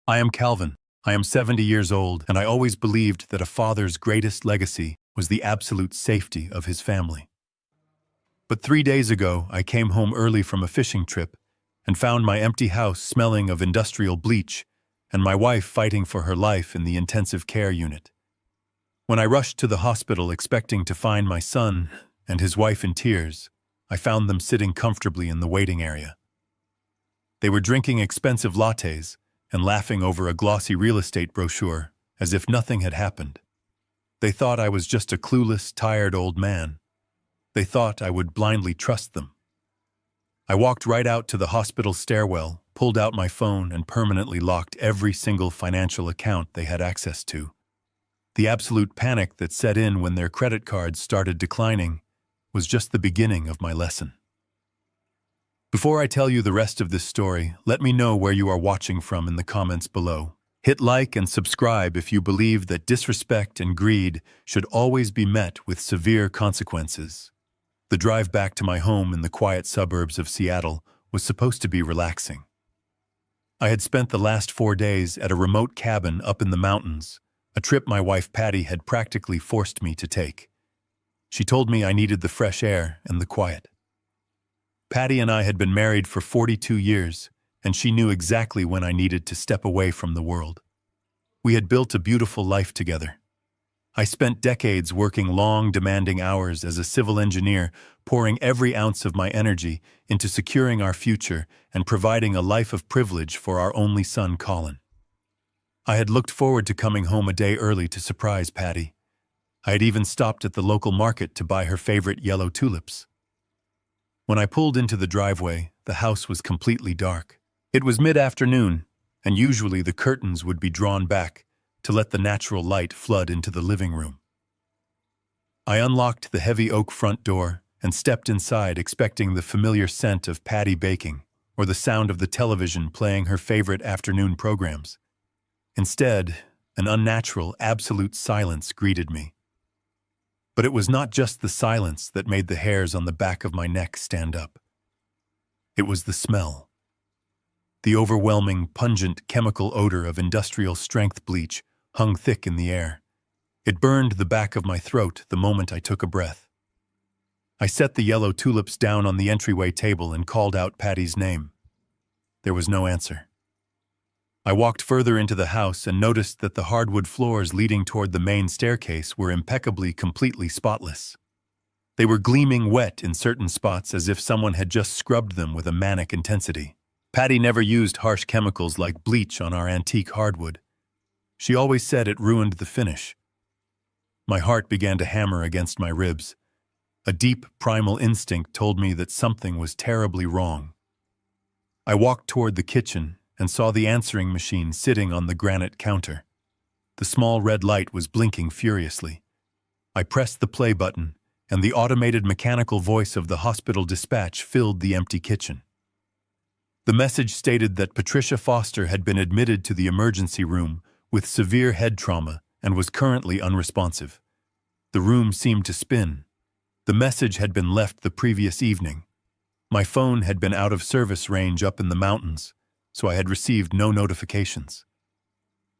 I am Calvin. I am 70 years old, and I always believed that a father's greatest legacy was the absolute safety of his family. But 3 days ago, I came home early from a fishing trip and found my empty house smelling of industrial bleach and my wife fighting for her life in the intensive care unit. When I rushed to the hospital expecting to find my son and his wife in tears, I found them sitting comfortably in the waiting area. They were drinking expensive lattes and laughing over a glossy real estate brochure as if nothing had happened. They thought I was just a clueless, tired old man. They thought I would blindly trust them. I walked right out to the hospital stairwell, pulled out my phone, and permanently locked every single financial account they had access to. The absolute panic that set in when their credit cards started declining was just the beginning of my lesson. Before I tell you the rest of this story, let me know where you are watching from in the comments below. Hit like and subscribe if you believe that disrespect and greed should always be met with severe consequences. The drive back to my home in the quiet suburbs of Seattle was supposed to be relaxing. I had spent the last 4 days at a remote cabin up in the mountains, a trip my wife Patty had practically forced me to take. She told me I needed the fresh air and the quiet. Patty and I had been married for 42 years, and she knew exactly when I needed to step away from the world. We had built a beautiful life together. I spent decades working long, demanding hours as a civil engineer, pouring every ounce of my energy into securing our future and providing a life of privilege for our only son, Colin. I had looked forward to coming home a day early to surprise Patty. I had even stopped at the local market to buy her favorite yellow tulips. When I pulled into the driveway, the house was completely dark. It was mid-afternoon, and usually the curtains would be drawn back to let the natural light flood into the living room. I unlocked the heavy oak front door and stepped inside expecting the familiar scent of Patty baking or the sound of the television playing her favorite afternoon programs. Instead, an unnatural, absolute silence greeted me. But it was not just the silence that made the hairs on the back of my neck stand up. It was the smell. The overwhelming, pungent chemical odor of industrial-strength bleach hung thick in the air. It burned the back of my throat the moment I took a breath. I set the yellow tulips down on the entryway table and called out Patty's name. There was no answer. I walked further into the house and noticed that the hardwood floors leading toward the main staircase were impeccably, completely spotless. They were gleaming wet in certain spots as if someone had just scrubbed them with a manic intensity. Patty never used harsh chemicals like bleach on our antique hardwood. She always said it ruined the finish. My heart began to hammer against my ribs. A deep, primal instinct told me that something was terribly wrong. I walked toward the kitchen and saw the answering machine sitting on the granite counter. The small red light was blinking furiously. I pressed the play button, and the automated mechanical voice of the hospital dispatch filled the empty kitchen. The message stated that Patricia Foster had been admitted to the emergency room with severe head trauma and was currently unresponsive. The room seemed to spin. The message had been left the previous evening. My phone had been out of service range up in the mountains, so I had received no notifications.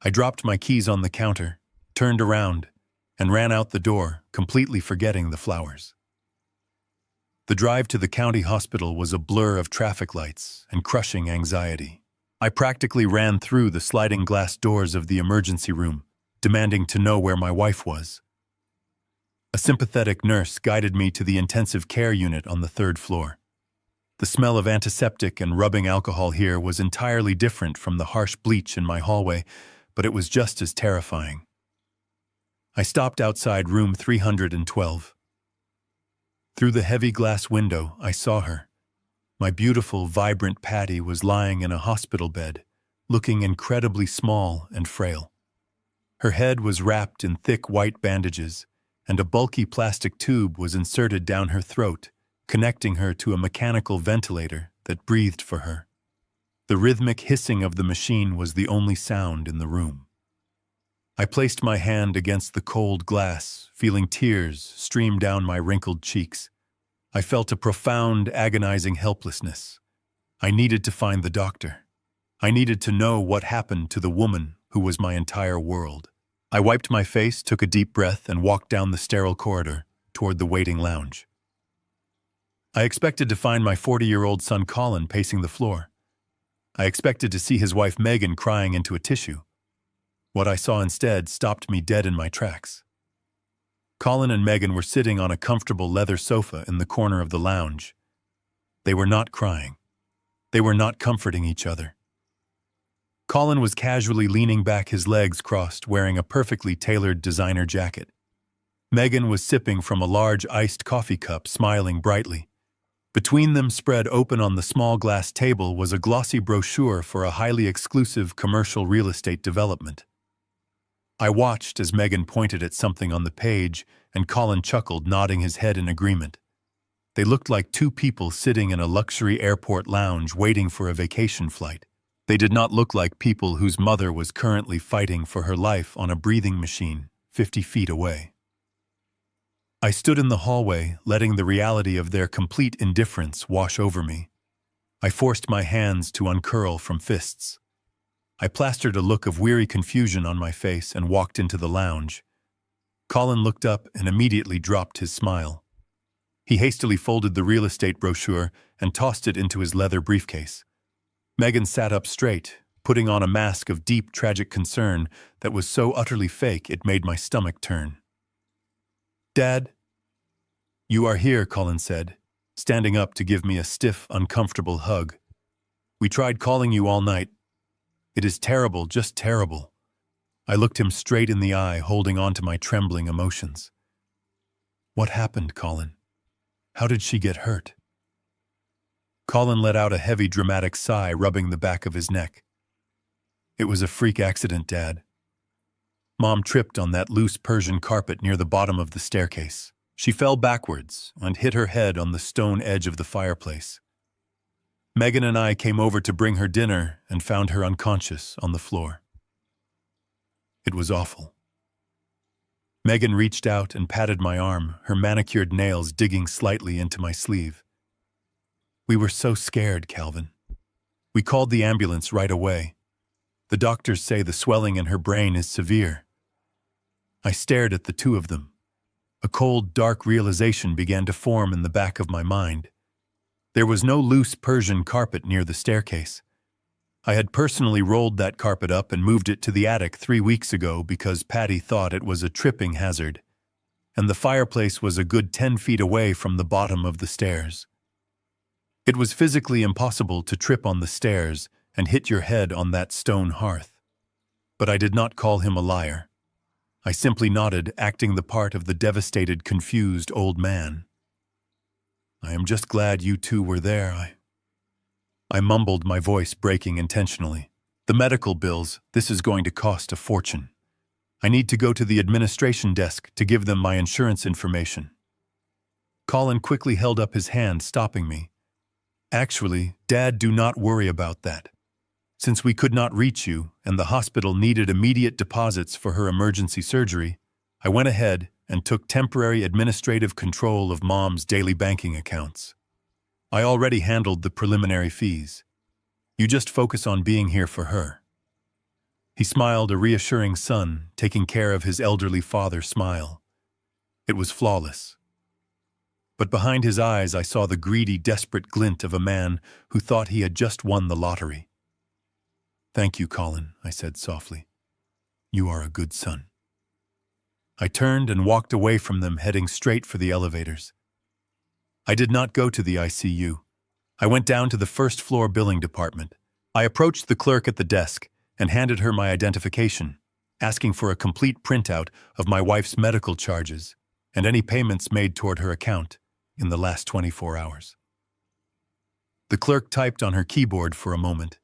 I dropped my keys on the counter, turned around, and ran out the door, completely forgetting the flowers. The drive to the county hospital was a blur of traffic lights and crushing anxiety. I practically ran through the sliding glass doors of the emergency room, demanding to know where my wife was. A sympathetic nurse guided me to the intensive care unit on the 3rd floor. The smell of antiseptic and rubbing alcohol here was entirely different from the harsh bleach in my hallway, but it was just as terrifying. I stopped outside room 312. Through the heavy glass window, I saw her. My beautiful, vibrant Patty was lying in a hospital bed, looking incredibly small and frail. Her head was wrapped in thick white bandages, and a bulky plastic tube was inserted down her throat, connecting her to a mechanical ventilator that breathed for her. The rhythmic hissing of the machine was the only sound in the room. I placed my hand against the cold glass, feeling tears stream down my wrinkled cheeks. I felt a profound, agonizing helplessness. I needed to find the doctor. I needed to know what happened to the woman who was my entire world. I wiped my face, took a deep breath, and walked down the sterile corridor toward the waiting lounge. I expected to find my 40-year-old son Colin pacing the floor. I expected to see his wife Megan crying into a tissue. What I saw instead stopped me dead in my tracks. Colin and Megan were sitting on a comfortable leather sofa in the corner of the lounge. They were not crying. They were not comforting each other. Colin was casually leaning back, his legs crossed, wearing a perfectly tailored designer jacket. Megan was sipping from a large iced coffee cup, smiling brightly. Between them, spread open on the small glass table, was a glossy brochure for a highly exclusive commercial real estate development. I watched as Megan pointed at something on the page, and Colin chuckled, nodding his head in agreement. They looked like two people sitting in a luxury airport lounge waiting for a vacation flight. They did not look like people whose mother was currently fighting for her life on a breathing machine 50 feet away. I stood in the hallway, letting the reality of their complete indifference wash over me. I forced my hands to uncurl from fists. I plastered a look of weary confusion on my face and walked into the lounge. Colin looked up and immediately dropped his smile. He hastily folded the real estate brochure and tossed it into his leather briefcase. Megan sat up straight, putting on a mask of deep, tragic concern that was so utterly fake it made my stomach turn. "Dad?" "You are here," Colin said, standing up to give me a stiff, uncomfortable hug. "We tried calling you all night. It is terrible, just terrible." I looked him straight in the eye, holding on to my trembling emotions. "What happened, Colin? How did she get hurt?" Colin let out a heavy, dramatic sigh, rubbing the back of his neck. "It was a freak accident, Dad. Mom tripped on that loose Persian carpet near the bottom of the staircase. She fell backwards and hit her head on the stone edge of the fireplace. Megan and I came over to bring her dinner and found her unconscious on the floor. It was awful." Megan reached out and patted my arm, her manicured nails digging slightly into my sleeve. "We were so scared, Calvin. We called the ambulance right away. The doctors say the swelling in her brain is severe." I stared at the two of them. A cold, dark realization began to form in the back of my mind. There was no loose Persian carpet near the staircase. I had personally rolled that carpet up and moved it to the attic 3 weeks ago because Patty thought it was a tripping hazard, and the fireplace was a good 10 feet away from the bottom of the stairs. It was physically impossible to trip on the stairs and hit your head on that stone hearth. But I did not call him a liar. I simply nodded, acting the part of the devastated, confused old man. "I am just glad you two were there." I mumbled, my voice breaking intentionally. "The medical bills, this is going to cost a fortune. I need to go to the administration desk to give them my insurance information." Colin quickly held up his hand, stopping me. "Actually, Dad, do not worry about that. Since we could not reach you and the hospital needed immediate deposits for her emergency surgery, I went ahead and took temporary administrative control of Mom's daily banking accounts. I already handled the preliminary fees. You just focus on being here for her." He smiled, a reassuring son taking care of his elderly father smile. It was flawless. But behind his eyes I saw the greedy, desperate glint of a man who thought he had just won the lottery. "Thank you, Colin," I said softly. "You are a good son." I turned and walked away from them, heading straight for the elevators. I did not go to the ICU. I went down to the first-floor billing department. I approached the clerk at the desk and handed her my identification, asking for a complete printout of my wife's medical charges and any payments made toward her account in the last 24 hours. The clerk typed on her keyboard for a moment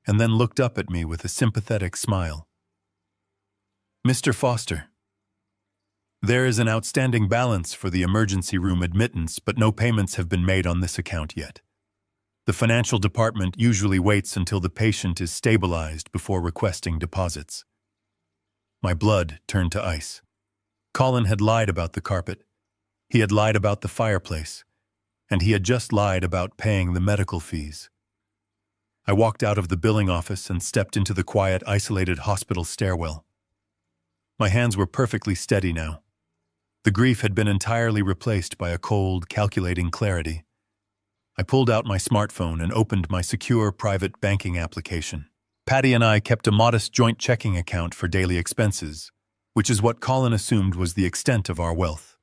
and then looked up at me with a sympathetic smile. "Mr. Foster, there is an outstanding balance for the emergency room admittance, but no payments have been made on this account yet. The financial department usually waits until the patient is stabilized before requesting deposits." My blood turned to ice. Colin had lied about the carpet. He had lied about the fireplace. And he had just lied about paying the medical fees. I walked out of the billing office and stepped into the quiet, isolated hospital stairwell. My hands were perfectly steady now. The grief had been entirely replaced by a cold, calculating clarity. I pulled out my smartphone and opened my secure private banking application. Patty and I kept a modest joint checking account for daily expenses, which is what Colin assumed was the extent of our wealth.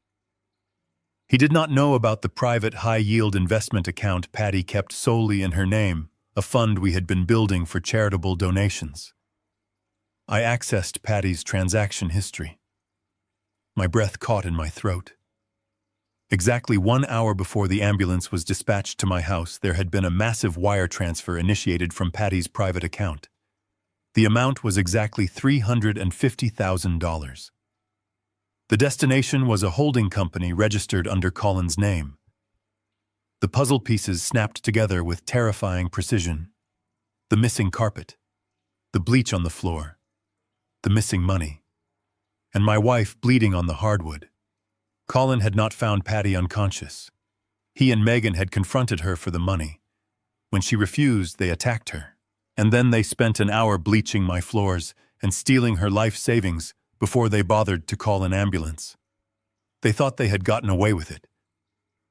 He did not know about the private high-yield investment account Patty kept solely in her name, a fund we had been building for charitable donations. I accessed Patty's transaction history. My breath caught in my throat. Exactly 1 hour before the ambulance was dispatched to my house, there had been a massive wire transfer initiated from Patty's private account. The amount was exactly $350,000. The destination was a holding company registered under Colin's name. The puzzle pieces snapped together with terrifying precision. The missing carpet, the bleach on the floor, the missing money, and my wife bleeding on the hardwood. Colin had not found Patty unconscious. He and Megan had confronted her for the money. When she refused, they attacked her. And then they spent an hour bleaching my floors and stealing her life savings before they bothered to call an ambulance. They thought they had gotten away with it.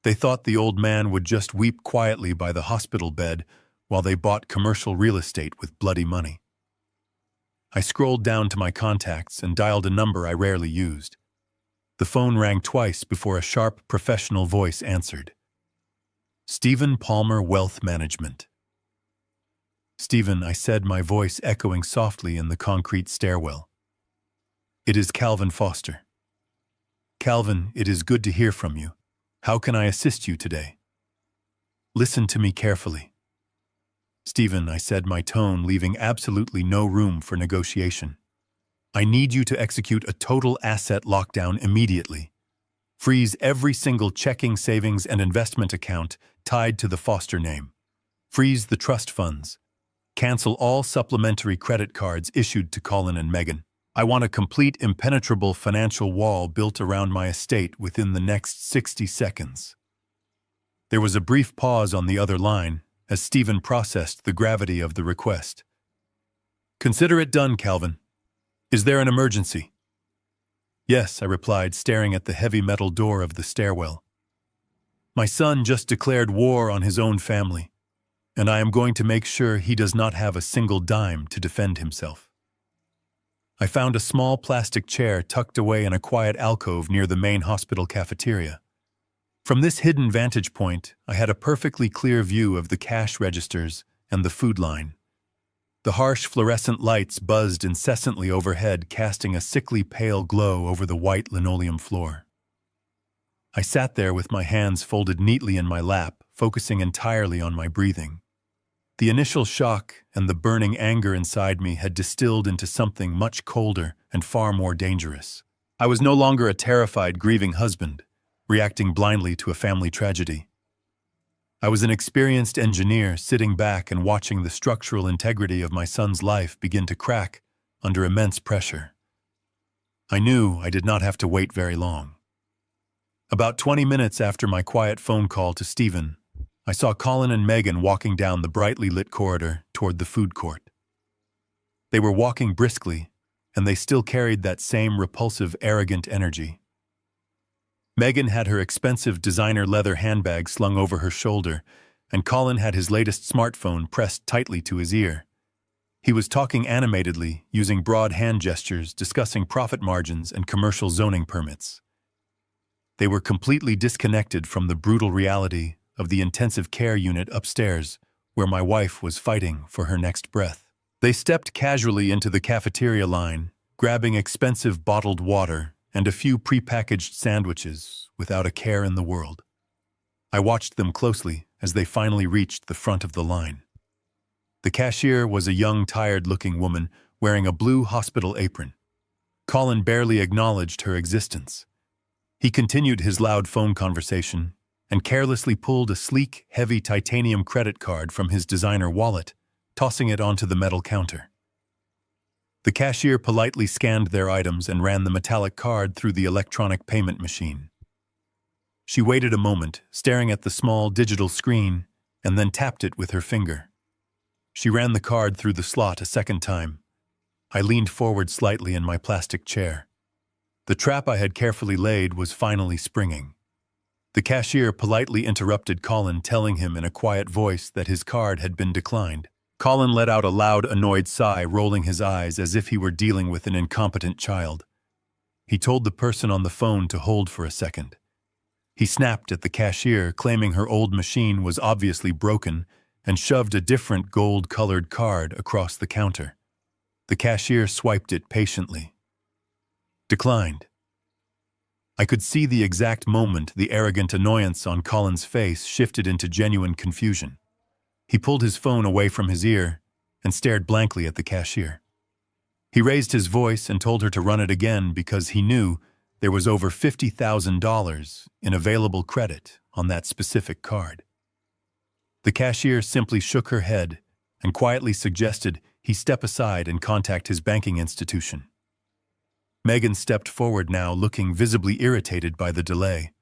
They thought the old man would just weep quietly by the hospital bed while they bought commercial real estate with bloody money. I scrolled down to my contacts and dialed a number I rarely used. The phone rang twice before a sharp, professional voice answered. Stephen Palmer, Wealth Management. Stephen, I said, my voice echoing softly in the concrete stairwell. It is Calvin Foster. Calvin, it is good to hear from you. How can I assist you today? Listen to me carefully. Stephen, I said, my tone leaving absolutely no room for negotiation. I need you to execute a total asset lockdown immediately. Freeze every single checking, savings, and investment account tied to the Foster name. Freeze the trust funds. Cancel all supplementary credit cards issued to Colin and Megan. I want a complete, impenetrable financial wall built around my estate within the next 60 seconds. There was a brief pause on the other line as Stephen processed the gravity of the request. Consider it done, Calvin. Is there an emergency? Yes, I replied, staring at the heavy metal door of the stairwell. My son just declared war on his own family, and I am going to make sure he does not have a single dime to defend himself. I found a small plastic chair tucked away in a quiet alcove near the main hospital cafeteria. From this hidden vantage point, I had a perfectly clear view of the cash registers and the food line. The harsh fluorescent lights buzzed incessantly overhead, casting a sickly pale glow over the white linoleum floor. I sat there with my hands folded neatly in my lap, focusing entirely on my breathing. The initial shock and the burning anger inside me had distilled into something much colder and far more dangerous. I was no longer a terrified, grieving husband, reacting blindly to a family tragedy. I was an experienced engineer sitting back and watching the structural integrity of my son's life begin to crack under immense pressure. I knew I did not have to wait very long. About 20 minutes after my quiet phone call to Stephen, I saw Colin and Megan walking down the brightly lit corridor toward the food court. They were walking briskly, and they still carried that same repulsive, arrogant energy. Megan had her expensive designer leather handbag slung over her shoulder, and Colin had his latest smartphone pressed tightly to his ear. He was talking animatedly, using broad hand gestures, discussing profit margins and commercial zoning permits. They were completely disconnected from the brutal reality of the intensive care unit upstairs, where my wife was fighting for her next breath. They stepped casually into the cafeteria line, grabbing expensive bottled water and a few prepackaged sandwiches without a care in the world. I watched them closely as they finally reached the front of the line. The cashier was a young, tired-looking woman wearing a blue hospital apron. Colin barely acknowledged her existence. He continued his loud phone conversation and carelessly pulled a sleek, heavy titanium credit card from his designer wallet, tossing it onto the metal counter. The cashier politely scanned their items and ran the metallic card through the electronic payment machine. She waited a moment, staring at the small digital screen, and then tapped it with her finger. She ran the card through the slot a second time. I leaned forward slightly in my plastic chair. The trap I had carefully laid was finally springing. The cashier politely interrupted Colin, telling him in a quiet voice that his card had been declined. Colin let out a loud, annoyed sigh, rolling his eyes as if he were dealing with an incompetent child. He told the person on the phone to hold for a second. He snapped at the cashier, claiming her old machine was obviously broken, and shoved a different gold-colored card across the counter. The cashier swiped it patiently. Declined. I could see the exact moment the arrogant annoyance on Colin's face shifted into genuine confusion. He pulled his phone away from his ear and stared blankly at the cashier. He raised his voice and told her to run it again because he knew there was over $50,000 in available credit on that specific card. The cashier simply shook her head and quietly suggested he step aside and contact his banking institution. Megan stepped forward now, looking visibly irritated by the delay.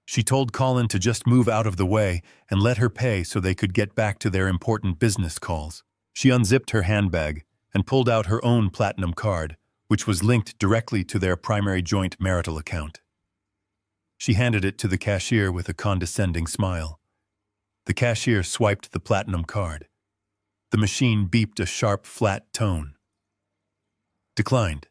She told Colin to just move out of the way and let her pay so they could get back to their important business calls. She unzipped her handbag and pulled out her own platinum card, which was linked directly to their primary joint marital account. She handed it to the cashier with a condescending smile. The cashier swiped the platinum card. The machine beeped a sharp, flat tone. Declined.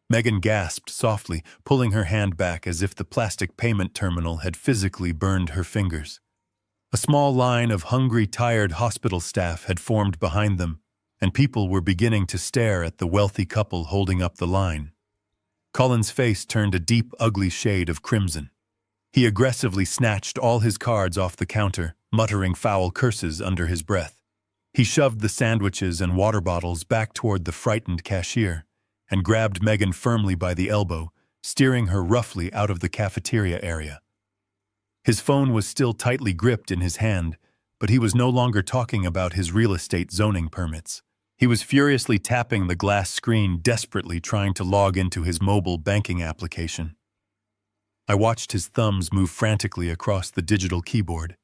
Megan gasped softly, pulling her hand back as if the plastic payment terminal had physically burned her fingers. A small line of hungry, tired hospital staff had formed behind them, and people were beginning to stare at the wealthy couple holding up the line. Colin's face turned a deep, ugly shade of crimson. He aggressively snatched all his cards off the counter, muttering foul curses under his breath. He shoved the sandwiches and water bottles back toward the frightened cashier and grabbed Megan firmly by the elbow, steering her roughly out of the cafeteria area. His phone was still tightly gripped in his hand, but he was no longer talking about his real estate zoning permits. He was furiously tapping the glass screen, desperately trying to log into his mobile banking application. I watched his thumbs move frantically across the digital keyboard.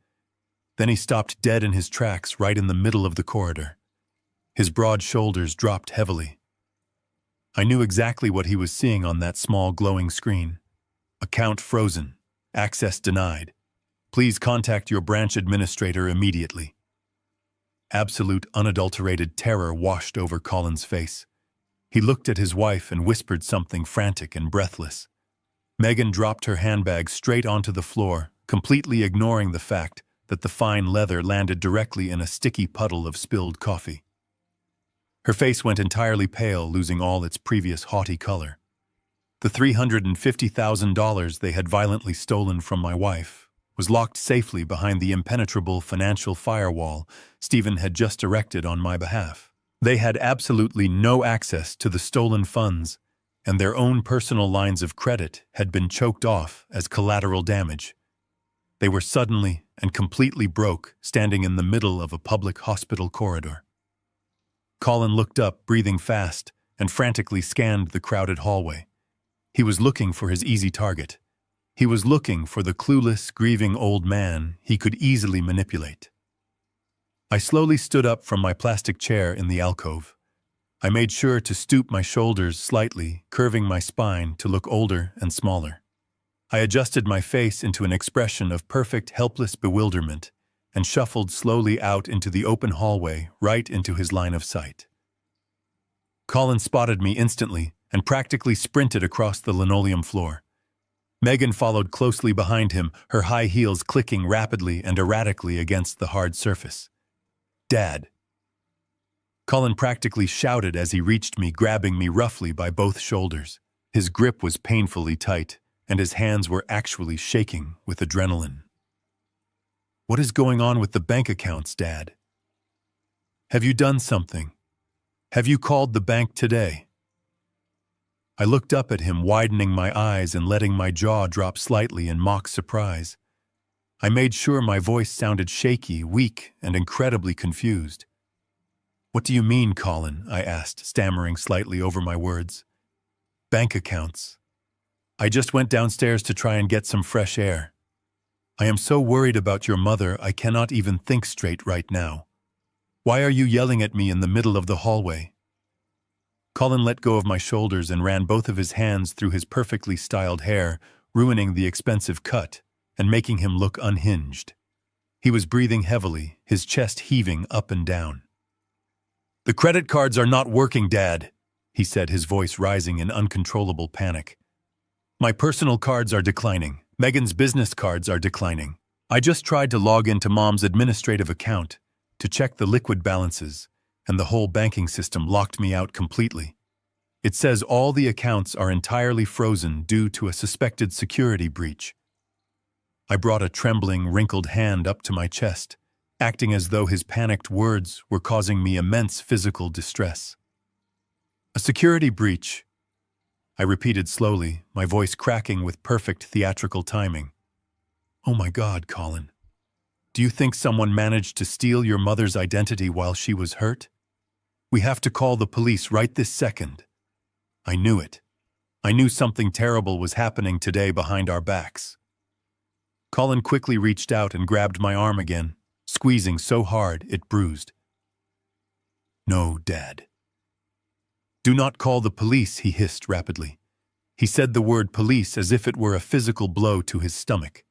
Then he stopped dead in his tracks right in the middle of the corridor. His broad shoulders dropped heavily. I knew exactly what he was seeing on that small glowing screen. Account frozen. Access denied. Please contact your branch administrator immediately. Absolute, unadulterated terror washed over Colin's face. He looked at his wife and whispered something frantic and breathless. Megan dropped her handbag straight onto the floor, completely ignoring the fact that the fine leather landed directly in a sticky puddle of spilled coffee. Her face went entirely pale, losing all its previous haughty color. The $350,000 they had violently stolen from my wife was locked safely behind the impenetrable financial firewall Stephen had just erected on my behalf. They had absolutely no access to the stolen funds, and their own personal lines of credit had been choked off as collateral damage. They were suddenly and completely broke, standing in the middle of a public hospital corridor. Colin looked up, breathing fast, and frantically scanned the crowded hallway. He was looking for his easy target. He was looking for the clueless, grieving old man he could easily manipulate. I slowly stood up from my plastic chair in the alcove. I made sure to stoop my shoulders slightly, curving my spine to look older and smaller. I adjusted my face into an expression of perfect, helpless bewilderment and shuffled slowly out into the open hallway, right into his line of sight. Colin spotted me instantly and practically sprinted across the linoleum floor. Megan followed closely behind him, her high heels clicking rapidly and erratically against the hard surface. "Dad!" Colin practically shouted as he reached me, grabbing me roughly by both shoulders. His grip was painfully tight, and his hands were actually shaking with adrenaline. "What is going on with the bank accounts, Dad? Have you done something? Have you called the bank today?" I looked up at him, widening my eyes and letting my jaw drop slightly in mock surprise. I made sure my voice sounded shaky, weak, and incredibly confused. "What do you mean, Colin?" I asked, stammering slightly over my words. "Bank accounts. I just went downstairs to try and get some fresh air. I am so worried about your mother I cannot even think straight right now." Why are you yelling at me in the middle of the hallway? Colin let go of my shoulders and ran both of his hands through his perfectly styled hair, ruining the expensive cut and making him look unhinged. He was breathing heavily, his chest heaving up and down. "The credit cards are not working, Dad," he said, his voice rising in uncontrollable panic. "My personal cards are declining. Megan's business cards are declining. I just tried to log into Mom's administrative account to check the liquid balances, and the whole banking system locked me out completely. It says all the accounts are entirely frozen due to a suspected security breach." I brought a trembling, wrinkled hand up to my chest, acting as though his panicked words were causing me immense physical distress. "A security breach," I repeated slowly, my voice cracking with perfect theatrical timing. "Oh my God, Colin. Do you think someone managed to steal your mother's identity while she was hurt? We have to call the police right this second." I knew it. I knew something terrible was happening today behind our backs. Colin quickly reached out and grabbed my arm again, squeezing so hard it bruised. "No, Dad." "Do not call the police," he hissed rapidly. He said the word police as if it were a physical blow to his stomach.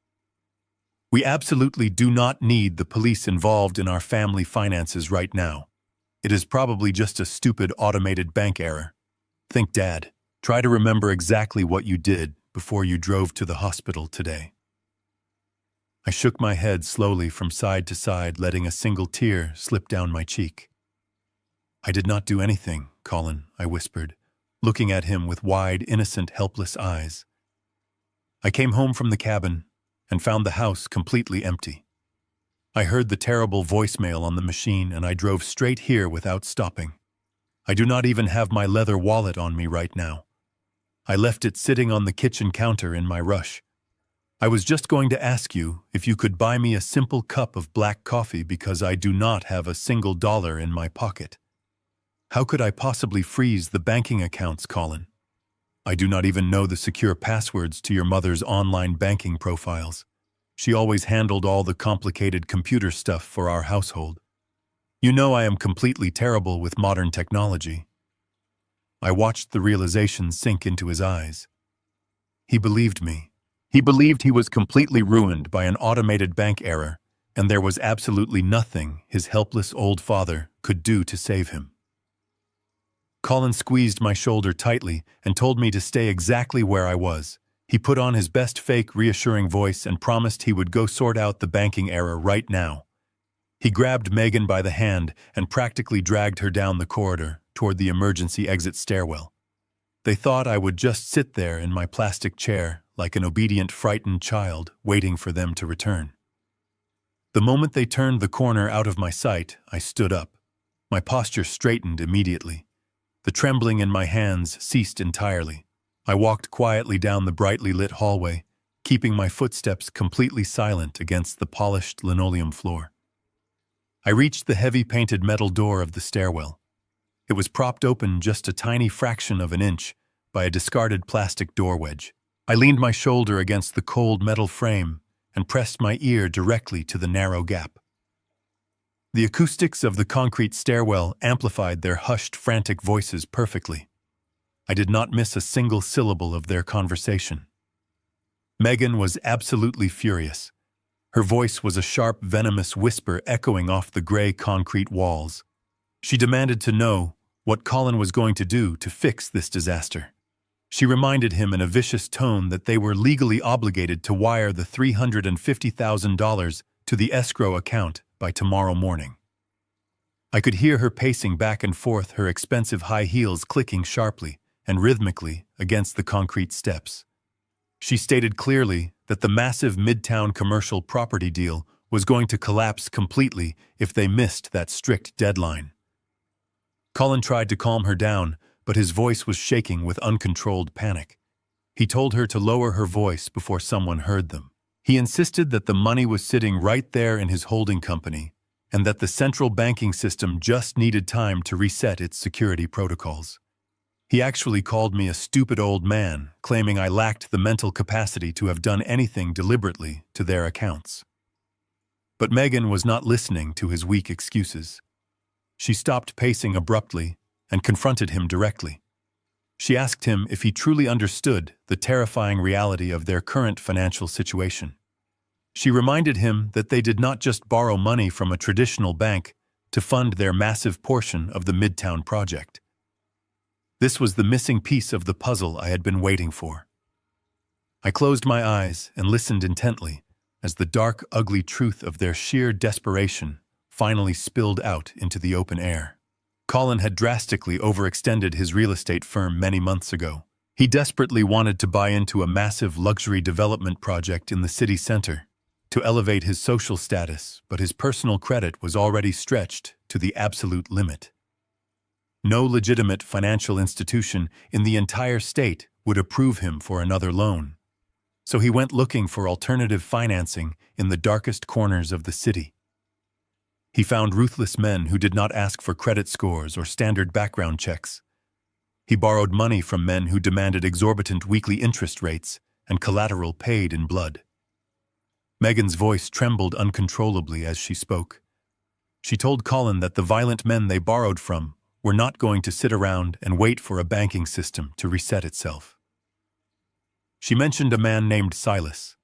"We absolutely do not need the police involved in our family finances right now. It is probably just a stupid automated bank error. Think, Dad. Try to remember exactly what you did before you drove to the hospital today." I shook my head slowly from side to side, letting a single tear slip down my cheek. "I did not do anything, Colin," I whispered, looking at him with wide, innocent, helpless eyes. "I came home from the cabin and found the house completely empty. I heard the terrible voicemail on the machine and I drove straight here without stopping. I do not even have my leather wallet on me right now. I left it sitting on the kitchen counter in my rush. I was just going to ask you if you could buy me a simple cup of black coffee because I do not have a single dollar in my pocket. How could I possibly freeze the banking accounts, Colin? I do not even know the secure passwords to your mother's online banking profiles. She always handled all the complicated computer stuff for our household. You know I am completely terrible with modern technology." I watched the realization sink into his eyes. He believed me. He believed he was completely ruined by an automated bank error, and there was absolutely nothing his helpless old father could do to save him. Colin squeezed my shoulder tightly and told me to stay exactly where I was. He put on his best fake reassuring voice and promised he would go sort out the banking error right now. He grabbed Megan by the hand and practically dragged her down the corridor toward the emergency exit stairwell. They thought I would just sit there in my plastic chair like an obedient, frightened child waiting for them to return. The moment they turned the corner out of my sight, I stood up. My posture straightened immediately. The trembling in my hands ceased entirely. I walked quietly down the brightly lit hallway, keeping my footsteps completely silent against the polished linoleum floor. I reached the heavy painted metal door of the stairwell. It was propped open just a tiny fraction of an inch by a discarded plastic door wedge. I leaned my shoulder against the cold metal frame and pressed my ear directly to the narrow gap. The acoustics of the concrete stairwell amplified their hushed, frantic voices perfectly. I did not miss a single syllable of their conversation. Megan was absolutely furious. Her voice was a sharp, venomous whisper echoing off the gray concrete walls. She demanded to know what Colin was going to do to fix this disaster. She reminded him in a vicious tone that they were legally obligated to wire the $350,000 to the escrow account by tomorrow morning. I could hear her pacing back and forth, her expensive high heels clicking sharply and rhythmically against the concrete steps. She stated clearly that the massive midtown commercial property deal was going to collapse completely if they missed that strict deadline. Colin tried to calm her down, but his voice was shaking with uncontrolled panic. He told her to lower her voice before someone heard them. He insisted that the money was sitting right there in his holding company, and that the central banking system just needed time to reset its security protocols. He actually called me a stupid old man, claiming I lacked the mental capacity to have done anything deliberately to their accounts. But Megan was not listening to his weak excuses. She stopped pacing abruptly and confronted him directly. She asked him if he truly understood the terrifying reality of their current financial situation. She reminded him that they did not just borrow money from a traditional bank to fund their massive portion of the Midtown project. This was the missing piece of the puzzle I had been waiting for. I closed my eyes and listened intently as the dark, ugly truth of their sheer desperation finally spilled out into the open air. Colin had drastically overextended his real estate firm many months ago. He desperately wanted to buy into a massive luxury development project in the city center to elevate his social status, but his personal credit was already stretched to the absolute limit. No legitimate financial institution in the entire state would approve him for another loan. So he went looking for alternative financing in the darkest corners of the city. He found ruthless men who did not ask for credit scores or standard background checks. He borrowed money from men who demanded exorbitant weekly interest rates and collateral paid in blood. Megan's voice trembled uncontrollably as she spoke. She told Colin that the violent men they borrowed from were not going to sit around and wait for a banking system to reset itself. She mentioned a man named Silas.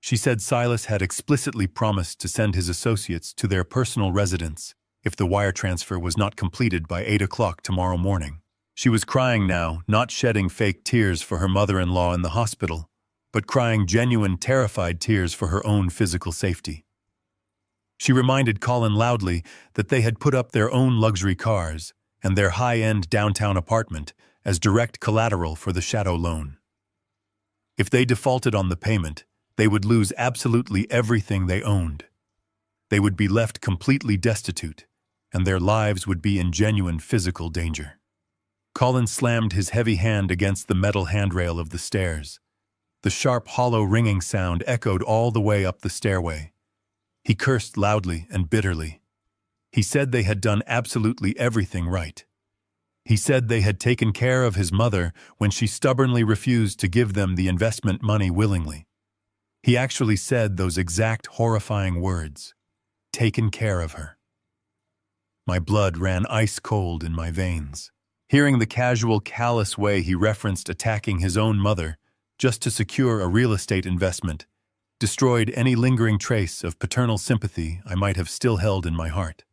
She said Silas had explicitly promised to send his associates to their personal residence if the wire transfer was not completed by 8 o'clock tomorrow morning. She was crying now, not shedding fake tears for her mother-in-law in the hospital, but crying genuine, terrified tears for her own physical safety. She reminded Colin loudly that they had put up their own luxury cars and their high-end downtown apartment as direct collateral for the shadow loan. If they defaulted on the payment, they would lose absolutely everything they owned. They would be left completely destitute, and their lives would be in genuine physical danger. Colin slammed his heavy hand against the metal handrail of the stairs. The sharp, hollow ringing sound echoed all the way up the stairway. He cursed loudly and bitterly. He said they had done absolutely everything right. He said they had taken care of his mother when she stubbornly refused to give them the investment money willingly. He actually said those exact horrifying words, "taken care of her." My blood ran ice cold in my veins. Hearing the casual, callous way he referenced attacking his own mother just to secure a real estate investment destroyed any lingering trace of paternal sympathy I might have still held in my heart.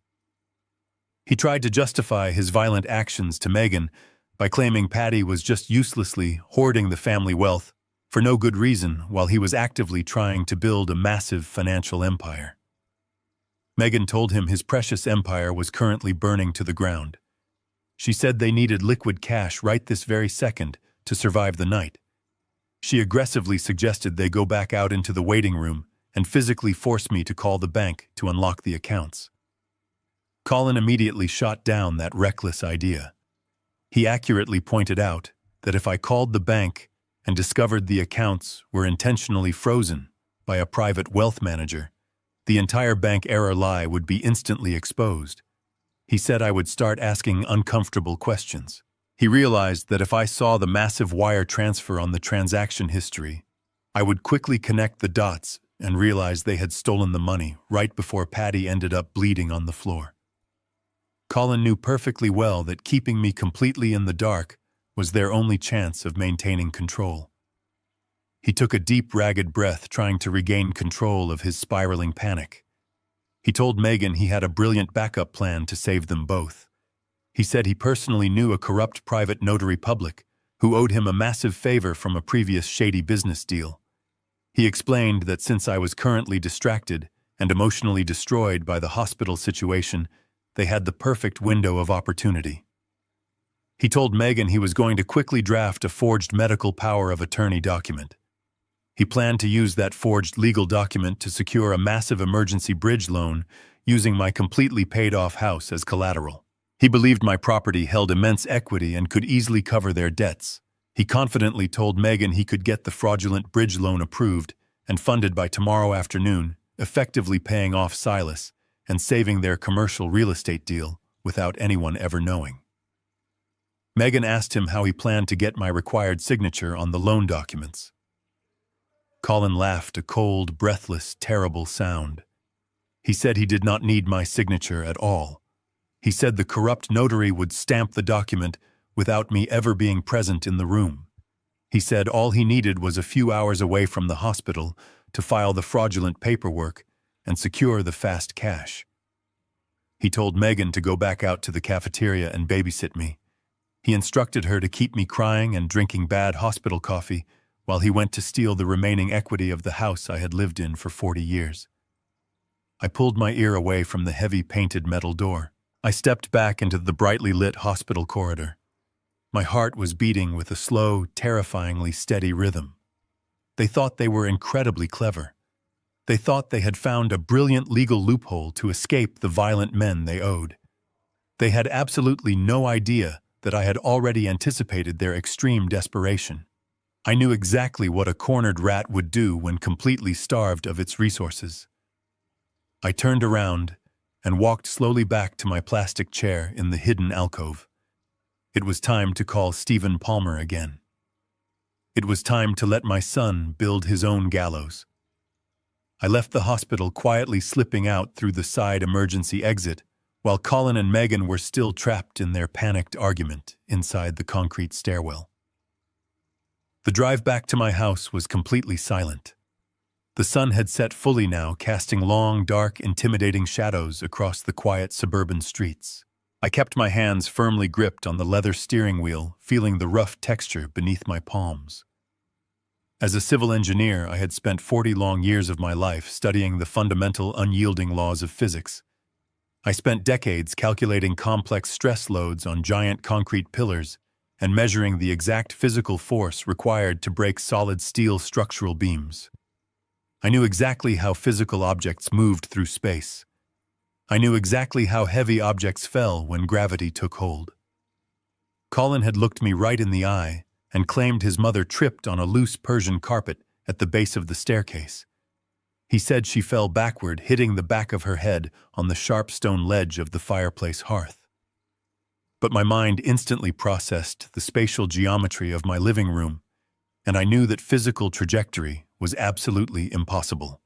He tried to justify his violent actions to Megan by claiming Patty was just uselessly hoarding the family wealth for no good reason while he was actively trying to build a massive financial empire. Megan told him his precious empire was currently burning to the ground. She said they needed liquid cash right this very second to survive the night. She aggressively suggested they go back out into the waiting room and physically force me to call the bank to unlock the accounts. Colin immediately shot down that reckless idea. He accurately pointed out that if I called the bank and discovered the accounts were intentionally frozen by a private wealth manager, the entire bank error lie would be instantly exposed. He said I would start asking uncomfortable questions. He realized that if I saw the massive wire transfer on the transaction history, I would quickly connect the dots and realize they had stolen the money right before Patty ended up bleeding on the floor. Colin knew perfectly well that keeping me completely in the dark was their only chance of maintaining control. He took a deep, ragged breath, trying to regain control of his spiraling panic. He told Megan he had a brilliant backup plan to save them both. He said he personally knew a corrupt private notary public who owed him a massive favor from a previous shady business deal. He explained that since I was currently distracted and emotionally destroyed by the hospital situation, they had the perfect window of opportunity. He told Megan he was going to quickly draft a forged medical power of attorney document. He planned to use that forged legal document to secure a massive emergency bridge loan using my completely paid-off house as collateral. He believed my property held immense equity and could easily cover their debts. He confidently told Megan he could get the fraudulent bridge loan approved and funded by tomorrow afternoon, effectively paying off Silas and saving their commercial real estate deal without anyone ever knowing. Megan asked him how he planned to get my required signature on the loan documents. Colin laughed, a cold, breathless, terrible sound. He said he did not need my signature at all. He said the corrupt notary would stamp the document without me ever being present in the room. He said all he needed was a few hours away from the hospital to file the fraudulent paperwork and secure the fast cash. He told Megan to go back out to the cafeteria and babysit me. He instructed her to keep me crying and drinking bad hospital coffee while he went to steal the remaining equity of the house I had lived in for 40 years. I pulled my ear away from the heavy painted metal door. I stepped back into the brightly lit hospital corridor. My heart was beating with a slow, terrifyingly steady rhythm. They thought they were incredibly clever. They thought they had found a brilliant legal loophole to escape the violent men they owed. They had absolutely no idea that I had already anticipated their extreme desperation. I knew exactly what a cornered rat would do when completely starved of its resources. I turned around and walked slowly back to my plastic chair in the hidden alcove. It was time to call Stephen Palmer again. It was time to let my son build his own gallows. I left the hospital quietly slipping out through the side emergency exit, while Colin and Megan were still trapped in their panicked argument inside the concrete stairwell. The drive back to my house was completely silent. The sun had set fully now, casting long, dark, intimidating shadows across the quiet suburban streets. I kept my hands firmly gripped on the leather steering wheel, feeling the rough texture beneath my palms. As a civil engineer, I had spent 40 long years of my life studying the fundamental, unyielding laws of physics. I spent decades calculating complex stress loads on giant concrete pillars and measuring the exact physical force required to break solid steel structural beams. I knew exactly how physical objects moved through space. I knew exactly how heavy objects fell when gravity took hold. Colin had looked me right in the eye and claimed his mother tripped on a loose Persian carpet at the base of the staircase. He said she fell backward, hitting the back of her head on the sharp stone ledge of the fireplace hearth. But my mind instantly processed the spatial geometry of my living room, and I knew that physical trajectory was absolutely impossible.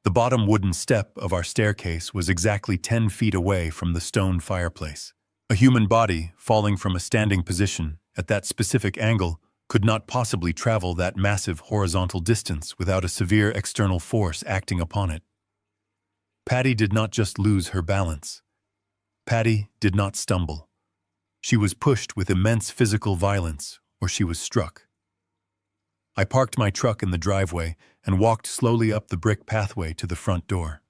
The bottom wooden step of our staircase was exactly 10 feet away from the stone fireplace. A human body, falling from a standing position at that specific angle, could not possibly travel that massive horizontal distance without a severe external force acting upon it. Patty did not just lose her balance. Patty did not stumble. She was pushed with immense physical violence, or she was struck. I parked my truck in the driveway and walked slowly up the brick pathway to the front door.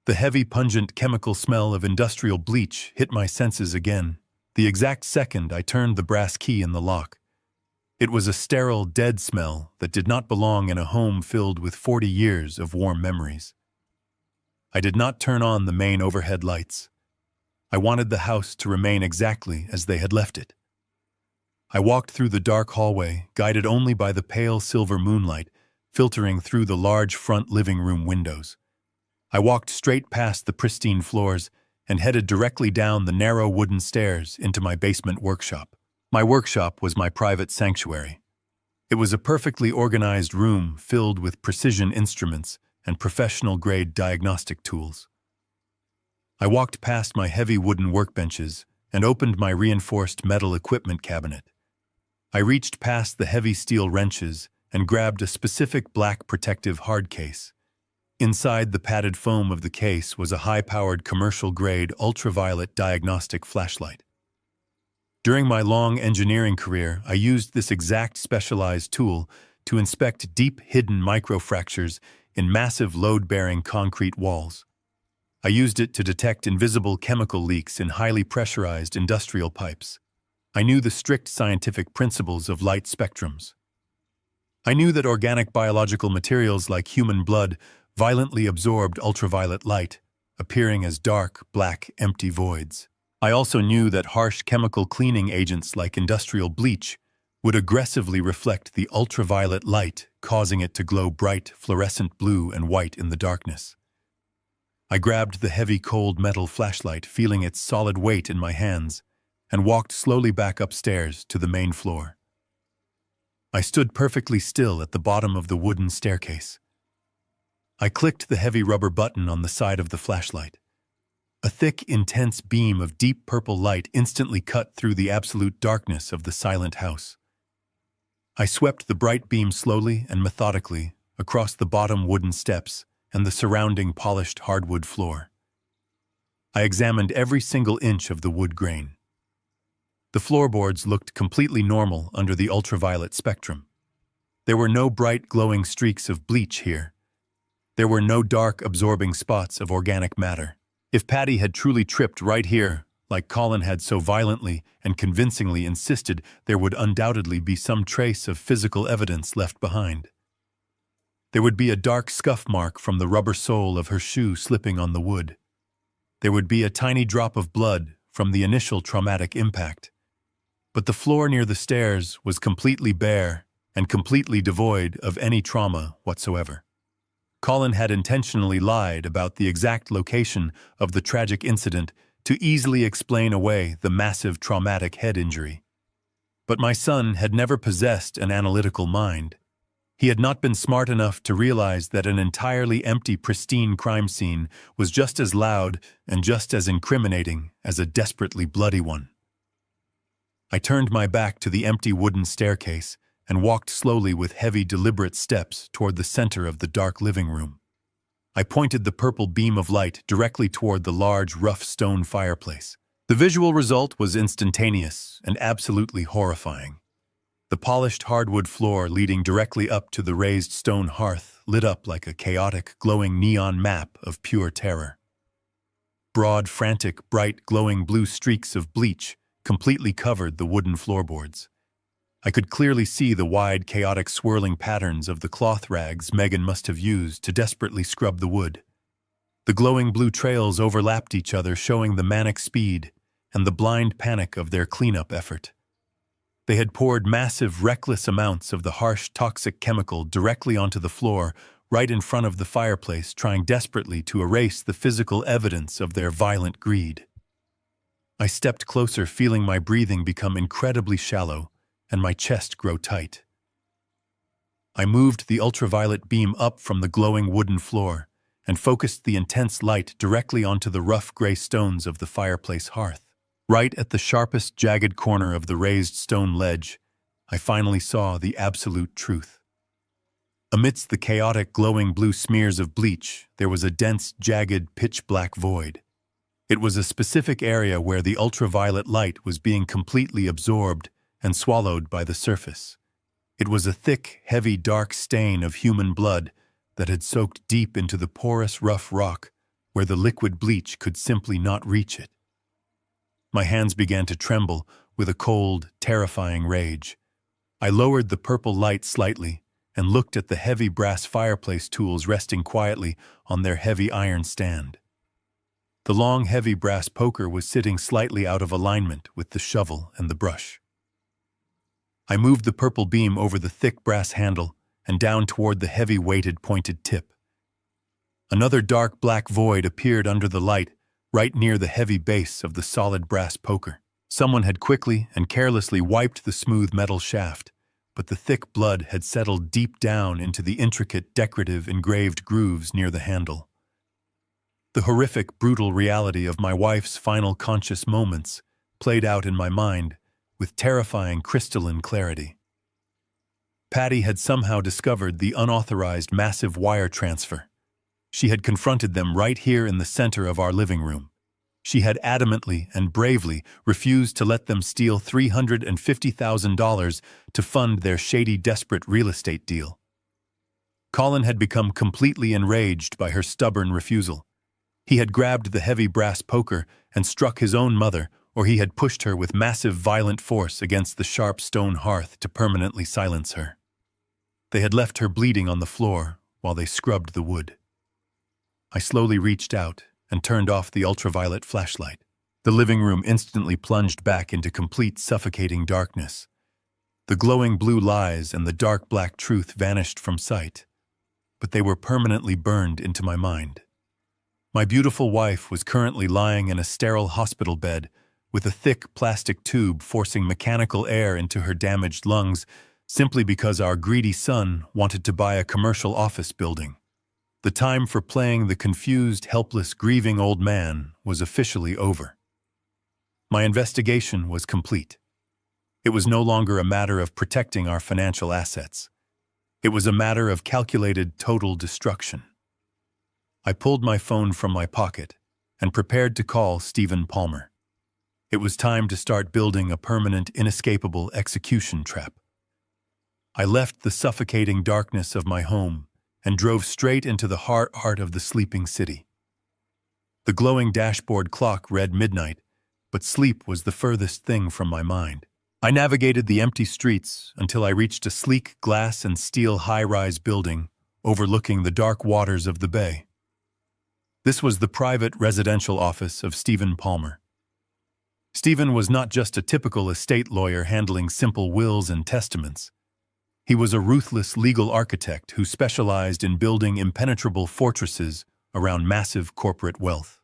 The heavy, pungent chemical smell of industrial bleach hit my senses again, the exact second I turned the brass key in the lock. It was a sterile, dead smell that did not belong in a home filled with 40 years of warm memories. I did not turn on the main overhead lights. I wanted the house to remain exactly as they had left it. I walked through the dark hallway, guided only by the pale silver moonlight filtering through the large front living room windows. I walked straight past the pristine floors and headed directly down the narrow wooden stairs into my basement workshop. My workshop was my private sanctuary. It was a perfectly organized room filled with precision instruments and professional-grade diagnostic tools. I walked past my heavy wooden workbenches and opened my reinforced metal equipment cabinet. I reached past the heavy steel wrenches and grabbed a specific black protective hard case. Inside the padded foam of the case was a high-powered commercial-grade ultraviolet diagnostic flashlight. During my long engineering career, I used this exact specialized tool to inspect deep hidden microfractures in massive load-bearing concrete walls. I used it to detect invisible chemical leaks in highly pressurized industrial pipes. I knew the strict scientific principles of light spectrums. I knew that organic biological materials like human blood violently absorbed ultraviolet light, appearing as dark, black, empty voids. I also knew that harsh chemical cleaning agents like industrial bleach would aggressively reflect the ultraviolet light, causing it to glow bright, fluorescent blue and white in the darkness. I grabbed the heavy, cold metal flashlight, feeling its solid weight in my hands, and walked slowly back upstairs to the main floor. I stood perfectly still at the bottom of the wooden staircase. I clicked the heavy rubber button on the side of the flashlight. A thick, intense beam of deep purple light instantly cut through the absolute darkness of the silent house. I swept the bright beam slowly and methodically across the bottom wooden steps and the surrounding polished hardwood floor. I examined every single inch of the wood grain. The floorboards looked completely normal under the ultraviolet spectrum. There were no bright glowing streaks of bleach here. There were no dark absorbing spots of organic matter. If Patty had truly tripped right here, like Colin had so violently and convincingly insisted, there would undoubtedly be some trace of physical evidence left behind. There would be a dark scuff mark from the rubber sole of her shoe slipping on the wood. There would be a tiny drop of blood from the initial traumatic impact. But the floor near the stairs was completely bare and completely devoid of any trauma whatsoever. Colin had intentionally lied about the exact location of the tragic incident to easily explain away the massive traumatic head injury. But my son had never possessed an analytical mind. He had not been smart enough to realize that an entirely empty, pristine crime scene was just as loud and just as incriminating as a desperately bloody one. I turned my back to the empty wooden staircase and walked slowly with heavy, deliberate steps toward the center of the dark living room. I pointed the purple beam of light directly toward the large, rough stone fireplace. The visual result was instantaneous and absolutely horrifying. The polished hardwood floor leading directly up to the raised stone hearth lit up like a chaotic, glowing neon map of pure terror. Broad, frantic, bright, glowing blue streaks of bleach completely covered the wooden floorboards. I could clearly see the wide, chaotic, swirling patterns of the cloth rags Megan must have used to desperately scrub the wood. The glowing blue trails overlapped each other, showing the manic speed and the blind panic of their cleanup effort. They had poured massive, reckless amounts of the harsh, toxic chemical directly onto the floor, right in front of the fireplace, trying desperately to erase the physical evidence of their violent greed. I stepped closer, feeling my breathing become incredibly shallow and my chest grow tight. I moved the ultraviolet beam up from the glowing wooden floor and focused the intense light directly onto the rough gray stones of the fireplace hearth. Right at the sharpest, jagged corner of the raised stone ledge, I finally saw the absolute truth. Amidst the chaotic, glowing blue smears of bleach, there was a dense, jagged, pitch-black void. It was a specific area where the ultraviolet light was being completely absorbed and swallowed by the surface. It was a thick, heavy, dark stain of human blood that had soaked deep into the porous, rough rock where the liquid bleach could simply not reach it. My hands began to tremble with a cold, terrifying rage. I lowered the purple light slightly and looked at the heavy brass fireplace tools resting quietly on their heavy iron stand. The long, heavy brass poker was sitting slightly out of alignment with the shovel and the brush. I moved the purple beam over the thick brass handle and down toward the heavy weighted pointed tip. Another dark black void appeared under the light, right near the heavy base of the solid brass poker. Someone had quickly and carelessly wiped the smooth metal shaft, but the thick blood had settled deep down into the intricate, decorative, engraved grooves near the handle. The horrific, brutal reality of my wife's final conscious moments played out in my mind with terrifying, crystalline clarity. Patty had somehow discovered the unauthorized massive wire transfer. She had confronted them right here in the center of our living room. She had adamantly and bravely refused to let them steal $350,000 to fund their shady, desperate real estate deal. Colin had become completely enraged by her stubborn refusal. He had grabbed the heavy brass poker and struck his own mother, or he had pushed her with massive, violent force against the sharp stone hearth to permanently silence her. They had left her bleeding on the floor while they scrubbed the wood. I slowly reached out and turned off the ultraviolet flashlight. The living room instantly plunged back into complete, suffocating darkness. The glowing blue lies and the dark black truth vanished from sight, but they were permanently burned into my mind. My beautiful wife was currently lying in a sterile hospital bed with a thick plastic tube forcing mechanical air into her damaged lungs simply because our greedy son wanted to buy a commercial office building. The time for playing the confused, helpless, grieving old man was officially over. My investigation was complete. It was no longer a matter of protecting our financial assets. It was a matter of calculated total destruction. I pulled my phone from my pocket and prepared to call Stephen Palmer. It was time to start building a permanent, inescapable execution trap. I left the suffocating darkness of my home and drove straight into the heart of the sleeping city. The glowing dashboard clock read midnight, but sleep was the furthest thing from my mind. I navigated the empty streets until I reached a sleek glass and steel high-rise building overlooking the dark waters of the bay. This was the private residential office of Stephen Palmer. Stephen was not just a typical estate lawyer handling simple wills and testaments. He was a ruthless legal architect who specialized in building impenetrable fortresses around massive corporate wealth.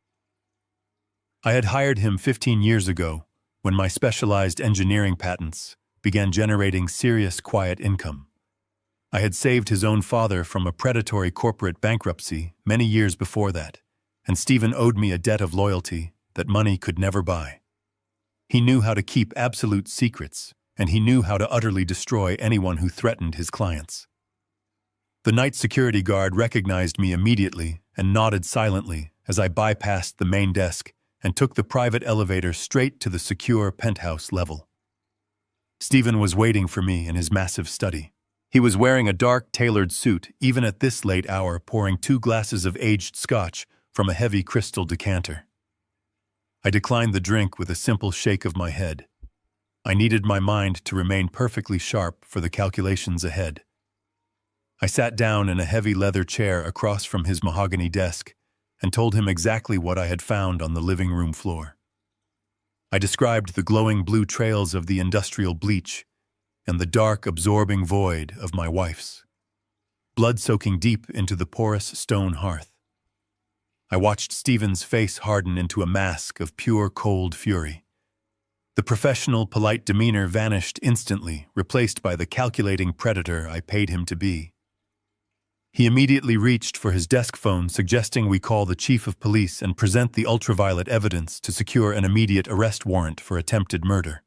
I had hired him 15 years ago when my specialized engineering patents began generating serious quiet income. I had saved his own father from a predatory corporate bankruptcy many years before that, and Stephen owed me a debt of loyalty that money could never buy. He knew how to keep absolute secrets, and he knew how to utterly destroy anyone who threatened his clients. The night security guard recognized me immediately and nodded silently as I bypassed the main desk and took the private elevator straight to the secure penthouse level. Stephen was waiting for me in his massive study. He was wearing a dark, tailored suit, even at this late hour, pouring 2 glasses of aged scotch from a heavy crystal decanter. I declined the drink with a simple shake of my head. I needed my mind to remain perfectly sharp for the calculations ahead. I sat down in a heavy leather chair across from his mahogany desk and told him exactly what I had found on the living room floor. I described the glowing blue trails of the industrial bleach and the dark, absorbing void of my wife's, blood soaking deep into the porous stone hearth. I watched Stephen's face harden into a mask of pure, cold fury. The professional, polite demeanor vanished instantly, replaced by the calculating predator I paid him to be. He immediately reached for his desk phone, suggesting we call the chief of police and present the ultraviolet evidence to secure an immediate arrest warrant for attempted murder.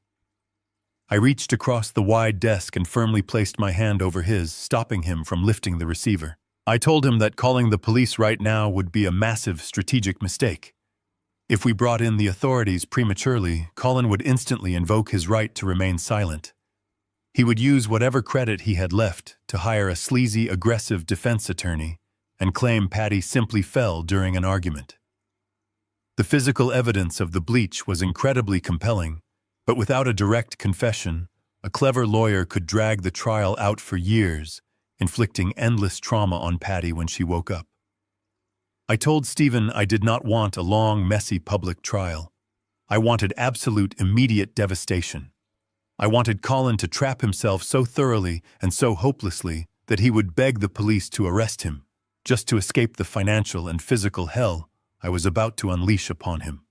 I reached across the wide desk and firmly placed my hand over his, stopping him from lifting the receiver. I told him that calling the police right now would be a massive strategic mistake. If we brought in the authorities prematurely, Colin would instantly invoke his right to remain silent. He would use whatever credit he had left to hire a sleazy, aggressive defense attorney and claim Patty simply fell during an argument. The physical evidence of the bleach was incredibly compelling, but without a direct confession, a clever lawyer could drag the trial out for years, inflicting endless trauma on Patty when she woke up. I told Stephen I did not want a long, messy public trial. I wanted absolute, immediate devastation. I wanted Colin to trap himself so thoroughly and so hopelessly that he would beg the police to arrest him, just to escape the financial and physical hell I was about to unleash upon him.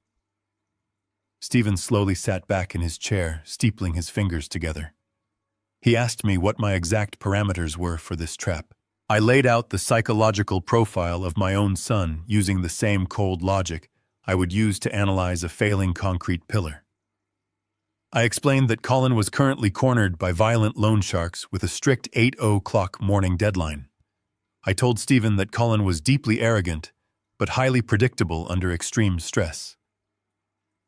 Stephen slowly sat back in his chair, steepling his fingers together. He asked me what my exact parameters were for this trap. I laid out the psychological profile of my own son using the same cold logic I would use to analyze a failing concrete pillar. I explained that Colin was currently cornered by violent loan sharks with a strict 8:00 morning deadline. I told Stephen that Colin was deeply arrogant, but highly predictable under extreme stress.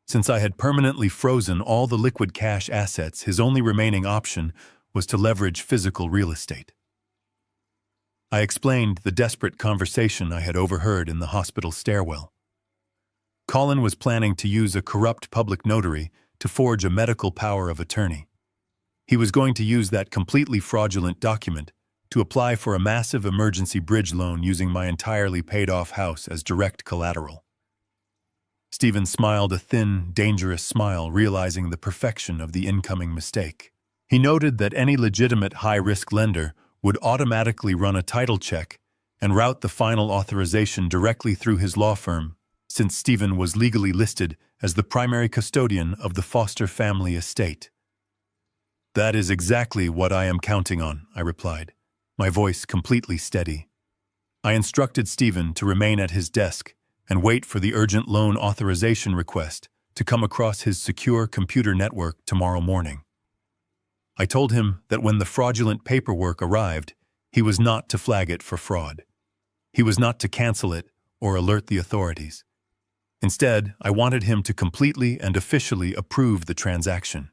Since I had permanently frozen all the liquid cash assets, his only remaining option was to leverage physical real estate. I explained the desperate conversation I had overheard in the hospital stairwell. Colin was planning to use a corrupt public notary to forge a medical power of attorney. He was going to use that completely fraudulent document to apply for a massive emergency bridge loan using my entirely paid-off house as direct collateral. Stephen smiled a thin, dangerous smile, realizing the perfection of the incoming mistake. He noted that any legitimate high-risk lender would automatically run a title check and route the final authorization directly through his law firm, since Stephen was legally listed as the primary custodian of the Foster family estate. "That is exactly what I am counting on," I replied, my voice completely steady. I instructed Stephen to remain at his desk and wait for the urgent loan authorization request to come across his secure computer network tomorrow morning. I told him that when the fraudulent paperwork arrived, he was not to flag it for fraud. He was not to cancel it or alert the authorities. Instead, I wanted him to completely and officially approve the transaction.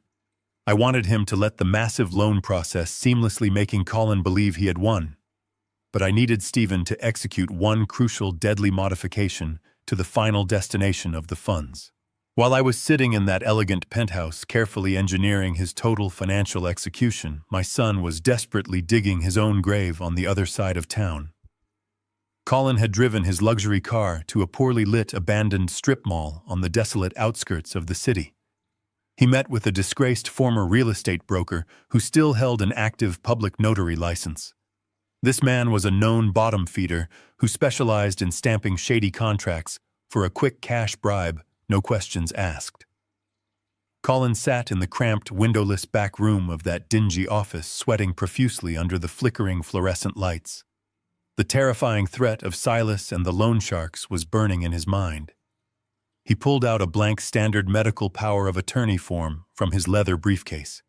I wanted him to let the massive loan process seamlessly making Colin believe he had won. But I needed Stephen to execute one crucial deadly modification to the final destination of the funds. While I was sitting in that elegant penthouse carefully engineering his total financial execution, my son was desperately digging his own grave on the other side of town. Colin had driven his luxury car to a poorly lit abandoned strip mall on the desolate outskirts of the city. He met with a disgraced former real estate broker who still held an active public notary license. This man was a known bottom feeder who specialized in stamping shady contracts for a quick cash bribe, no questions asked. Colin sat in the cramped, windowless back room of that dingy office, sweating profusely under the flickering fluorescent lights. The terrifying threat of Silas and the loan sharks was burning in his mind. He pulled out a blank standard medical power of attorney form from his leather briefcase.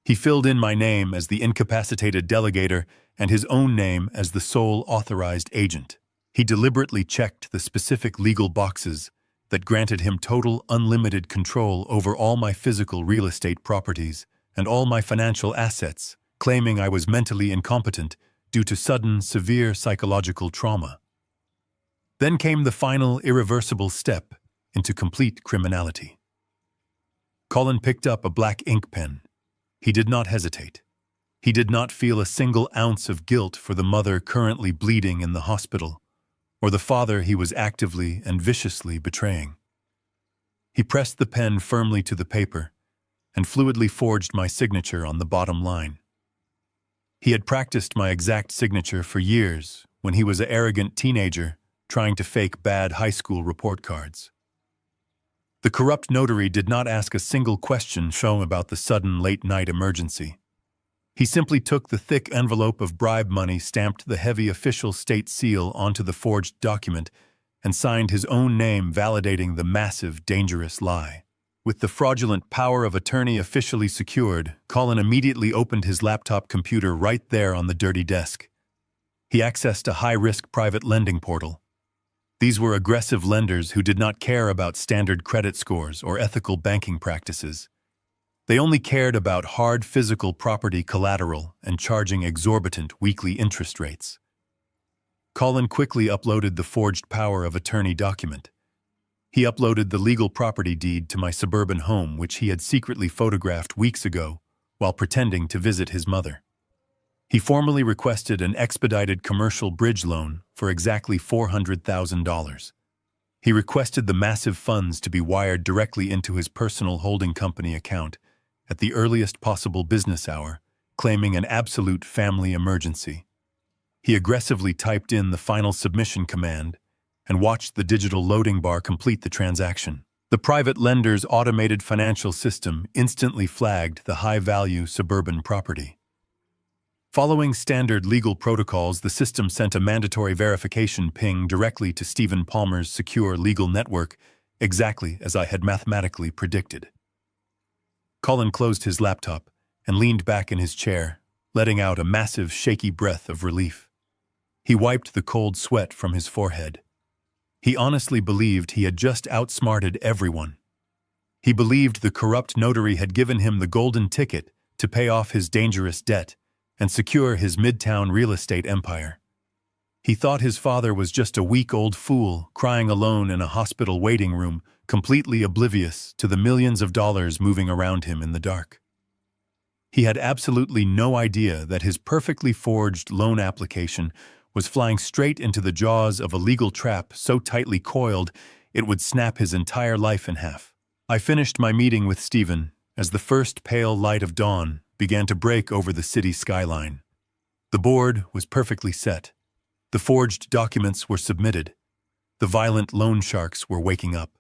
He filled in my name as the incapacitated delegator and his own name as the sole authorized agent. He deliberately checked the specific legal boxes that granted him total unlimited control over all my physical real estate properties and all my financial assets, claiming I was mentally incompetent due to sudden, severe psychological trauma. Then came the final, irreversible step into complete criminality. Colin picked up a black ink pen. He did not hesitate. He did not feel a single ounce of guilt for the mother currently bleeding in the hospital, or the father he was actively and viciously betraying. He pressed the pen firmly to the paper and fluidly forged my signature on the bottom line. He had practiced my exact signature for years when he was an arrogant teenager trying to fake bad high school report cards. The corrupt notary did not ask a single question shown about the sudden late-night emergency. He simply took the thick envelope of bribe money, stamped the heavy official state seal onto the forged document, and signed his own name, validating the massive, dangerous lie. With the fraudulent power of attorney officially secured, Colin immediately opened his laptop computer right there on the dirty desk. He accessed a high-risk private lending portal. These were aggressive lenders who did not care about standard credit scores or ethical banking practices. They only cared about hard physical property collateral and charging exorbitant weekly interest rates. Colin quickly uploaded the forged power of attorney document. He uploaded the legal property deed to my suburban home, which he had secretly photographed weeks ago while pretending to visit his mother. He formally requested an expedited commercial bridge loan for exactly $400,000. He requested the massive funds to be wired directly into his personal holding company account at the earliest possible business hour, claiming an absolute family emergency. He aggressively typed in the final submission command and watched the digital loading bar complete the transaction. The private lender's automated financial system instantly flagged the high-value suburban property. Following standard legal protocols, the system sent a mandatory verification ping directly to Stephen Palmer's secure legal network, exactly as I had mathematically predicted. Colin closed his laptop and leaned back in his chair, letting out a massive, shaky breath of relief. He wiped the cold sweat from his forehead. He honestly believed he had just outsmarted everyone. He believed the corrupt notary had given him the golden ticket to pay off his dangerous debt and secure his midtown real estate empire. He thought his father was just a weak old fool crying alone in a hospital waiting room, completely oblivious to the millions of dollars moving around him in the dark. He had absolutely no idea that his perfectly forged loan application was flying straight into the jaws of a legal trap so tightly coiled it would snap his entire life in half. I finished my meeting with Stephen as the first pale light of dawn began to break over the city skyline. The board was perfectly set. The forged documents were submitted. The violent loan sharks were waking up.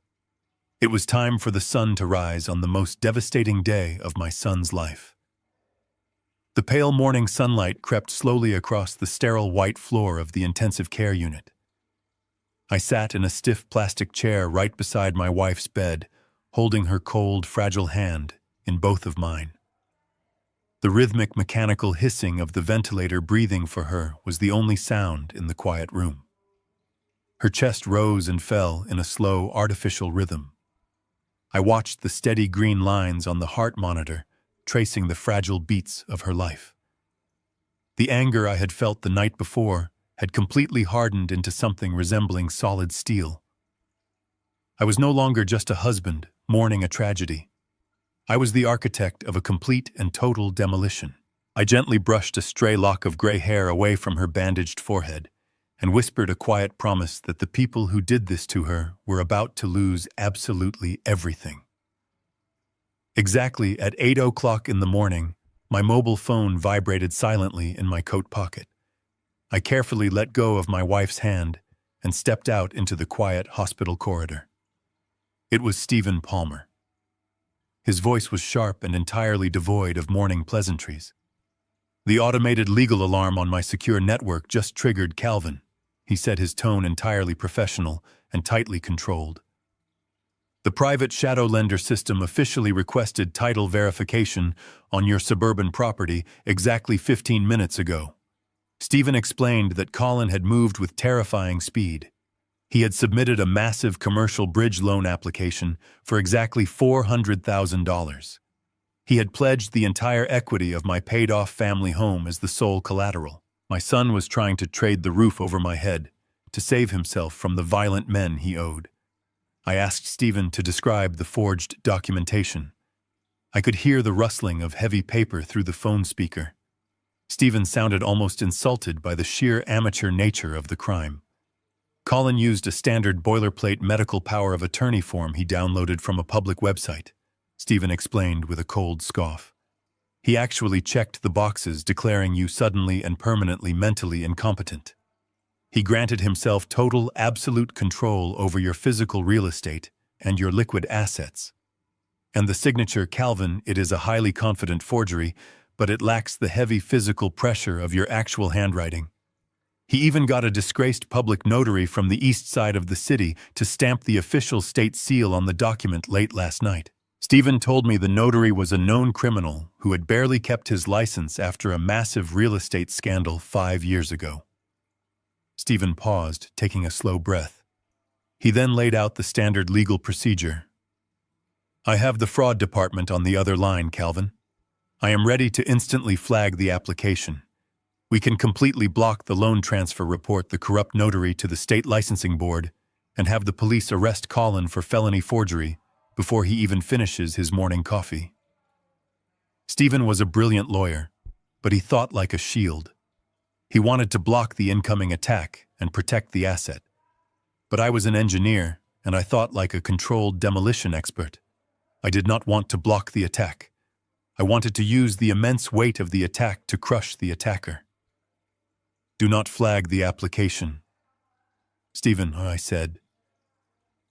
It was time for the sun to rise on the most devastating day of my son's life. The pale morning sunlight crept slowly across the sterile white floor of the intensive care unit. I sat in a stiff plastic chair right beside my wife's bed, holding her cold, fragile hand in both of mine. The rhythmic mechanical hissing of the ventilator breathing for her was the only sound in the quiet room. Her chest rose and fell in a slow, artificial rhythm. I watched the steady green lines on the heart monitor, tracing the fragile beats of her life. The anger I had felt the night before had completely hardened into something resembling solid steel. I was no longer just a husband mourning a tragedy. I was the architect of a complete and total demolition. I gently brushed a stray lock of gray hair away from her bandaged forehead and whispered a quiet promise that the people who did this to her were about to lose absolutely everything. Exactly at 8 o'clock in the morning, my mobile phone vibrated silently in my coat pocket. I carefully let go of my wife's hand and stepped out into the quiet hospital corridor. It was Stephen Palmer. His voice was sharp and entirely devoid of morning pleasantries. "The automated legal alarm on my secure network just triggered Calvin," he said, his tone entirely professional and tightly controlled. "The private shadow lender system officially requested title verification on your suburban property exactly 15 minutes ago." Stephen explained that Colin had moved with terrifying speed. He had submitted a massive commercial bridge loan application for exactly $400,000. He had pledged the entire equity of my paid-off family home as the sole collateral. My son was trying to trade the roof over my head to save himself from the violent men he owed. I asked Stephen to describe the forged documentation. I could hear the rustling of heavy paper through the phone speaker. Stephen sounded almost insulted by the sheer amateur nature of the crime. Colin used a standard boilerplate medical power of attorney form he downloaded from a public website, Stephen explained with a cold scoff. He actually checked the boxes declaring you suddenly and permanently mentally incompetent. He granted himself total, absolute control over your physical real estate and your liquid assets. And the signature, Calvin, it is a highly confident forgery, but it lacks the heavy physical pressure of your actual handwriting. He even got a disgraced public notary from the east side of the city to stamp the official state seal on the document late last night. Stephen told me the notary was a known criminal who had barely kept his license after a massive real estate scandal 5 years ago. Stephen paused, taking a slow breath. He then laid out the standard legal procedure. "I have the fraud department on the other line, Calvin. I am ready to instantly flag the application. We can completely block the loan transfer report the corrupt notary to the state licensing board and have the police arrest Colin for felony forgery before he even finishes his morning coffee." Stephen was a brilliant lawyer, but he thought like a shield. He wanted to block the incoming attack and protect the asset. But I was an engineer, and I thought like a controlled demolition expert. I did not want to block the attack. I wanted to use the immense weight of the attack to crush the attacker. "Do not flag the application." "Stephen," I said,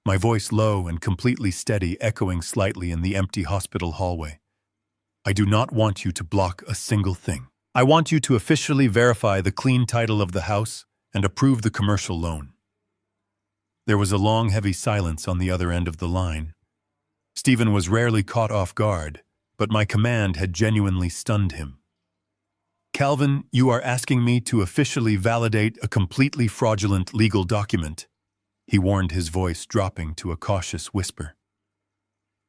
my voice low and completely steady, echoing slightly in the empty hospital hallway. "I do not want you to block a single thing. I want you to officially verify the clean title of the house and approve the commercial loan." There was a long, heavy silence on the other end of the line. Stephen was rarely caught off guard, but my command had genuinely stunned him. "Calvin, you are asking me to officially validate a completely fraudulent legal document," he warned, his voice dropping to a cautious whisper.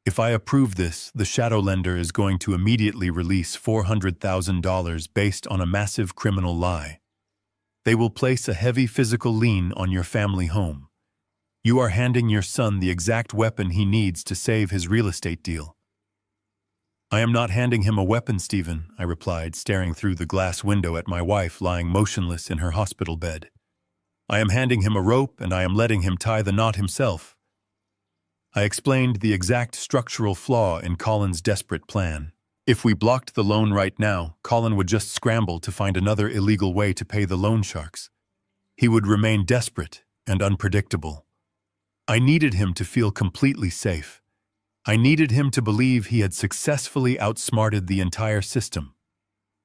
"If I approve this, the shadow lender is going to immediately release $400,000 based on a massive criminal lie. They will place a heavy physical lien on your family home. You are handing your son the exact weapon he needs to save his real estate deal." "I am not handing him a weapon, Stephen," I replied, staring through the glass window at my wife lying motionless in her hospital bed. "I am handing him a rope, and I am letting him tie the knot himself." I explained the exact structural flaw in Colin's desperate plan. If we blocked the loan right now, Colin would just scramble to find another illegal way to pay the loan sharks. He would remain desperate and unpredictable. I needed him to feel completely safe. I needed him to believe he had successfully outsmarted the entire system.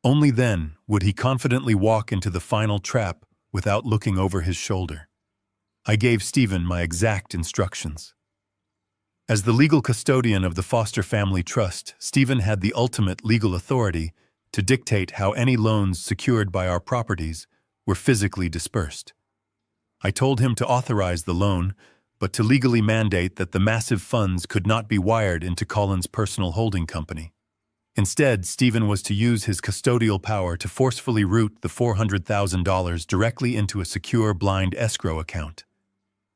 Only then would he confidently walk into the final trap without looking over his shoulder. I gave Stephen my exact instructions. As the legal custodian of the Foster Family Trust, Stephen had the ultimate legal authority to dictate how any loans secured by our properties were physically dispersed. I told him to authorize the loan, but to legally mandate that the massive funds could not be wired into Colin's personal holding company. Instead, Stephen was to use his custodial power to forcefully route the $400,000 directly into a secure blind escrow account.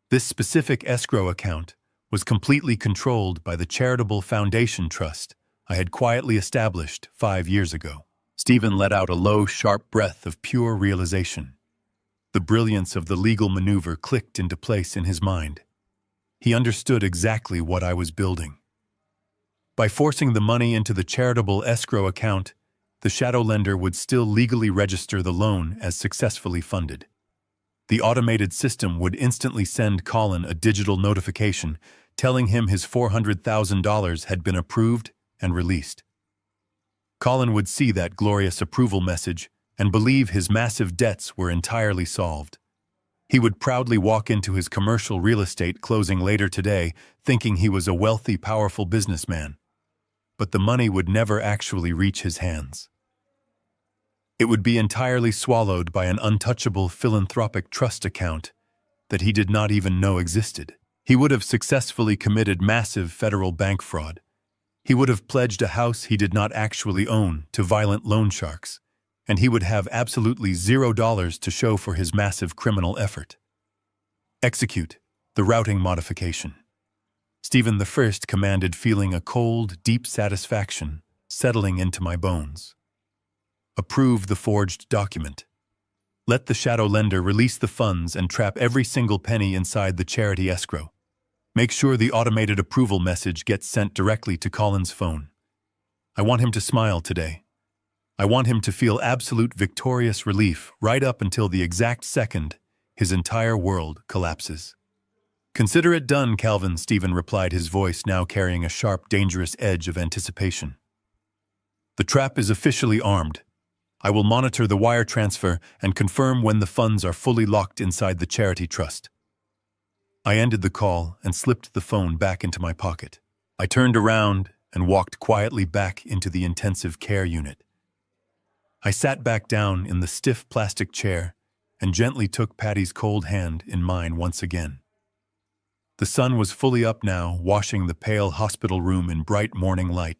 This specific escrow account was completely controlled by the charitable foundation trust I had quietly established 5 years ago. Stephen let out a low, sharp breath of pure realization. The brilliance of the legal maneuver clicked into place in his mind. He understood exactly what I was building. By forcing the money into the charitable escrow account, the shadow lender would still legally register the loan as successfully funded. The automated system would instantly send Colin a digital notification telling him his $400,000 had been approved and released. Colin would see that glorious approval message and believe his massive debts were entirely solved. He would proudly walk into his commercial real estate closing later today, thinking he was a wealthy, powerful businessman. But the money would never actually reach his hands. It would be entirely swallowed by an untouchable philanthropic trust account that he did not even know existed. He would have successfully committed massive federal bank fraud. He would have pledged a house he did not actually own to violent loan sharks, and he would have absolutely $0 to show for his massive criminal effort. Execute the routing modification. Stephen I commanded, feeling a cold, deep satisfaction settling into my bones. Approve the forged document. Let the shadow lender release the funds and trap every single penny inside the charity escrow. Make sure the automated approval message gets sent directly to Colin's phone. I want him to smile today. I want him to feel absolute victorious relief right up until the exact second his entire world collapses. Consider it done, Calvin, Stephen replied, his voice now carrying a sharp, dangerous edge of anticipation. The trap is officially armed. I will monitor the wire transfer and confirm when the funds are fully locked inside the charity trust. I ended the call and slipped the phone back into my pocket. I turned around and walked quietly back into the intensive care unit. I sat back down in the stiff plastic chair and gently took Patty's cold hand in mine once again. The sun was fully up now, washing the pale hospital room in bright morning light.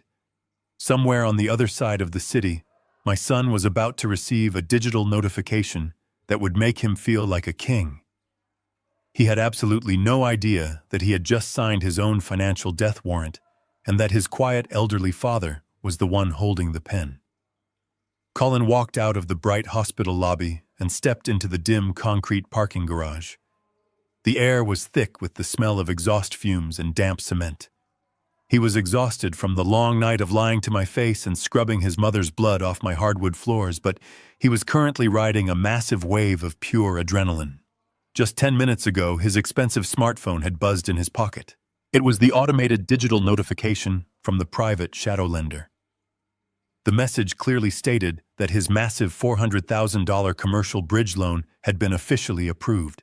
Somewhere on the other side of the city, my son was about to receive a digital notification that would make him feel like a king. He had absolutely no idea that he had just signed his own financial death warrant and that his quiet elderly father was the one holding the pen. Colin walked out of the bright hospital lobby and stepped into the dim concrete parking garage. The air was thick with the smell of exhaust fumes and damp cement. He was exhausted from the long night of lying to my face and scrubbing his mother's blood off my hardwood floors, but he was currently riding a massive wave of pure adrenaline. Just 10 minutes ago, his expensive smartphone had buzzed in his pocket. It was the automated digital notification from the private shadow lender. The message clearly stated that his massive $400,000 commercial bridge loan had been officially approved.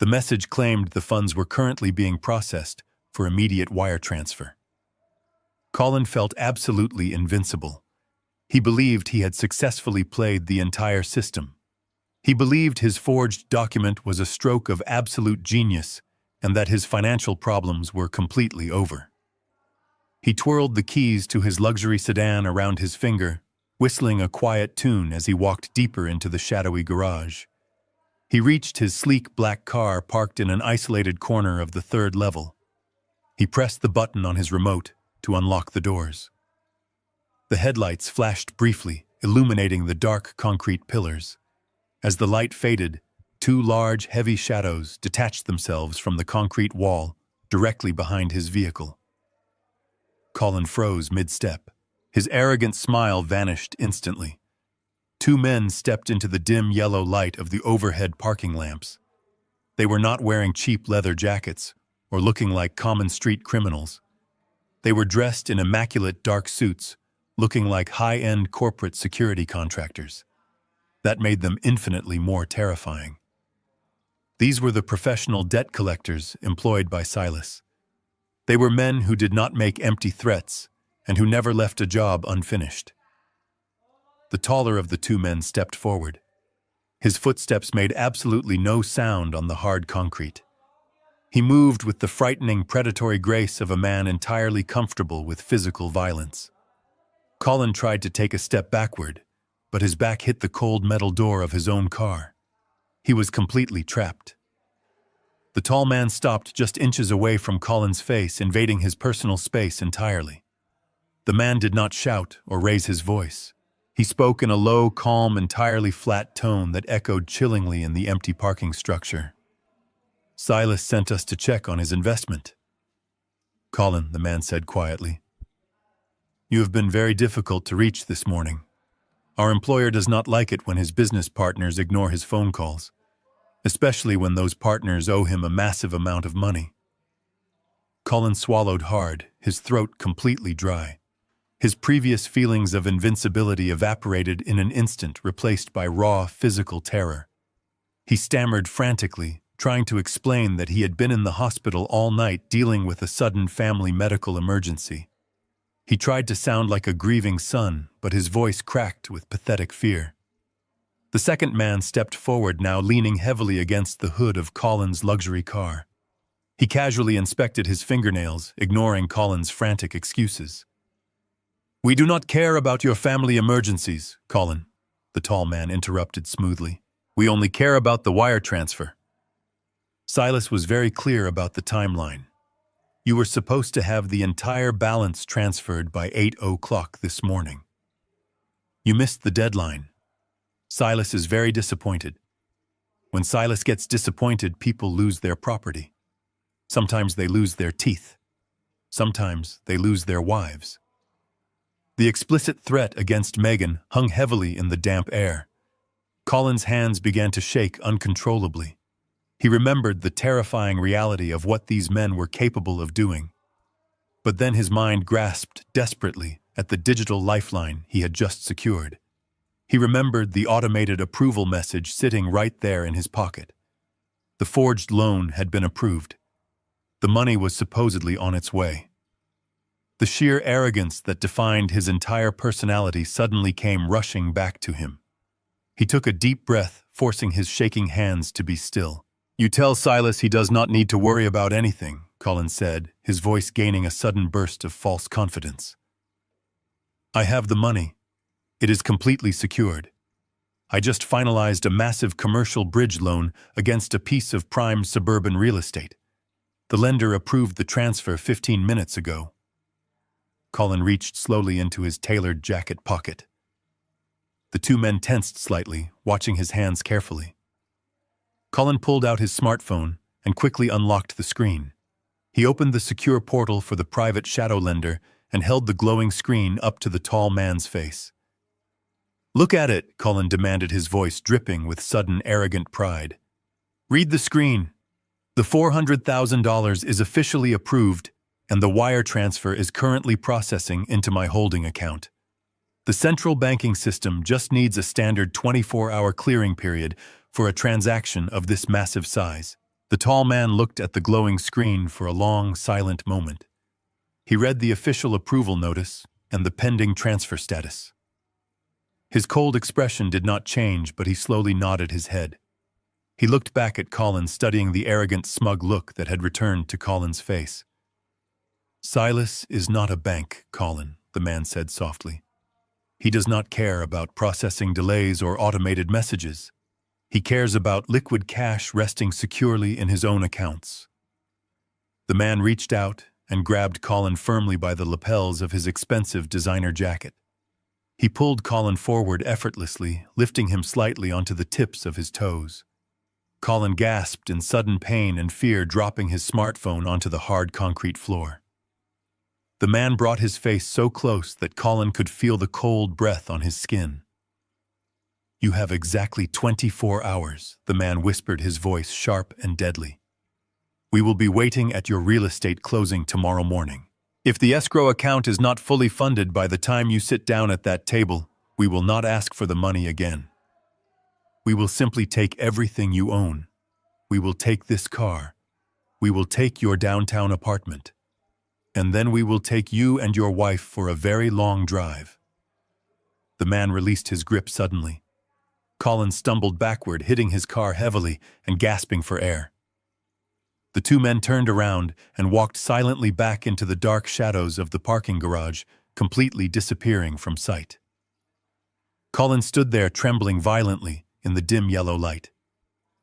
The message claimed the funds were currently being processed for immediate wire transfer. Colin felt absolutely invincible. He believed he had successfully played the entire system. He believed his forged document was a stroke of absolute genius and that his financial problems were completely over. He twirled the keys to his luxury sedan around his finger, whistling a quiet tune as he walked deeper into the shadowy garage. He reached his sleek black car parked in an isolated corner of the third level. He pressed the button on his remote to unlock the doors. The headlights flashed briefly, illuminating the dark concrete pillars. As the light faded, two large, heavy shadows detached themselves from the concrete wall directly behind his vehicle. Colin froze mid-step. His arrogant smile vanished instantly. Two men stepped into the dim yellow light of the overhead parking lamps. They were not wearing cheap leather jackets or looking like common street criminals. They were dressed in immaculate dark suits, looking like high-end corporate security contractors. That made them infinitely more terrifying. These were the professional debt collectors employed by Silas. They were men who did not make empty threats and who never left a job unfinished. The taller of the two men stepped forward. His footsteps made absolutely no sound on the hard concrete. He moved with the frightening predatory grace of a man entirely comfortable with physical violence. Colin tried to take a step backward, but his back hit the cold metal door of his own car. He was completely trapped. The tall man stopped just inches away from Colin's face, invading his personal space entirely. The man did not shout or raise his voice. He spoke in a low, calm, entirely flat tone that echoed chillingly in the empty parking structure. "Silas sent us to check on his investment." "Colin," the man said quietly, "you have been very difficult to reach this morning. Our employer does not like it when his business partners ignore his phone calls, especially when those partners owe him a massive amount of money." Colin swallowed hard, his throat completely dry. His previous feelings of invincibility evaporated in an instant, replaced by raw physical terror. He stammered frantically, trying to explain that he had been in the hospital all night dealing with a sudden family medical emergency. He tried to sound like a grieving son, but his voice cracked with pathetic fear. The second man stepped forward, now leaning heavily against the hood of Colin's luxury car. He casually inspected his fingernails, ignoring Colin's frantic excuses. "We do not care about your family emergencies, Colin," the tall man interrupted smoothly. "We only care about the wire transfer." Silas was very clear about the timeline. You were supposed to have the entire balance transferred by 8 o'clock this morning. You missed the deadline. Silas is very disappointed. When Silas gets disappointed, people lose their property. Sometimes they lose their teeth. Sometimes they lose their wives. The explicit threat against Megan hung heavily in the damp air. Colin's hands began to shake uncontrollably. He remembered the terrifying reality of what these men were capable of doing. But then his mind grasped desperately at the digital lifeline he had just secured. He remembered the automated approval message sitting right there in his pocket. The forged loan had been approved. The money was supposedly on its way. The sheer arrogance that defined his entire personality suddenly came rushing back to him. He took a deep breath, forcing his shaking hands to be still. "You tell Silas he does not need to worry about anything," Colin said, his voice gaining a sudden burst of false confidence. "I have the money. It is completely secured. I just finalized a massive commercial bridge loan against a piece of prime suburban real estate. The lender approved the transfer 15 minutes ago." Colin reached slowly into his tailored jacket pocket. The two men tensed slightly, watching his hands carefully. Colin pulled out his smartphone and quickly unlocked the screen. He opened the secure portal for the private shadow lender and held the glowing screen up to the tall man's face. "Look at it," Colin demanded, his voice dripping with sudden arrogant pride. "Read the screen. The $400,000 is officially approved, and the wire transfer is currently processing into my holding account. The central banking system just needs a standard 24-hour clearing period for a transaction of this massive size." The tall man looked at the glowing screen for a long, silent moment. He read the official approval notice and the pending transfer status. His cold expression did not change, but he slowly nodded his head. He looked back at Colin, studying the arrogant, smug look that had returned to Colin's face. "Silas is not a bank, Colin," the man said softly. "He does not care about processing delays or automated messages. He cares about liquid cash resting securely in his own accounts." The man reached out and grabbed Colin firmly by the lapels of his expensive designer jacket. He pulled Colin forward effortlessly, lifting him slightly onto the tips of his toes. Colin gasped in sudden pain and fear, dropping his smartphone onto the hard concrete floor. The man brought his face so close that Colin could feel the cold breath on his skin. "You have exactly 24 hours, the man whispered, his voice sharp and deadly. "We will be waiting at your real estate closing tomorrow morning. If the escrow account is not fully funded by the time you sit down at that table, we will not ask for the money again. We will simply take everything you own. We will take this car. We will take your downtown apartment. And then we will take you and your wife for a very long drive." The man released his grip suddenly. Colin stumbled backward, hitting his car heavily and gasping for air. The two men turned around and walked silently back into the dark shadows of the parking garage, completely disappearing from sight. Colin stood there trembling violently in the dim yellow light.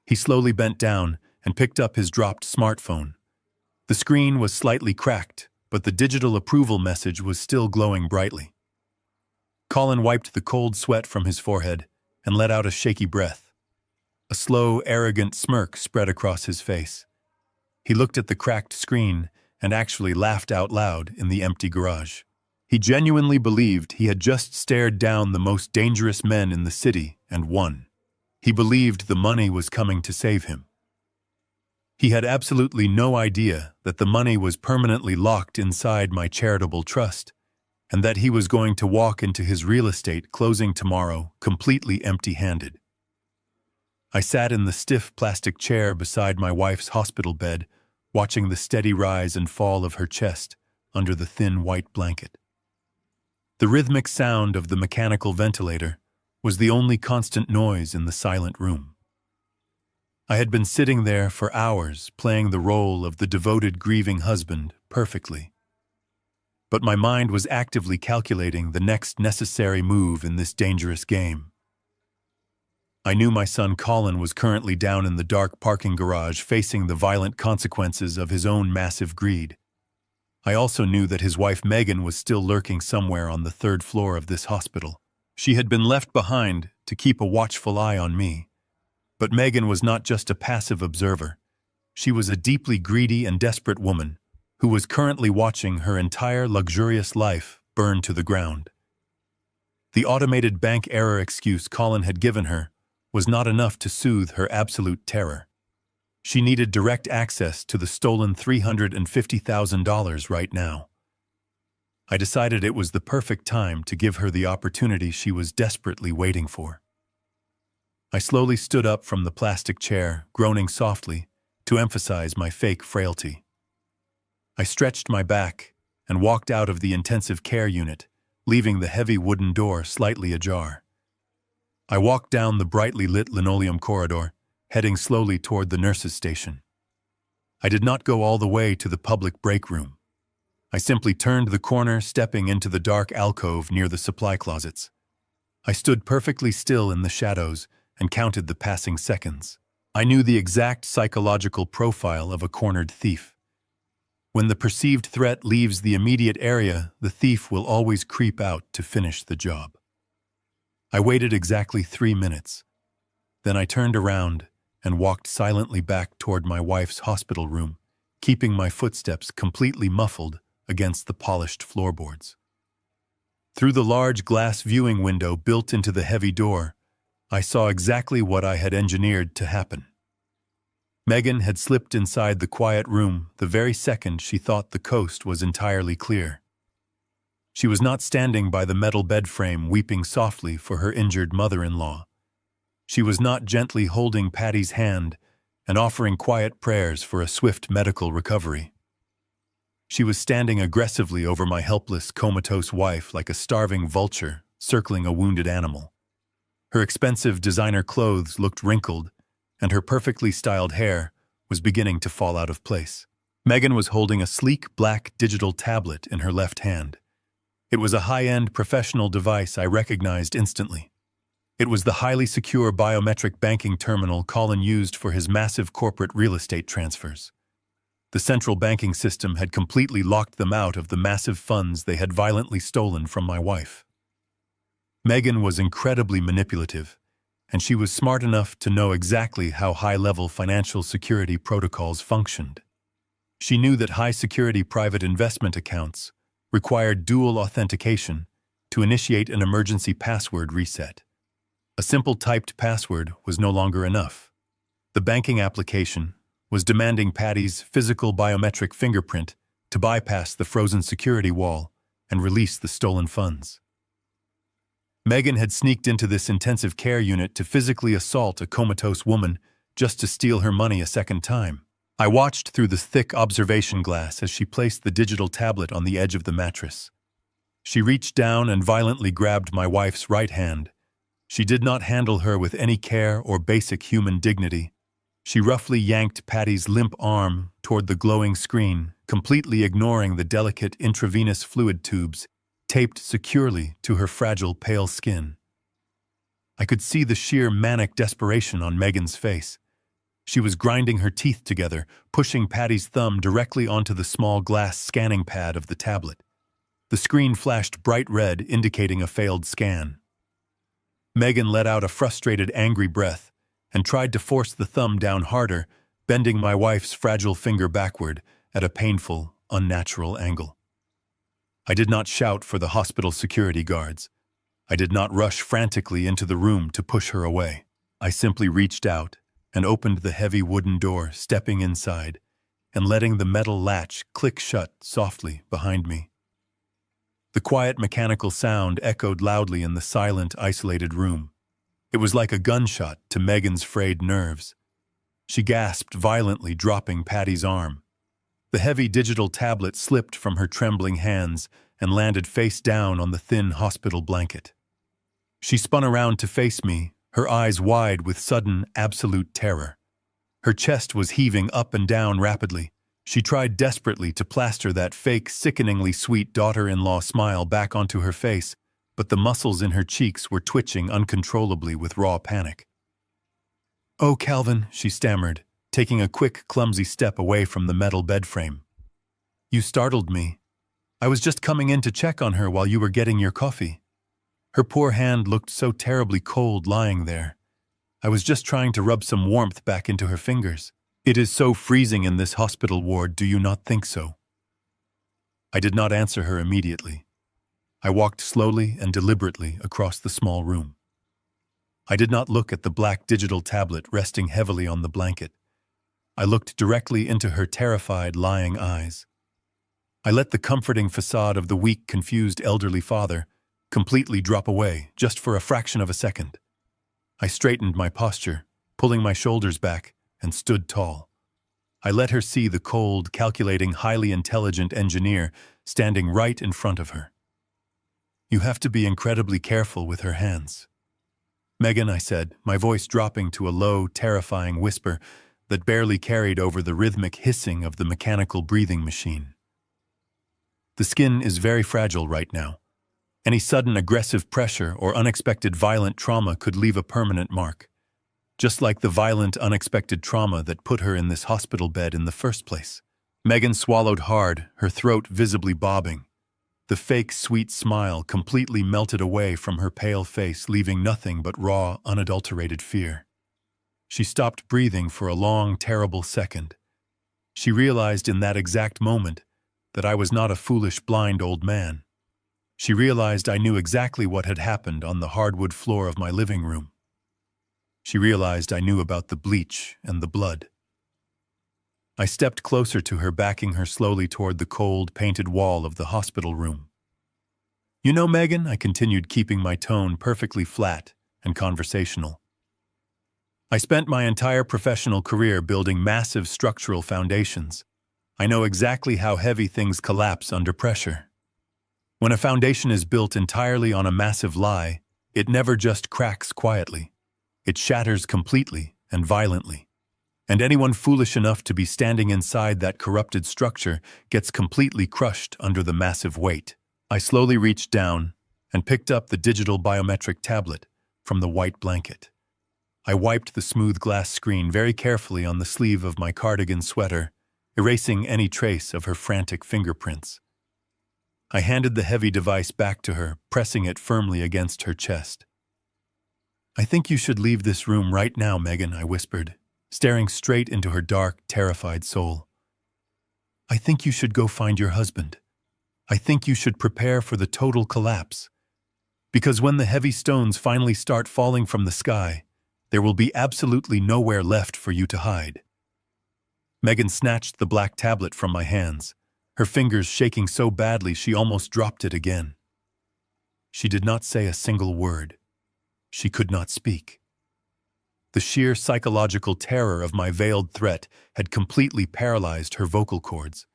He slowly bent down and picked up his dropped smartphone. The screen was slightly cracked, but the digital approval message was still glowing brightly. Colin wiped the cold sweat from his forehead and let out a shaky breath. A slow, arrogant smirk spread across his face. He looked at the cracked screen and actually laughed out loud in the empty garage. He genuinely believed he had just stared down the most dangerous men in the city and won. He believed the money was coming to save him. He had absolutely no idea that the money was permanently locked inside my charitable trust, and that he was going to walk into his real estate closing tomorrow completely empty-handed. I sat in the stiff plastic chair beside my wife's hospital bed, watching the steady rise and fall of her chest under the thin white blanket. The rhythmic sound of the mechanical ventilator was the only constant noise in the silent room. I had been sitting there for hours, playing the role of the devoted, grieving husband perfectly. But my mind was actively calculating the next necessary move in this dangerous game. I knew my son Colin was currently down in the dark parking garage facing the violent consequences of his own massive greed. I also knew that his wife Megan was still lurking somewhere on the third floor of this hospital. She had been left behind to keep a watchful eye on me. But Megan was not just a passive observer. She was a deeply greedy and desperate woman who was currently watching her entire luxurious life burn to the ground. The automated bank error excuse Colin had given her was not enough to soothe her absolute terror. She needed direct access to the stolen $350,000 right now. I decided it was the perfect time to give her the opportunity she was desperately waiting for. I slowly stood up from the plastic chair, groaning softly, to emphasize my fake frailty. I stretched my back and walked out of the intensive care unit, leaving the heavy wooden door slightly ajar. I walked down the brightly lit linoleum corridor, heading slowly toward the nurse's station. I did not go all the way to the public break room. I simply turned the corner, stepping into the dark alcove near the supply closets. I stood perfectly still in the shadows and counted the passing seconds. I knew the exact psychological profile of a cornered thief. When the perceived threat leaves the immediate area, the thief will always creep out to finish the job. I waited exactly 3 minutes. Then I turned around and walked silently back toward my wife's hospital room, keeping my footsteps completely muffled against the polished floorboards. Through the large glass viewing window built into the heavy door, I saw exactly what I had engineered to happen. Megan had slipped inside the quiet room the very second she thought the coast was entirely clear. She was not standing by the metal bed frame weeping softly for her injured mother-in-law. She was not gently holding Patty's hand and offering quiet prayers for a swift medical recovery. She was standing aggressively over my helpless, comatose wife like a starving vulture circling a wounded animal. Her expensive designer clothes looked wrinkled, and her perfectly styled hair was beginning to fall out of place. Megan was holding a sleek black digital tablet in her left hand. It was a high-end professional device I recognized instantly. It was the highly secure biometric banking terminal Colin used for his massive corporate real estate transfers. The central banking system had completely locked them out of the massive funds they had violently stolen from my wife. Megan was incredibly manipulative, and she was smart enough to know exactly how high-level financial security protocols functioned. She knew that high-security private investment accounts required dual authentication to initiate an emergency password reset. A simple typed password was no longer enough. The banking application was demanding Patty's physical biometric fingerprint to bypass the frozen security wall and release the stolen funds. Megan had sneaked into this intensive care unit to physically assault a comatose woman just to steal her money a second time. I watched through the thick observation glass as she placed the digital tablet on the edge of the mattress. She reached down and violently grabbed my wife's right hand. She did not handle her with any care or basic human dignity. She roughly yanked Patty's limp arm toward the glowing screen, completely ignoring the delicate intravenous fluid tubes taped securely to her fragile, pale skin. I could see the sheer manic desperation on Megan's face. She was grinding her teeth together, pushing Patty's thumb directly onto the small glass scanning pad of the tablet. The screen flashed bright red, indicating a failed scan. Megan let out a frustrated, angry breath and tried to force the thumb down harder, bending my wife's fragile finger backward at a painful, unnatural angle. I did not shout for the hospital security guards. I did not rush frantically into the room to push her away. I simply reached out and opened the heavy wooden door, stepping inside and letting the metal latch click shut softly behind me. The quiet mechanical sound echoed loudly in the silent, isolated room. It was like a gunshot to Megan's frayed nerves. She gasped violently, dropping Patty's arm. The heavy digital tablet slipped from her trembling hands and landed face down on the thin hospital blanket. She spun around to face me, her eyes wide with sudden, absolute terror. Her chest was heaving up and down rapidly. She tried desperately to plaster that fake, sickeningly sweet daughter-in-law smile back onto her face, but the muscles in her cheeks were twitching uncontrollably with raw panic. "Oh, Calvin," she stammered, taking a quick, clumsy step away from the metal bed frame. "You startled me. I was just coming in to check on her while you were getting your coffee." Her poor hand looked so terribly cold lying there. I was just trying to rub some warmth back into her fingers. "It is so freezing in this hospital ward, do you not think so?" I did not answer her immediately. I walked slowly and deliberately across the small room. I did not look at the black digital tablet resting heavily on the blanket. I looked directly into her terrified, lying eyes. I let the comforting facade of the weak, confused elderly father completely drop away, just for a fraction of a second. I straightened my posture, pulling my shoulders back, and stood tall. I let her see the cold, calculating, highly intelligent engineer standing right in front of her. "You have to be incredibly careful with her hands." "Megan," I said, my voice dropping to a low, terrifying whisper that barely carried over the rhythmic hissing of the mechanical breathing machine. "The skin is very fragile right now. Any sudden aggressive pressure or unexpected violent trauma could leave a permanent mark. Just like the violent, unexpected trauma that put her in this hospital bed in the first place." Megan swallowed hard, her throat visibly bobbing. The fake, sweet smile completely melted away from her pale face, leaving nothing but raw, unadulterated fear. She stopped breathing for a long, terrible second. She realized in that exact moment that I was not a foolish, blind old man. She realized I knew exactly what had happened on the hardwood floor of my living room. She realized I knew about the bleach and the blood. I stepped closer to her, backing her slowly toward the cold, painted wall of the hospital room. "You know, Megan," I continued, keeping my tone perfectly flat and conversational, "I spent my entire professional career building massive structural foundations. I know exactly how heavy things collapse under pressure. When a foundation is built entirely on a massive lie, it never just cracks quietly. It shatters completely and violently. And anyone foolish enough to be standing inside that corrupted structure gets completely crushed under the massive weight." I slowly reached down and picked up the digital biometric tablet from the white blanket. I wiped the smooth glass screen very carefully on the sleeve of my cardigan sweater, erasing any trace of her frantic fingerprints. I handed the heavy device back to her, pressing it firmly against her chest. "I think you should leave this room right now, Megan," I whispered, staring straight into her dark, terrified soul. "I think you should go find your husband. I think you should prepare for the total collapse. Because when the heavy stones finally start falling from the sky, there will be absolutely nowhere left for you to hide." Megan snatched the black tablet from my hands, her fingers shaking so badly she almost dropped it again. She did not say a single word. She could not speak. The sheer psychological terror of my veiled threat had completely paralyzed her vocal cords.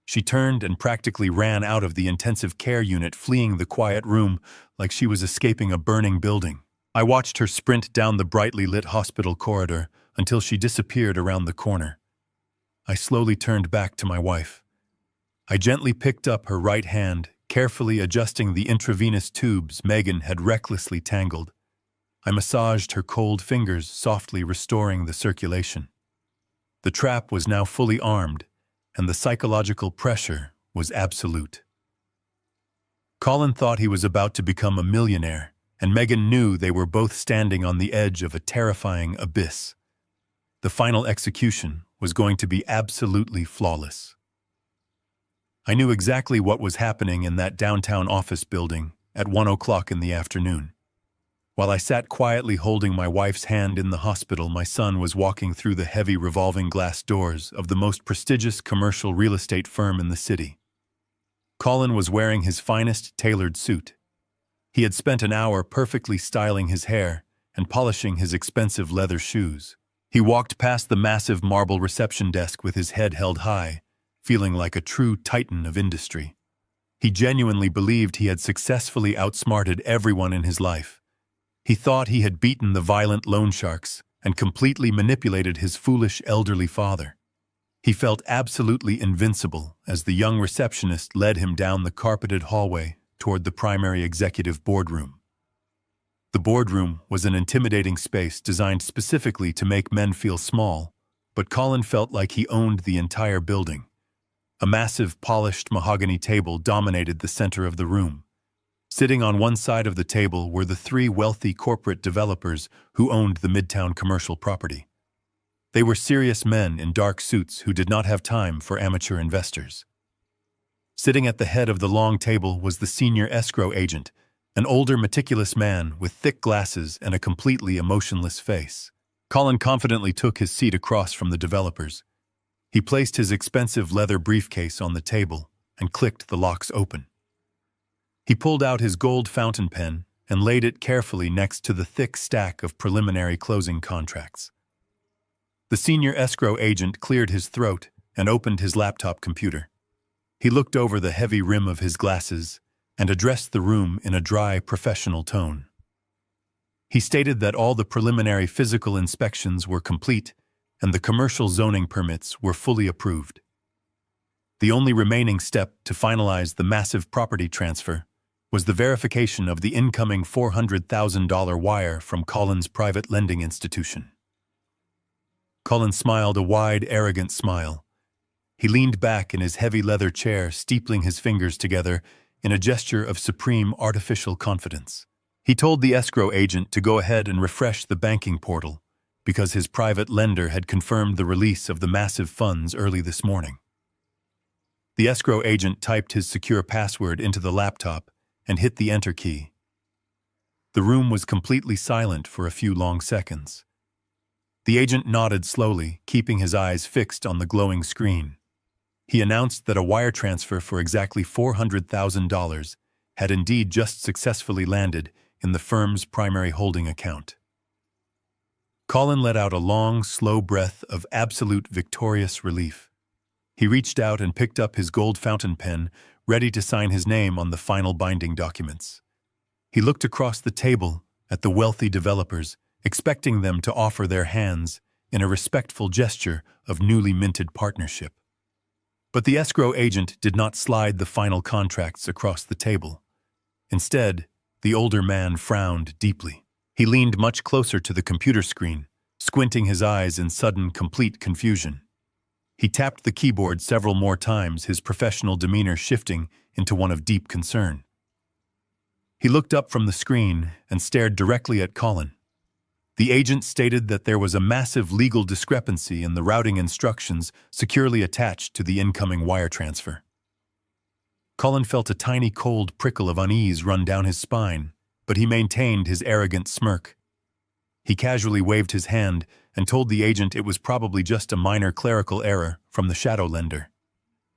She turned and practically ran out of the intensive care unit, fleeing the quiet room like she was escaping a burning building. I watched her sprint down the brightly lit hospital corridor until she disappeared around the corner. I slowly turned back to my wife. I gently picked up her right hand, carefully adjusting the intravenous tubes Megan had recklessly tangled. I massaged her cold fingers, softly restoring the circulation. The trap was now fully armed, and the psychological pressure was absolute. Colin thought he was about to become a millionaire, and Megan knew they were both standing on the edge of a terrifying abyss. The final execution was going to be absolutely flawless. I knew exactly what was happening in that downtown office building at 1 o'clock in the afternoon. While I sat quietly holding my wife's hand in the hospital, my son was walking through the heavy revolving glass doors of the most prestigious commercial real estate firm in the city. Colin was wearing his finest tailored suit. He had spent an hour perfectly styling his hair and polishing his expensive leather shoes. He walked past the massive marble reception desk with his head held high, feeling like a true titan of industry. He genuinely believed he had successfully outsmarted everyone in his life. He thought he had beaten the violent loan sharks and completely manipulated his foolish elderly father. He felt absolutely invincible as the young receptionist led him down the carpeted hallway toward the primary executive boardroom. The boardroom was an intimidating space designed specifically to make men feel small, but Colin felt like he owned the entire building. A massive, polished mahogany table dominated the center of the room. Sitting on one side of the table were the three wealthy corporate developers who owned the Midtown commercial property. They were serious men in dark suits who did not have time for amateur investors. Sitting at the head of the long table was the senior escrow agent, an older, meticulous man with thick glasses and a completely emotionless face. Colin confidently took his seat across from the developers. He placed his expensive leather briefcase on the table and clicked the locks open. He pulled out his gold fountain pen and laid it carefully next to the thick stack of preliminary closing contracts. The senior escrow agent cleared his throat and opened his laptop computer. He looked over the heavy rim of his glasses and addressed the room in a dry, professional tone. He stated that all the preliminary physical inspections were complete and the commercial zoning permits were fully approved. The only remaining step to finalize the massive property transfer was the verification of the incoming $400,000 wire from Colin's private lending institution. Colin smiled a wide, arrogant smile. He leaned back in his heavy leather chair, steepling his fingers together in a gesture of supreme artificial confidence. He told the escrow agent to go ahead and refresh the banking portal because his private lender had confirmed the release of the massive funds early this morning. The escrow agent typed his secure password into the laptop and hit the enter key. The room was completely silent for a few long seconds. The agent nodded slowly, keeping his eyes fixed on the glowing screen. He announced that a wire transfer for exactly $400,000 had indeed just successfully landed in the firm's primary holding account. Colin let out a long, slow breath of absolute victorious relief. He reached out and picked up his gold fountain pen, ready to sign his name on the final binding documents. He looked across the table at the wealthy developers, expecting them to offer their hands in a respectful gesture of newly minted partnership. But the escrow agent did not slide the final contracts across the table. Instead, the older man frowned deeply. He leaned much closer to the computer screen, squinting his eyes in sudden, complete confusion. He tapped the keyboard several more times, his professional demeanor shifting into one of deep concern. He looked up from the screen and stared directly at Colin. The agent stated that there was a massive legal discrepancy in the routing instructions securely attached to the incoming wire transfer. Colin felt a tiny cold prickle of unease run down his spine, but he maintained his arrogant smirk. He casually waved his hand and told the agent it was probably just a minor clerical error from the shadow lender.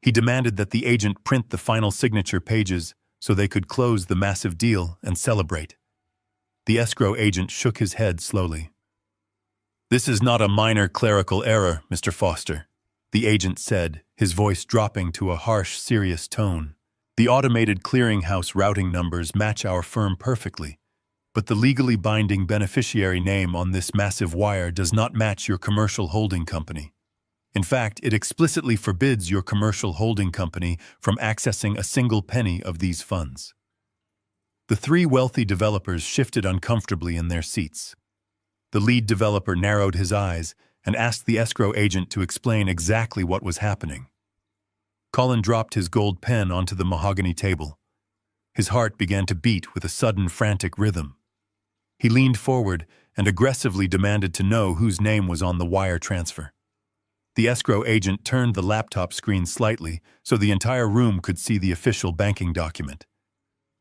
He demanded that the agent print the final signature pages so they could close the massive deal and celebrate. The escrow agent shook his head slowly. "This is not a minor clerical error, Mr. Foster," the agent said, his voice dropping to a harsh, serious tone. "The automated clearinghouse routing numbers match our firm perfectly, but the legally binding beneficiary name on this massive wire does not match your commercial holding company. In fact, it explicitly forbids your commercial holding company from accessing a single penny of these funds." The three wealthy developers shifted uncomfortably in their seats. The lead developer narrowed his eyes and asked the escrow agent to explain exactly what was happening. Colin dropped his gold pen onto the mahogany table. His heart began to beat with a sudden, frantic rhythm. He leaned forward and aggressively demanded to know whose name was on the wire transfer. The escrow agent turned the laptop screen slightly so the entire room could see the official banking document.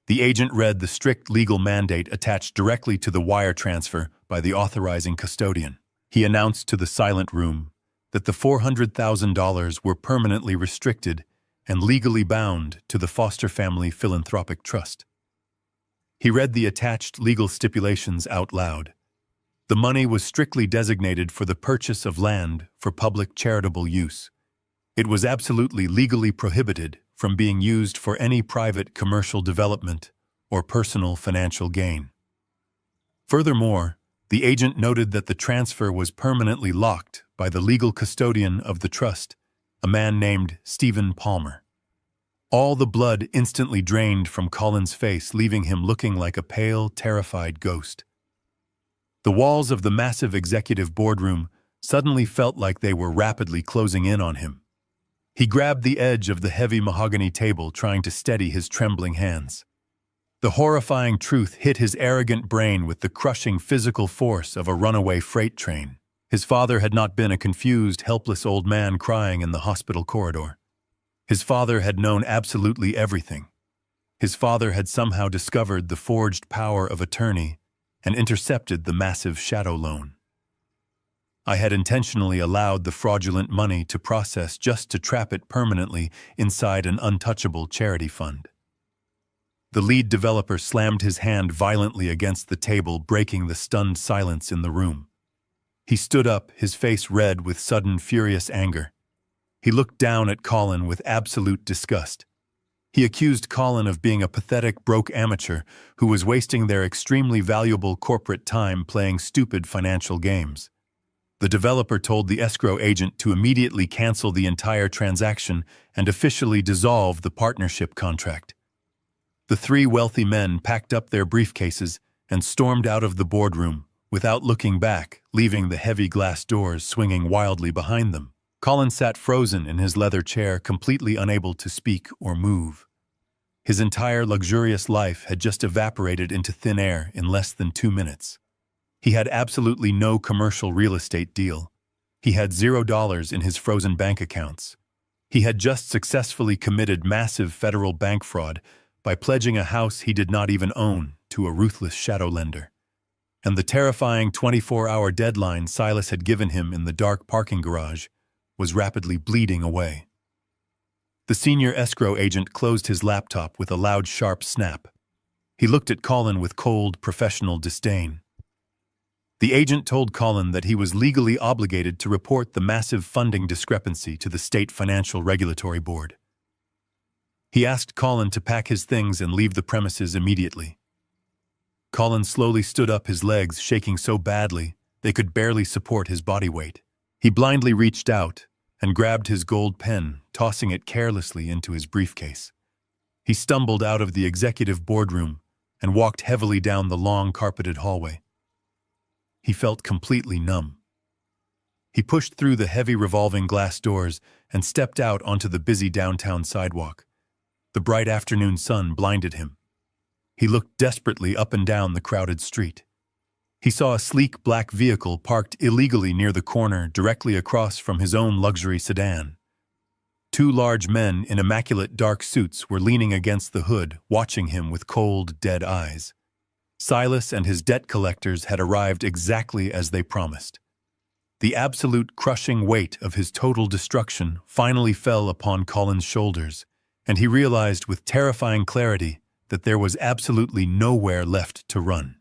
The agent read the strict legal mandate attached directly to the wire transfer by the authorizing custodian. He announced to the silent room that the $400,000 were permanently restricted and legally bound to the Foster Family Philanthropic Trust. He read the attached legal stipulations out loud. The money was strictly designated for the purchase of land for public charitable use. It was absolutely legally prohibited from being used for any private commercial development or personal financial gain. Furthermore, the agent noted that the transfer was permanently locked by the legal custodian of the trust, a man named Stephen Palmer. All the blood instantly drained from Colin's face, leaving him looking like a pale, terrified ghost. The walls of the massive executive boardroom suddenly felt like they were rapidly closing in on him. He grabbed the edge of the heavy mahogany table, trying to steady his trembling hands. The horrifying truth hit his arrogant brain with the crushing physical force of a runaway freight train. His father had not been a confused, helpless old man crying in the hospital corridor. His father had known absolutely everything. His father had somehow discovered the forged power of attorney and intercepted the massive shadow loan. "I had intentionally allowed the fraudulent money to process just to trap it permanently inside an untouchable charity fund." The lead developer slammed his hand violently against the table, breaking the stunned silence in the room. He stood up, his face red with sudden, furious anger. He looked down at Colin with absolute disgust. He accused Colin of being a pathetic, broke amateur who was wasting their extremely valuable corporate time playing stupid financial games. The developer told the escrow agent to immediately cancel the entire transaction and officially dissolve the partnership contract. The three wealthy men packed up their briefcases and stormed out of the boardroom without looking back, leaving the heavy glass doors swinging wildly behind them. Colin sat frozen in his leather chair, completely unable to speak or move. His entire luxurious life had just evaporated into thin air in less than 2 minutes. He had absolutely no commercial real estate deal. He had $0 in his frozen bank accounts. He had just successfully committed massive federal bank fraud by pledging a house he did not even own to a ruthless shadow lender. And the terrifying 24-hour deadline Silas had given him in the dark parking garage was rapidly bleeding away. The senior escrow agent closed his laptop with a loud, sharp snap. He looked at Colin with cold, professional disdain. The agent told Colin that he was legally obligated to report the massive funding discrepancy to the State Financial Regulatory Board. He asked Colin to pack his things and leave the premises immediately. Colin slowly stood up, his legs shaking so badly they could barely support his body weight. He blindly reached out and grabbed his gold pen, tossing it carelessly into his briefcase. He stumbled out of the executive boardroom and walked heavily down the long, carpeted hallway. He felt completely numb. He pushed through the heavy revolving glass doors and stepped out onto the busy downtown sidewalk. The bright afternoon sun blinded him. He looked desperately up and down the crowded street. He saw a sleek black vehicle parked illegally near the corner directly across from his own luxury sedan. Two large men in immaculate dark suits were leaning against the hood, watching him with cold, dead eyes. Silas and his debt collectors had arrived exactly as they promised. The absolute crushing weight of his total destruction finally fell upon Colin's shoulders, and he realized with terrifying clarity that there was absolutely nowhere left to run.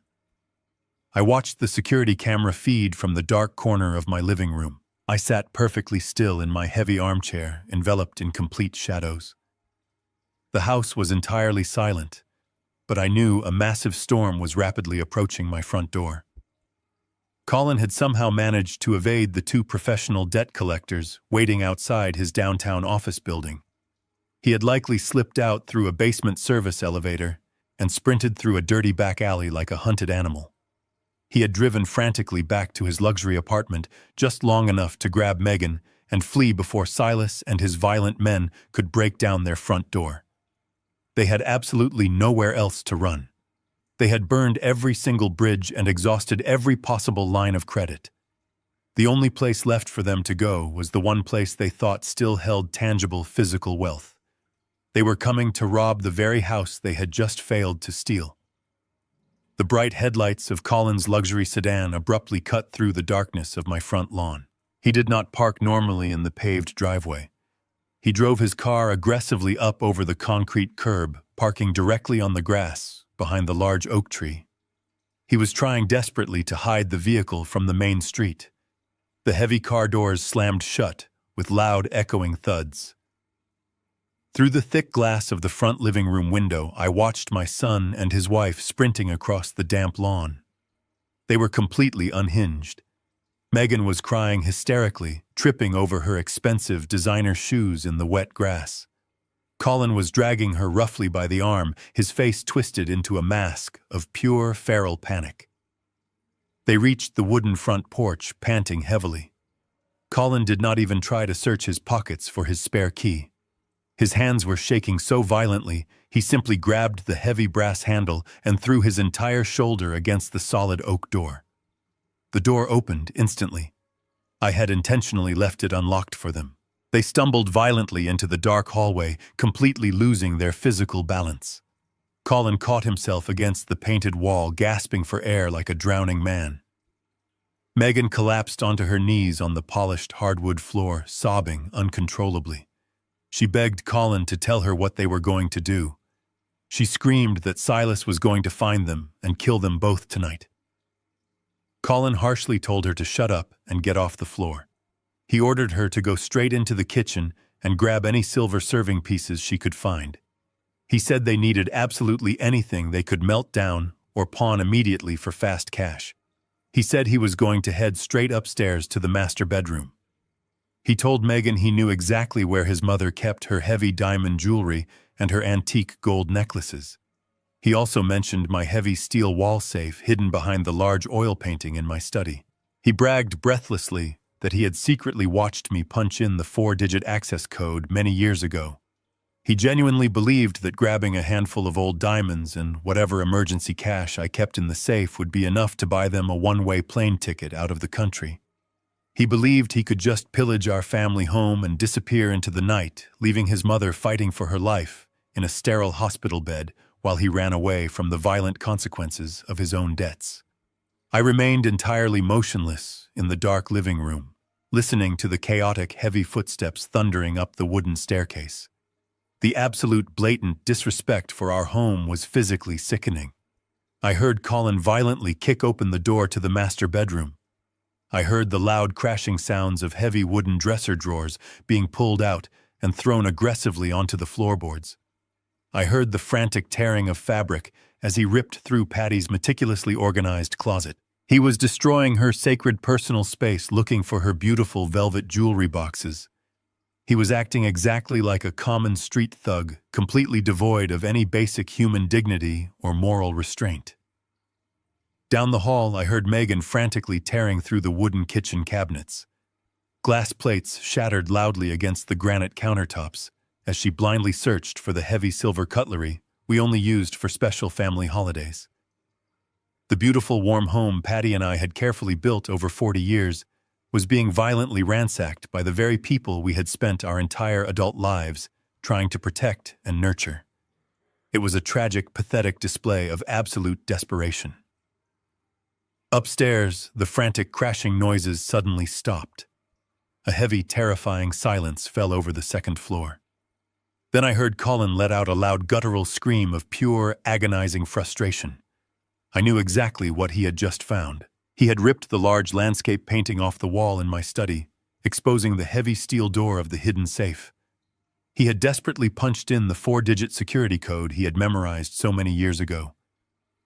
I watched the security camera feed from the dark corner of my living room. I sat perfectly still in my heavy armchair, enveloped in complete shadows. The house was entirely silent, but I knew a massive storm was rapidly approaching my front door. Colin had somehow managed to evade the two professional debt collectors waiting outside his downtown office building. He had likely slipped out through a basement service elevator and sprinted through a dirty back alley like a hunted animal. He had driven frantically back to his luxury apartment just long enough to grab Megan and flee before Silas and his violent men could break down their front door. They had absolutely nowhere else to run. They had burned every single bridge and exhausted every possible line of credit. The only place left for them to go was the one place they thought still held tangible physical wealth. They were coming to rob the very house they had just failed to steal. The bright headlights of Colin's luxury sedan abruptly cut through the darkness of my front lawn. He did not park normally in the paved driveway. He drove his car aggressively up over the concrete curb, parking directly on the grass behind the large oak tree. He was trying desperately to hide the vehicle from the main street. The heavy car doors slammed shut with loud, echoing thuds. Through the thick glass of the front living room window, I watched my son and his wife sprinting across the damp lawn. They were completely unhinged. Megan was crying hysterically, tripping over her expensive designer shoes in the wet grass. Colin was dragging her roughly by the arm, his face twisted into a mask of pure feral panic. They reached the wooden front porch, panting heavily. Colin did not even try to search his pockets for his spare key. His hands were shaking so violently, he simply grabbed the heavy brass handle and threw his entire shoulder against the solid oak door. The door opened instantly. I had intentionally left it unlocked for them. They stumbled violently into the dark hallway, completely losing their physical balance. Colin caught himself against the painted wall, gasping for air like a drowning man. Megan collapsed onto her knees on the polished hardwood floor, sobbing uncontrollably. She begged Colin to tell her what they were going to do. She screamed that Silas was going to find them and kill them both tonight. Colin harshly told her to shut up and get off the floor. He ordered her to go straight into the kitchen and grab any silver serving pieces she could find. He said they needed absolutely anything they could melt down or pawn immediately for fast cash. He said he was going to head straight upstairs to the master bedroom. He told Megan he knew exactly where his mother kept her heavy diamond jewelry and her antique gold necklaces. He also mentioned my heavy steel wall safe hidden behind the large oil painting in my study. He bragged breathlessly that he had secretly watched me punch in the 4-digit access code many years ago. He genuinely believed that grabbing a handful of old diamonds and whatever emergency cash I kept in the safe would be enough to buy them a one-way plane ticket out of the country. He believed he could just pillage our family home and disappear into the night, leaving his mother fighting for her life in a sterile hospital bed while he ran away from the violent consequences of his own debts. I remained entirely motionless in the dark living room, listening to the chaotic, heavy footsteps thundering up the wooden staircase. The absolute blatant disrespect for our home was physically sickening. I heard Colin violently kick open the door to the master bedroom. I heard the loud crashing sounds of heavy wooden dresser drawers being pulled out and thrown aggressively onto the floorboards. I heard the frantic tearing of fabric as he ripped through Patty's meticulously organized closet. He was destroying her sacred personal space, looking for her beautiful velvet jewelry boxes. He was acting exactly like a common street thug, completely devoid of any basic human dignity or moral restraint. Down the hall, I heard Megan frantically tearing through the wooden kitchen cabinets. Glass plates shattered loudly against the granite countertops as she blindly searched for the heavy silver cutlery we only used for special family holidays. The beautiful warm home Patty and I had carefully built over 40 years was being violently ransacked by the very people we had spent our entire adult lives trying to protect and nurture. It was a tragic, pathetic display of absolute desperation. Upstairs, the frantic crashing noises suddenly stopped. A heavy, terrifying silence fell over the second floor. Then I heard Colin let out a loud guttural scream of pure, agonizing frustration. I knew exactly what he had just found. He had ripped the large landscape painting off the wall in my study, exposing the heavy steel door of the hidden safe. He had desperately punched in the 4-digit security code he had memorized so many years ago.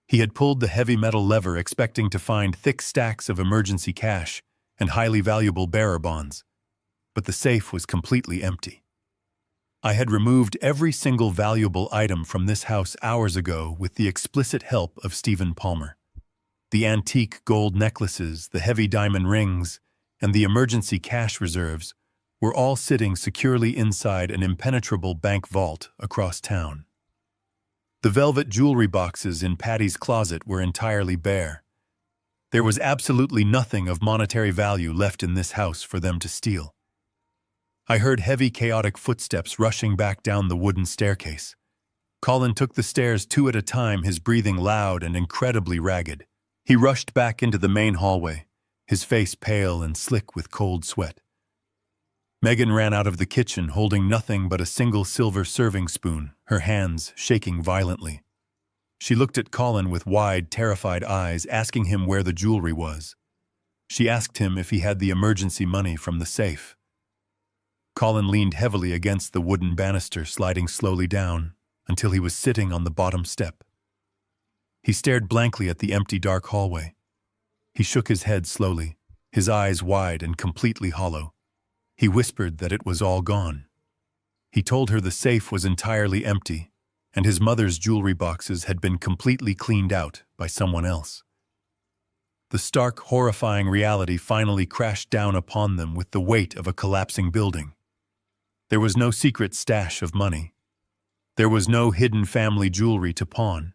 He had pulled the heavy metal lever expecting to find thick stacks of emergency cash and highly valuable bearer bonds, but the safe was completely empty. I had removed every single valuable item from this house hours ago with the explicit help of Stephen Palmer. The antique gold necklaces, the heavy diamond rings, and the emergency cash reserves were all sitting securely inside an impenetrable bank vault across town. The velvet jewelry boxes in Patty's closet were entirely bare. There was absolutely nothing of monetary value left in this house for them to steal. I heard heavy, chaotic footsteps rushing back down the wooden staircase. Colin took the stairs 2 at a time, his breathing loud and incredibly ragged. He rushed back into the main hallway, his face pale and slick with cold sweat. Megan ran out of the kitchen holding nothing but a single silver serving spoon, her hands shaking violently. She looked at Colin with wide, terrified eyes, asking him where the jewelry was. She asked him if he had the emergency money from the safe. Colin leaned heavily against the wooden banister, sliding slowly down until he was sitting on the bottom step. He stared blankly at the empty, dark hallway. He shook his head slowly, his eyes wide and completely hollow. He whispered that it was all gone. He told her the safe was entirely empty, and his mother's jewelry boxes had been completely cleaned out by someone else. The stark, horrifying reality finally crashed down upon them with the weight of a collapsing building. There was no secret stash of money. There was no hidden family jewelry to pawn.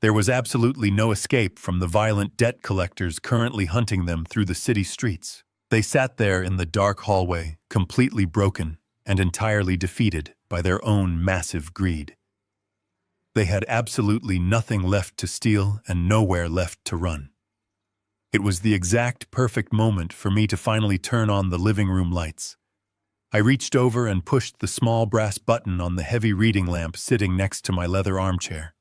There was absolutely no escape from the violent debt collectors currently hunting them through the city streets. They sat there in the dark hallway, completely broken and entirely defeated by their own massive greed. They had absolutely nothing left to steal and nowhere left to run. It was the exact perfect moment for me to finally turn on the living room lights. I reached over and pushed the small brass button on the heavy reading lamp sitting next to my leather armchair.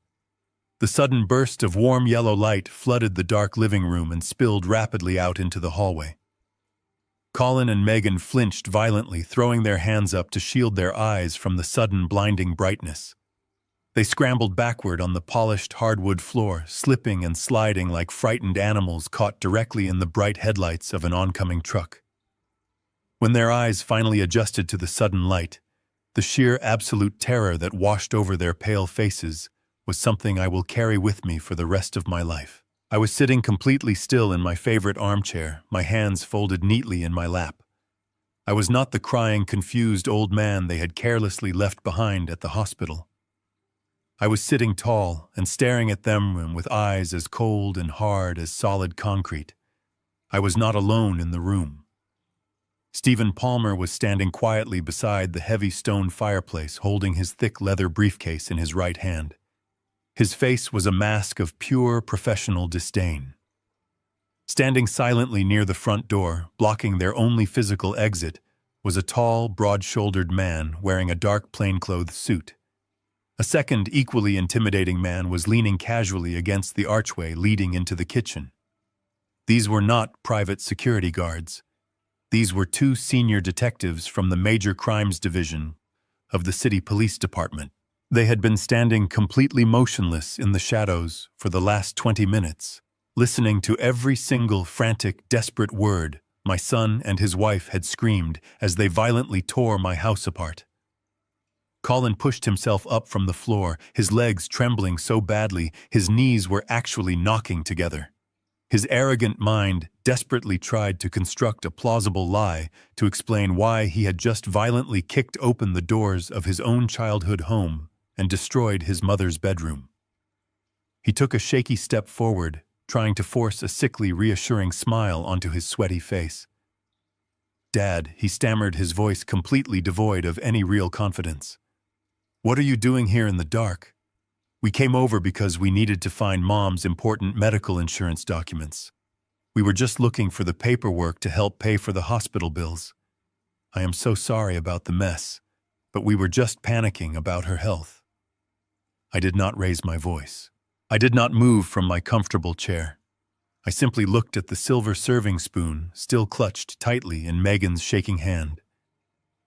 The sudden burst of warm yellow light flooded the dark living room and spilled rapidly out into the hallway. Colin and Megan flinched violently, throwing their hands up to shield their eyes from the sudden blinding brightness. They scrambled backward on the polished hardwood floor, slipping and sliding like frightened animals caught directly in the bright headlights of an oncoming truck. When their eyes finally adjusted to the sudden light, the sheer absolute terror that washed over their pale faces was something I will carry with me for the rest of my life. I was sitting completely still in my favorite armchair, my hands folded neatly in my lap. I was not the crying, confused old man they had carelessly left behind at the hospital. I was sitting tall and staring at them with eyes as cold and hard as solid concrete. I was not alone in the room. Stephen Palmer was standing quietly beside the heavy stone fireplace, holding his thick leather briefcase in his right hand. His face was a mask of pure professional disdain. Standing silently near the front door, blocking their only physical exit, was a tall, broad-shouldered man wearing a dark plainclothes suit. A second, equally intimidating man was leaning casually against the archway leading into the kitchen. These were not private security guards. These were 2 senior detectives from the Major Crimes Division of the City Police Department. They had been standing completely motionless in the shadows for the last 20 minutes, listening to every single frantic, desperate word my son and his wife had screamed as they violently tore my house apart. Colin pushed himself up from the floor, his legs trembling so badly his knees were actually knocking together. His arrogant mind desperately tried to construct a plausible lie to explain why he had just violently kicked open the doors of his own childhood home and destroyed his mother's bedroom. He took a shaky step forward, trying to force a sickly, reassuring smile onto his sweaty face. "Dad," he stammered, his voice completely devoid of any real confidence. "What are you doing here in the dark? We came over because we needed to find Mom's important medical insurance documents." We were just looking for the paperwork to help pay for the hospital bills. I am so sorry about the mess, but we were just panicking about her health." I did not raise my voice. I did not move from my comfortable chair. I simply looked at the silver serving spoon, still clutched tightly in Megan's shaking hand.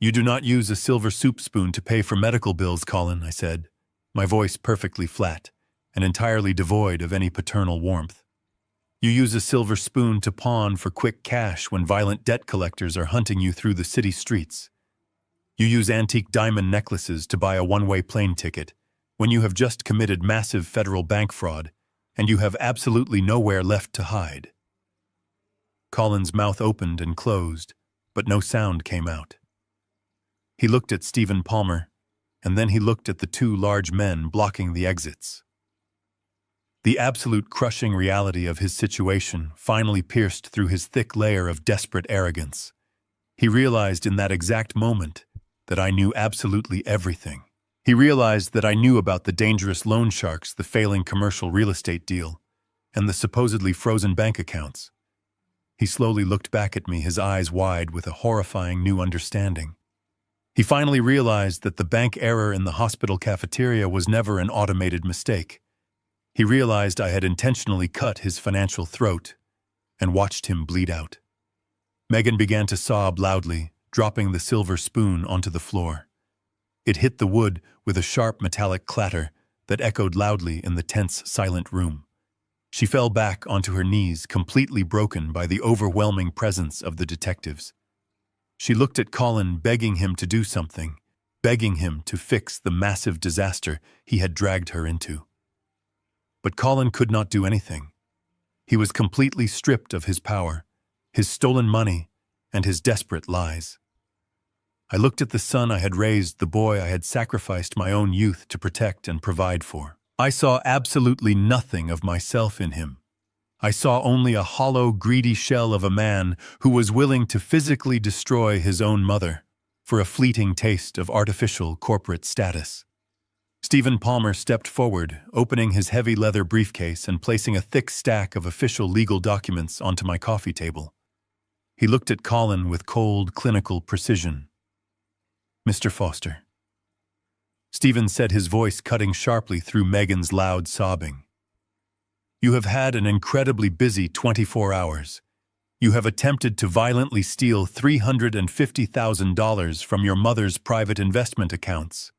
"You do not use a silver soup spoon to pay for medical bills, Colin," I said, my voice perfectly flat and entirely devoid of any paternal warmth. "You use a silver spoon to pawn for quick cash when violent debt collectors are hunting you through the city streets. You use antique diamond necklaces to buy a one-way plane ticket when you have just committed massive federal bank fraud and you have absolutely nowhere left to hide." Colin's mouth opened and closed, but no sound came out. He looked at Stephen Palmer, and then he looked at the two large men blocking the exits. The absolute crushing reality of his situation finally pierced through his thick layer of desperate arrogance. He realized in that exact moment that I knew absolutely everything. He realized that I knew about the dangerous loan sharks, the failing commercial real estate deal, and the supposedly frozen bank accounts. He slowly looked back at me, his eyes wide with a horrifying new understanding. He finally realized that the bank error in the hospital cafeteria was never an automated mistake. He realized I had intentionally cut his financial throat and watched him bleed out. Megan began to sob loudly, dropping the silver spoon onto the floor. It hit the wood with a sharp metallic clatter that echoed loudly in the tense, silent room. She fell back onto her knees, completely broken by the overwhelming presence of the detectives. She looked at Colin, begging him to do something, begging him to fix the massive disaster he had dragged her into. But Colin could not do anything. He was completely stripped of his power, his stolen money, and his desperate lies. I looked at the son I had raised, the boy I had sacrificed my own youth to protect and provide for. I saw absolutely nothing of myself in him. I saw only a hollow, greedy shell of a man who was willing to physically destroy his own mother for a fleeting taste of artificial corporate status. Stephen Palmer stepped forward, opening his heavy leather briefcase and placing a thick stack of official legal documents onto my coffee table. He looked at Colin with cold, clinical precision. "Mr. Foster." Stephen said, his voice cutting sharply through Megan's loud sobbing. "You have had an incredibly busy 24 hours. You have attempted to violently steal $350,000 from your mother's private investment accounts.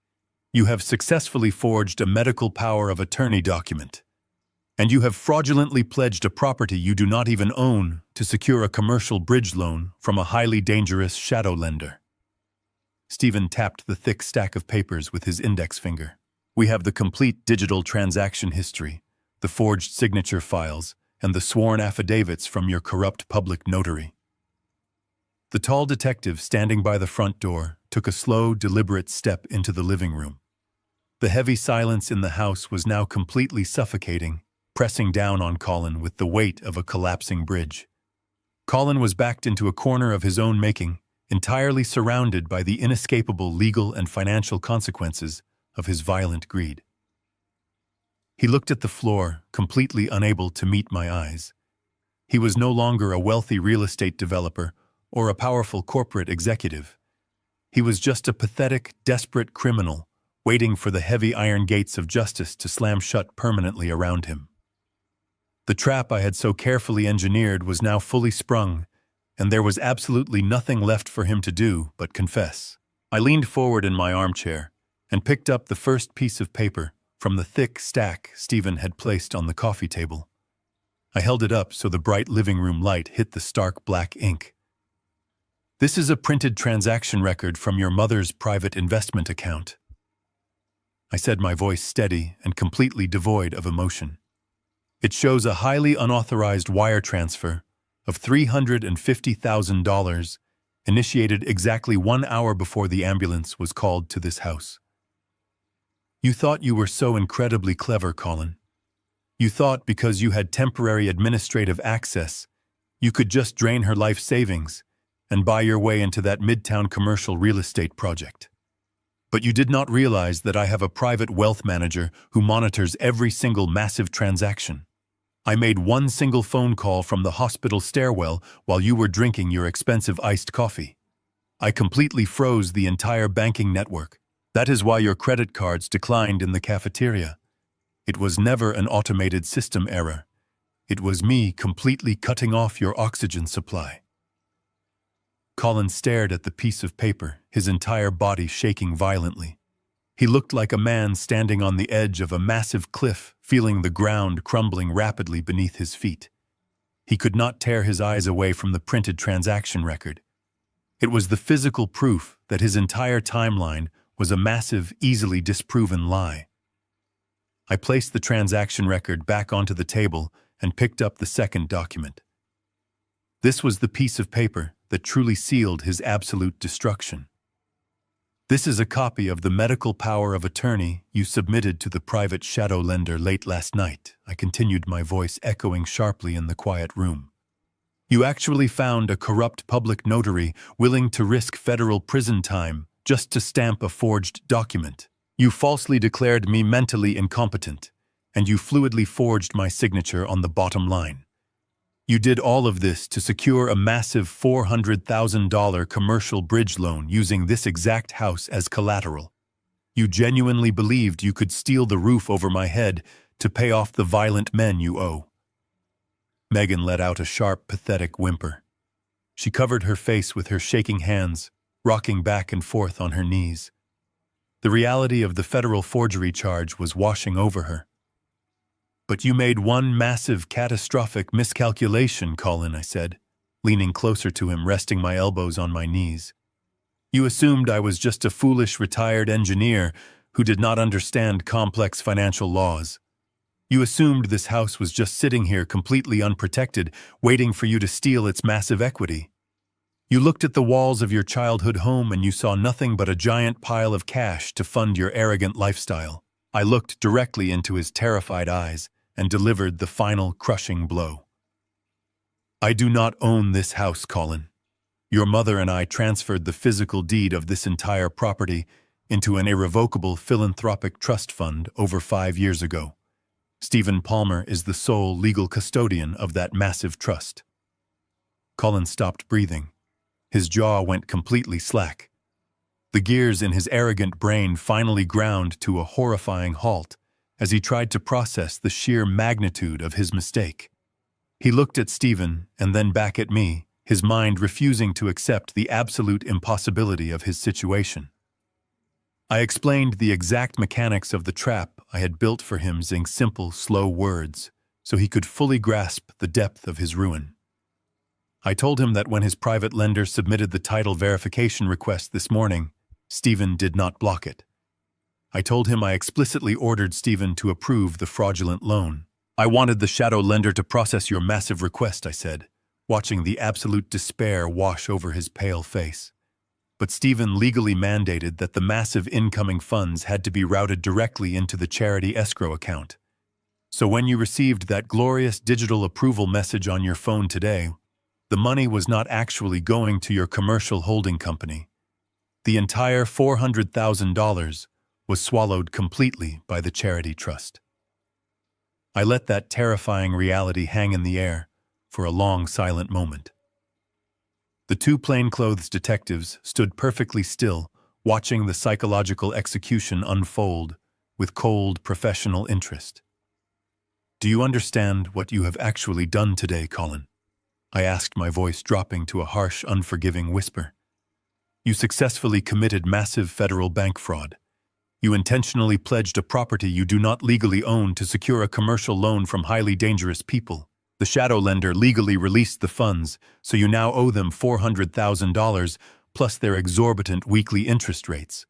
You have successfully forged a medical power of attorney document. And you have fraudulently pledged a property you do not even own to secure a commercial bridge loan from a highly dangerous shadow lender." Stephen tapped the thick stack of papers with his index finger. "We have the complete digital transaction history, the forged signature files, and the sworn affidavits from your corrupt public notary." The tall detective standing by the front door took a slow, deliberate step into the living room. The heavy silence in the house was now completely suffocating, pressing down on Colin with the weight of a collapsing bridge. Colin was backed into a corner of his own making, entirely surrounded by the inescapable legal and financial consequences of his violent greed. He looked at the floor, completely unable to meet my eyes. He was no longer a wealthy real estate developer or a powerful corporate executive. He was just a pathetic, desperate criminal, waiting for the heavy iron gates of justice to slam shut permanently around him. The trap I had so carefully engineered was now fully sprung, and there was absolutely nothing left for him to do but confess. I leaned forward in my armchair and picked up the first piece of paper from the thick stack Stephen had placed on the coffee table. I held it up so the bright living room light hit the stark black ink. "This is a printed transaction record from your mother's private investment account," I said, my voice steady and completely devoid of emotion. "It shows a highly unauthorized wire transfer of $350,000 initiated exactly 1 hour before the ambulance was called to this house. You thought you were so incredibly clever, Colin. You thought because you had temporary administrative access, you could just drain her life savings and buy your way into that midtown commercial real estate project. But you did not realize that I have a private wealth manager who monitors every single massive transaction. I made one single phone call from the hospital stairwell while you were drinking your expensive iced coffee. I completely froze the entire banking network. That is why your credit cards declined in the cafeteria. It was never an automated system error. It was me completely cutting off your oxygen supply. Colin stared at the piece of paper, his entire body shaking violently. He looked like a man standing on the edge of a massive cliff, feeling the ground crumbling rapidly beneath his feet. He could not tear his eyes away from the printed transaction record. It was the physical proof that his entire timeline was a massive, easily disproven lie. I placed the transaction record back onto the table and picked up the second document. This was the piece of paper that truly sealed his absolute destruction. This is a copy of the medical power of attorney you submitted to the private shadow lender late last night, I continued, my voice echoing sharply in the quiet room. You actually found a corrupt public notary willing to risk federal prison time just to stamp a forged document. You falsely declared me mentally incompetent, and you fluidly forged my signature on the bottom line. You did all of this to secure a massive $400,000 commercial bridge loan using this exact house as collateral. You genuinely believed you could steal the roof over my head to pay off the violent men you owe. Megan let out a sharp, pathetic whimper. She covered her face with her shaking hands, rocking back and forth on her knees. The reality of the federal forgery charge was washing over her. But you made one massive, catastrophic miscalculation, Colin, I said, leaning closer to him, resting my elbows on my knees. You assumed I was just a foolish retired engineer who did not understand complex financial laws. You assumed this house was just sitting here completely unprotected, waiting for you to steal its massive equity. You looked at the walls of your childhood home and you saw nothing but a giant pile of cash to fund your arrogant lifestyle. I looked directly into his terrified eyes and delivered the final crushing blow. I do not own this house, Colin. Your mother and I transferred the physical deed of this entire property into an irrevocable philanthropic trust fund over 5 years ago. Stephen Palmer is the sole legal custodian of that massive trust. Colin stopped breathing. His jaw went completely slack. The gears in his arrogant brain finally ground to a horrifying halt as he tried to process the sheer magnitude of his mistake. He looked at Stephen and then back at me, his mind refusing to accept the absolute impossibility of his situation. I explained the exact mechanics of the trap I had built for him in simple, slow words, so he could fully grasp the depth of his ruin. I told him that when his private lender submitted the title verification request this morning, Stephen did not block it. I told him I explicitly ordered Stephen to approve the fraudulent loan. I wanted the shadow lender to process your massive request, I said, watching the absolute despair wash over his pale face. But Stephen legally mandated that the massive incoming funds had to be routed directly into the charity escrow account. So when you received that glorious digital approval message on your phone today, the money was not actually going to your commercial holding company. The entire $400,000 was swallowed completely by the charity trust. I let that terrifying reality hang in the air for a long, silent moment. The two plainclothes detectives stood perfectly still, watching the psychological execution unfold with cold, professional interest. Do you understand what you have actually done today, Colin? I asked, my voice dropping to a harsh, unforgiving whisper. You successfully committed massive federal bank fraud. You intentionally pledged a property you do not legally own to secure a commercial loan from highly dangerous people. The shadow lender legally released the funds, so you now owe them $400,000 plus their exorbitant weekly interest rates.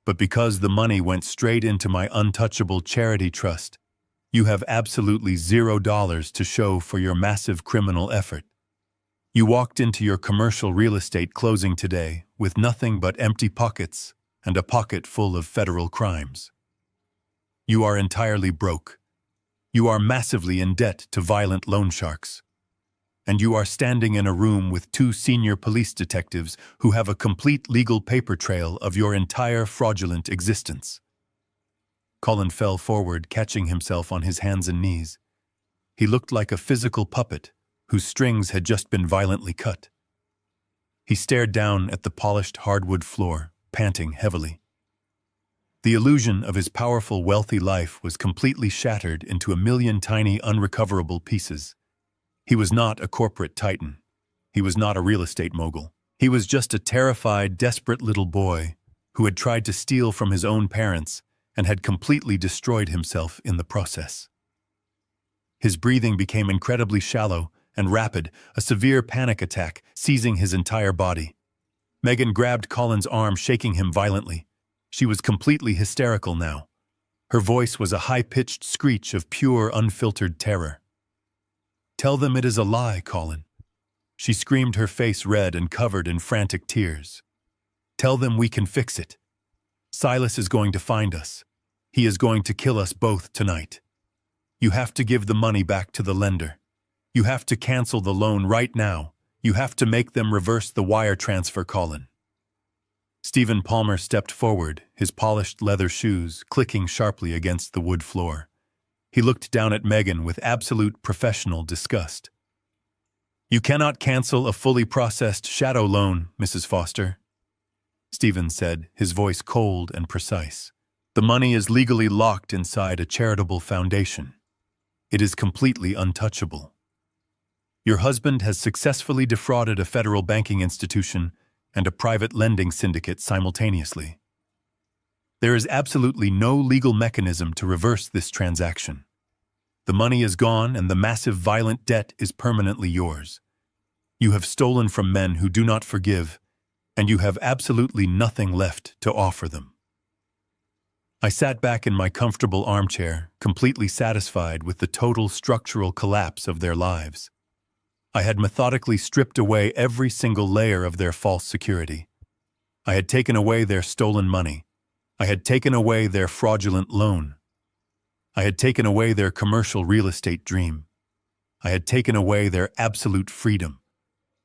But because the money went straight into my untouchable charity trust, you have absolutely $0 to show for your massive criminal effort. You walked into your commercial real estate closing today with nothing but empty pockets and a pocket full of federal crimes. You are entirely broke. You are massively in debt to violent loan sharks. And you are standing in a room with two senior police detectives who have a complete legal paper trail of your entire fraudulent existence. Colin fell forward, catching himself on his hands and knees. He looked like a physical puppet whose strings had just been violently cut. He stared down at the polished hardwood floor, panting heavily. The illusion of his powerful, wealthy life was completely shattered into a million tiny, unrecoverable pieces. He was not a corporate titan. He was not a real estate mogul. He was just a terrified, desperate little boy who had tried to steal from his own parents and had completely destroyed himself in the process. His breathing became incredibly shallow and rapid, a severe panic attack seizing his entire body. Megan grabbed Colin's arm, shaking him violently. She was completely hysterical now. Her voice was a high-pitched screech of pure, unfiltered terror. "Tell them it is a lie, Colin." She screamed, her face red and covered in frantic tears. "Tell them we can fix it. Silas is going to find us. He is going to kill us both tonight. You have to give the money back to the lender. You have to cancel the loan right now. You have to make them reverse the wire transfer, Colin." Stephen Palmer stepped forward, his polished leather shoes clicking sharply against the wood floor. He looked down at Megan with absolute professional disgust. "You cannot cancel a fully processed shadow loan, Mrs. Foster," Stephen said, his voice cold and precise. "The money is legally locked inside a charitable foundation. It is completely untouchable. Your husband has successfully defrauded a federal banking institution and a private lending syndicate simultaneously. There is absolutely no legal mechanism to reverse this transaction. The money is gone and the massive violent debt is permanently yours. You have stolen from men who do not forgive, and you have absolutely nothing left to offer them." I sat back in my comfortable armchair, completely satisfied with the total structural collapse of their lives. I had methodically stripped away every single layer of their false security. I had taken away their stolen money. I had taken away their fraudulent loan. I had taken away their commercial real estate dream. I had taken away their absolute freedom.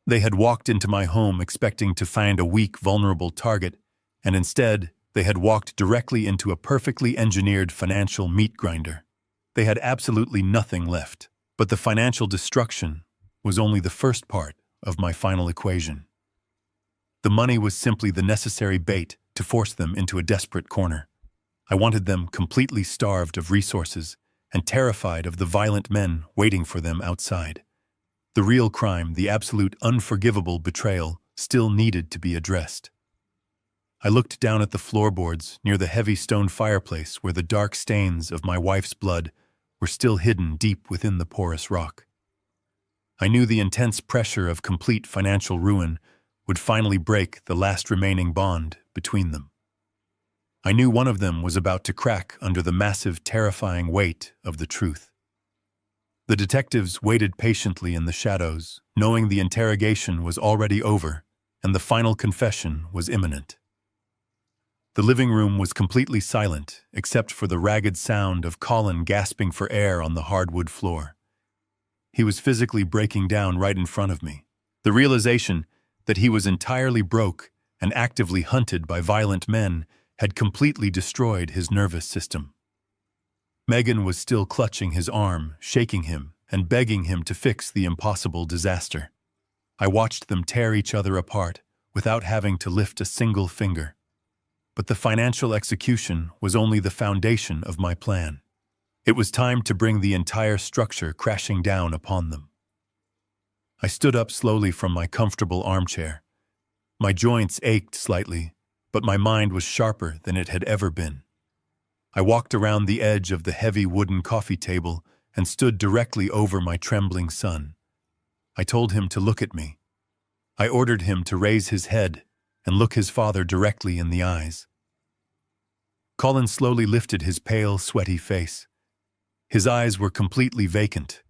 They had walked into my home expecting to find a weak, vulnerable target, and instead, they had walked directly into a perfectly engineered financial meat grinder. They had absolutely nothing left. But the financial destruction was only the first part of my final equation. The money was simply the necessary bait to force them into a desperate corner. I wanted them completely starved of resources and terrified of the violent men waiting for them outside. The real crime, the absolute unforgivable betrayal, still needed to be addressed. I looked down at the floorboards near the heavy stone fireplace where the dark stains of my wife's blood were still hidden deep within the porous rock. I knew the intense pressure of complete financial ruin would finally break the last remaining bond between them. I knew one of them was about to crack under the massive, terrifying weight of the truth. The detectives waited patiently in the shadows, knowing the interrogation was already over and the final confession was imminent. The living room was completely silent, except for the ragged sound of Colin gasping for air on the hardwood floor. He was physically breaking down right in front of me. The realization that he was entirely broke and actively hunted by violent men had completely destroyed his nervous system. Megan was still clutching his arm, shaking him, and begging him to fix the impossible disaster. I watched them tear each other apart without having to lift a single finger. But the financial execution was only the foundation of my plan. It was time to bring the entire structure crashing down upon them. I stood up slowly from my comfortable armchair. My joints ached slightly, but my mind was sharper than it had ever been. I walked around the edge of the heavy wooden coffee table and stood directly over my trembling son. I told him to look at me. I ordered him to raise his head and look his father directly in the eyes. Colin slowly lifted his pale, sweaty face. His eyes were completely vacant,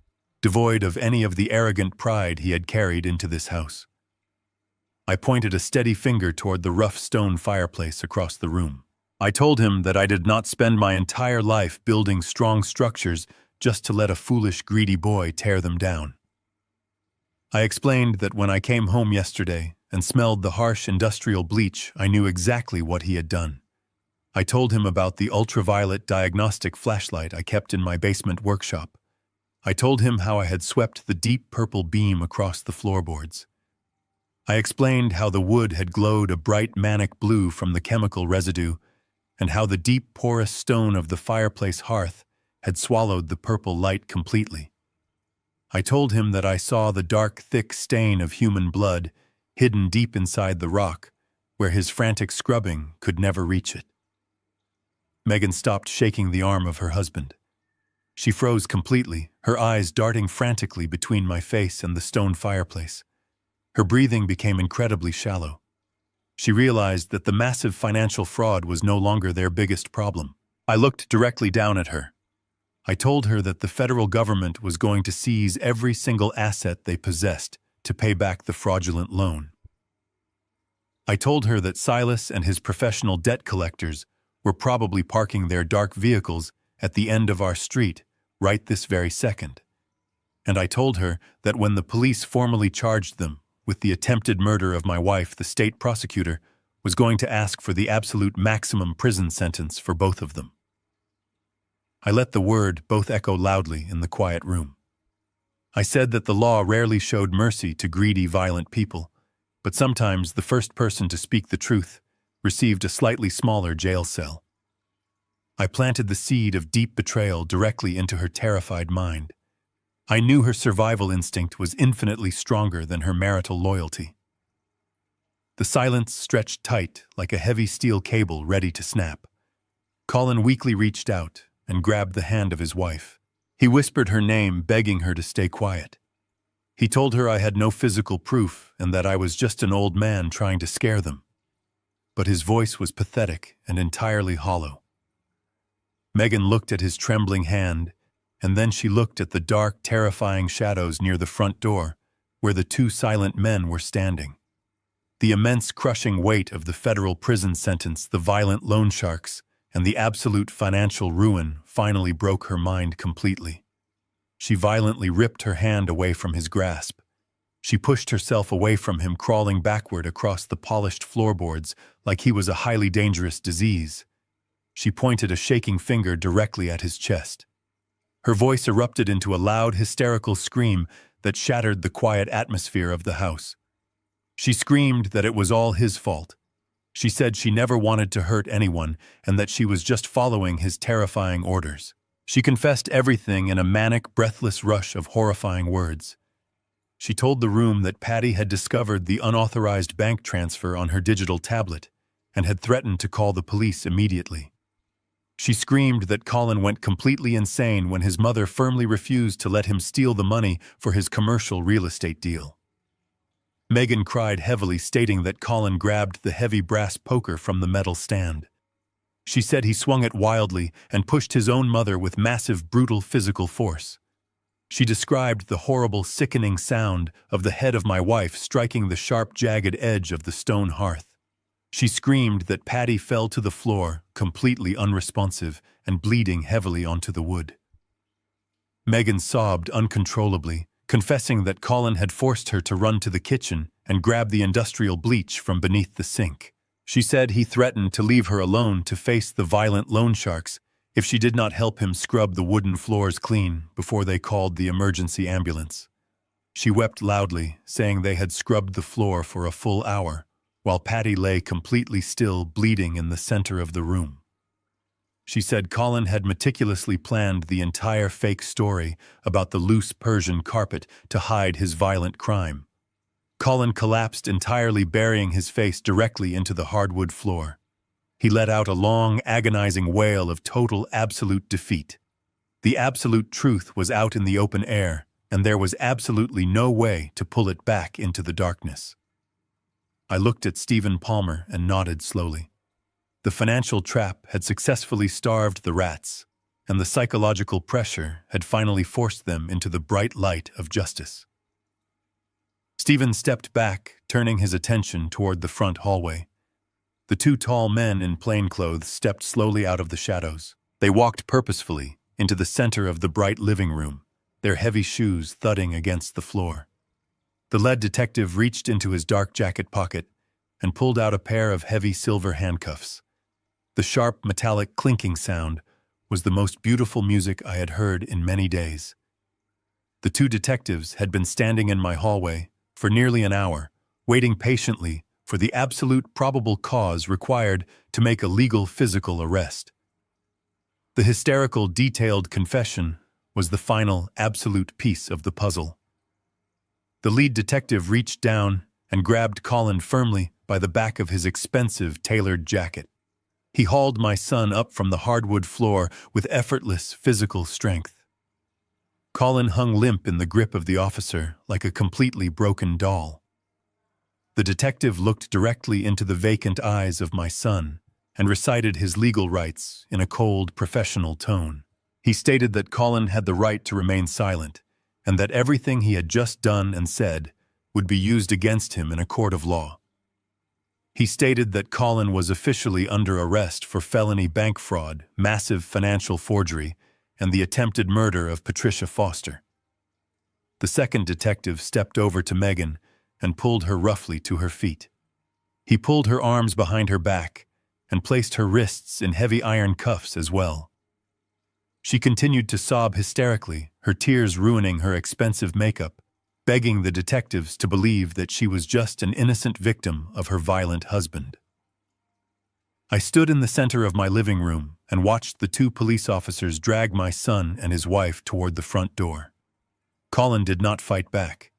devoid of any of the arrogant pride he had carried into this house. I pointed a steady finger toward the rough stone fireplace across the room. I told him that I did not spend my entire life building strong structures just to let a foolish, greedy boy tear them down. I explained that when I came home yesterday and smelled the harsh industrial bleach, I knew exactly what he had done. I told him about the ultraviolet diagnostic flashlight I kept in my basement workshop. I told him how I had swept the deep purple beam across the floorboards. I explained how the wood had glowed a bright manic blue from the chemical residue, and how the deep porous stone of the fireplace hearth had swallowed the purple light completely. I told him that I saw the dark, thick stain of human blood hidden deep inside the rock, where his frantic scrubbing could never reach it. Megan stopped shaking the arm of her husband. She froze completely, her eyes darting frantically between my face and the stone fireplace. Her breathing became incredibly shallow. She realized that the massive financial fraud was no longer their biggest problem. I looked directly down at her. I told her that the federal government was going to seize every single asset they possessed to pay back the fraudulent loan. I told her that Silas and his professional debt collectors were probably parking their dark vehicles at the end of our street right this very second. And I told her that when the police formally charged them with the attempted murder of my wife, the state prosecutor was going to ask for the absolute maximum prison sentence for both of them. I let the word both echo loudly in the quiet room. I said that the law rarely showed mercy to greedy, violent people, but sometimes the first person to speak the truth received a slightly smaller jail cell. I planted the seed of deep betrayal directly into her terrified mind. I knew her survival instinct was infinitely stronger than her marital loyalty. The silence stretched tight like a heavy steel cable ready to snap. Colin weakly reached out and grabbed the hand of his wife. He whispered her name, begging her to stay quiet. He told her I had no physical proof and that I was just an old man trying to scare them. But his voice was pathetic and entirely hollow. Megan looked at his trembling hand, and then she looked at the dark, terrifying shadows near the front door, where the two silent men were standing. The immense crushing weight of the federal prison sentence, the violent loan sharks, and the absolute financial ruin finally broke her mind completely. She violently ripped her hand away from his grasp. She pushed herself away from him, crawling backward across the polished floorboards like he was a highly dangerous disease. She pointed a shaking finger directly at his chest. Her voice erupted into a loud, hysterical scream that shattered the quiet atmosphere of the house. She screamed that it was all his fault. She said she never wanted to hurt anyone and that she was just following his terrifying orders. She confessed everything in a manic, breathless rush of horrifying words. She told the room that Patty had discovered the unauthorized bank transfer on her digital tablet and had threatened to call the police immediately. She screamed that Colin went completely insane when his mother firmly refused to let him steal the money for his commercial real estate deal. Megan cried heavily, stating that Colin grabbed the heavy brass poker from the metal stand. She said he swung it wildly and pushed his own mother with massive, brutal physical force. She described the horrible, sickening sound of the head of my wife striking the sharp, jagged edge of the stone hearth. She screamed that Patty fell to the floor, completely unresponsive and bleeding heavily onto the wood. Megan sobbed uncontrollably, confessing that Colin had forced her to run to the kitchen and grab the industrial bleach from beneath the sink. She said he threatened to leave her alone to face the violent loan sharks if she did not help him scrub the wooden floors clean before they called the emergency ambulance. She wept loudly, saying they had scrubbed the floor for a full hour, while Patty lay completely still, bleeding in the center of the room. She said Colin had meticulously planned the entire fake story about the loose Persian carpet to hide his violent crime. Colin collapsed entirely, burying his face directly into the hardwood floor. He let out a long, agonizing wail of total, absolute defeat. The absolute truth was out in the open air, and there was absolutely no way to pull it back into the darkness. I looked at Stephen Palmer and nodded slowly. The financial trap had successfully starved the rats, and the psychological pressure had finally forced them into the bright light of justice. Stephen stepped back, turning his attention toward the front hallway. The two tall men in plainclothes stepped slowly out of the shadows. They walked purposefully into the center of the bright living room, their heavy shoes thudding against the floor. The lead detective reached into his dark jacket pocket and pulled out a pair of heavy silver handcuffs. The sharp, metallic clinking sound was the most beautiful music I had heard in many days. The two detectives had been standing in my hallway for nearly an hour, waiting patiently for the absolute probable cause required to make a legal physical arrest. The hysterical, detailed confession was the final, absolute piece of the puzzle. The lead detective reached down and grabbed Colin firmly by the back of his expensive, tailored jacket. He hauled my son up from the hardwood floor with effortless physical strength. Colin hung limp in the grip of the officer like a completely broken doll. The detective looked directly into the vacant eyes of my son and recited his legal rights in a cold, professional tone. He stated that Colin had the right to remain silent and that everything he had just done and said would be used against him in a court of law. He stated that Colin was officially under arrest for felony bank fraud, massive financial forgery, and the attempted murder of Patricia Foster. The second detective stepped over to Megan and pulled her roughly to her feet. He pulled her arms behind her back and placed her wrists in heavy iron cuffs as well. She continued to sob hysterically, her tears ruining her expensive makeup, begging the detectives to believe that she was just an innocent victim of her violent husband. I stood in the center of my living room and watched the two police officers drag my son and his wife toward the front door. Colin did not fight back.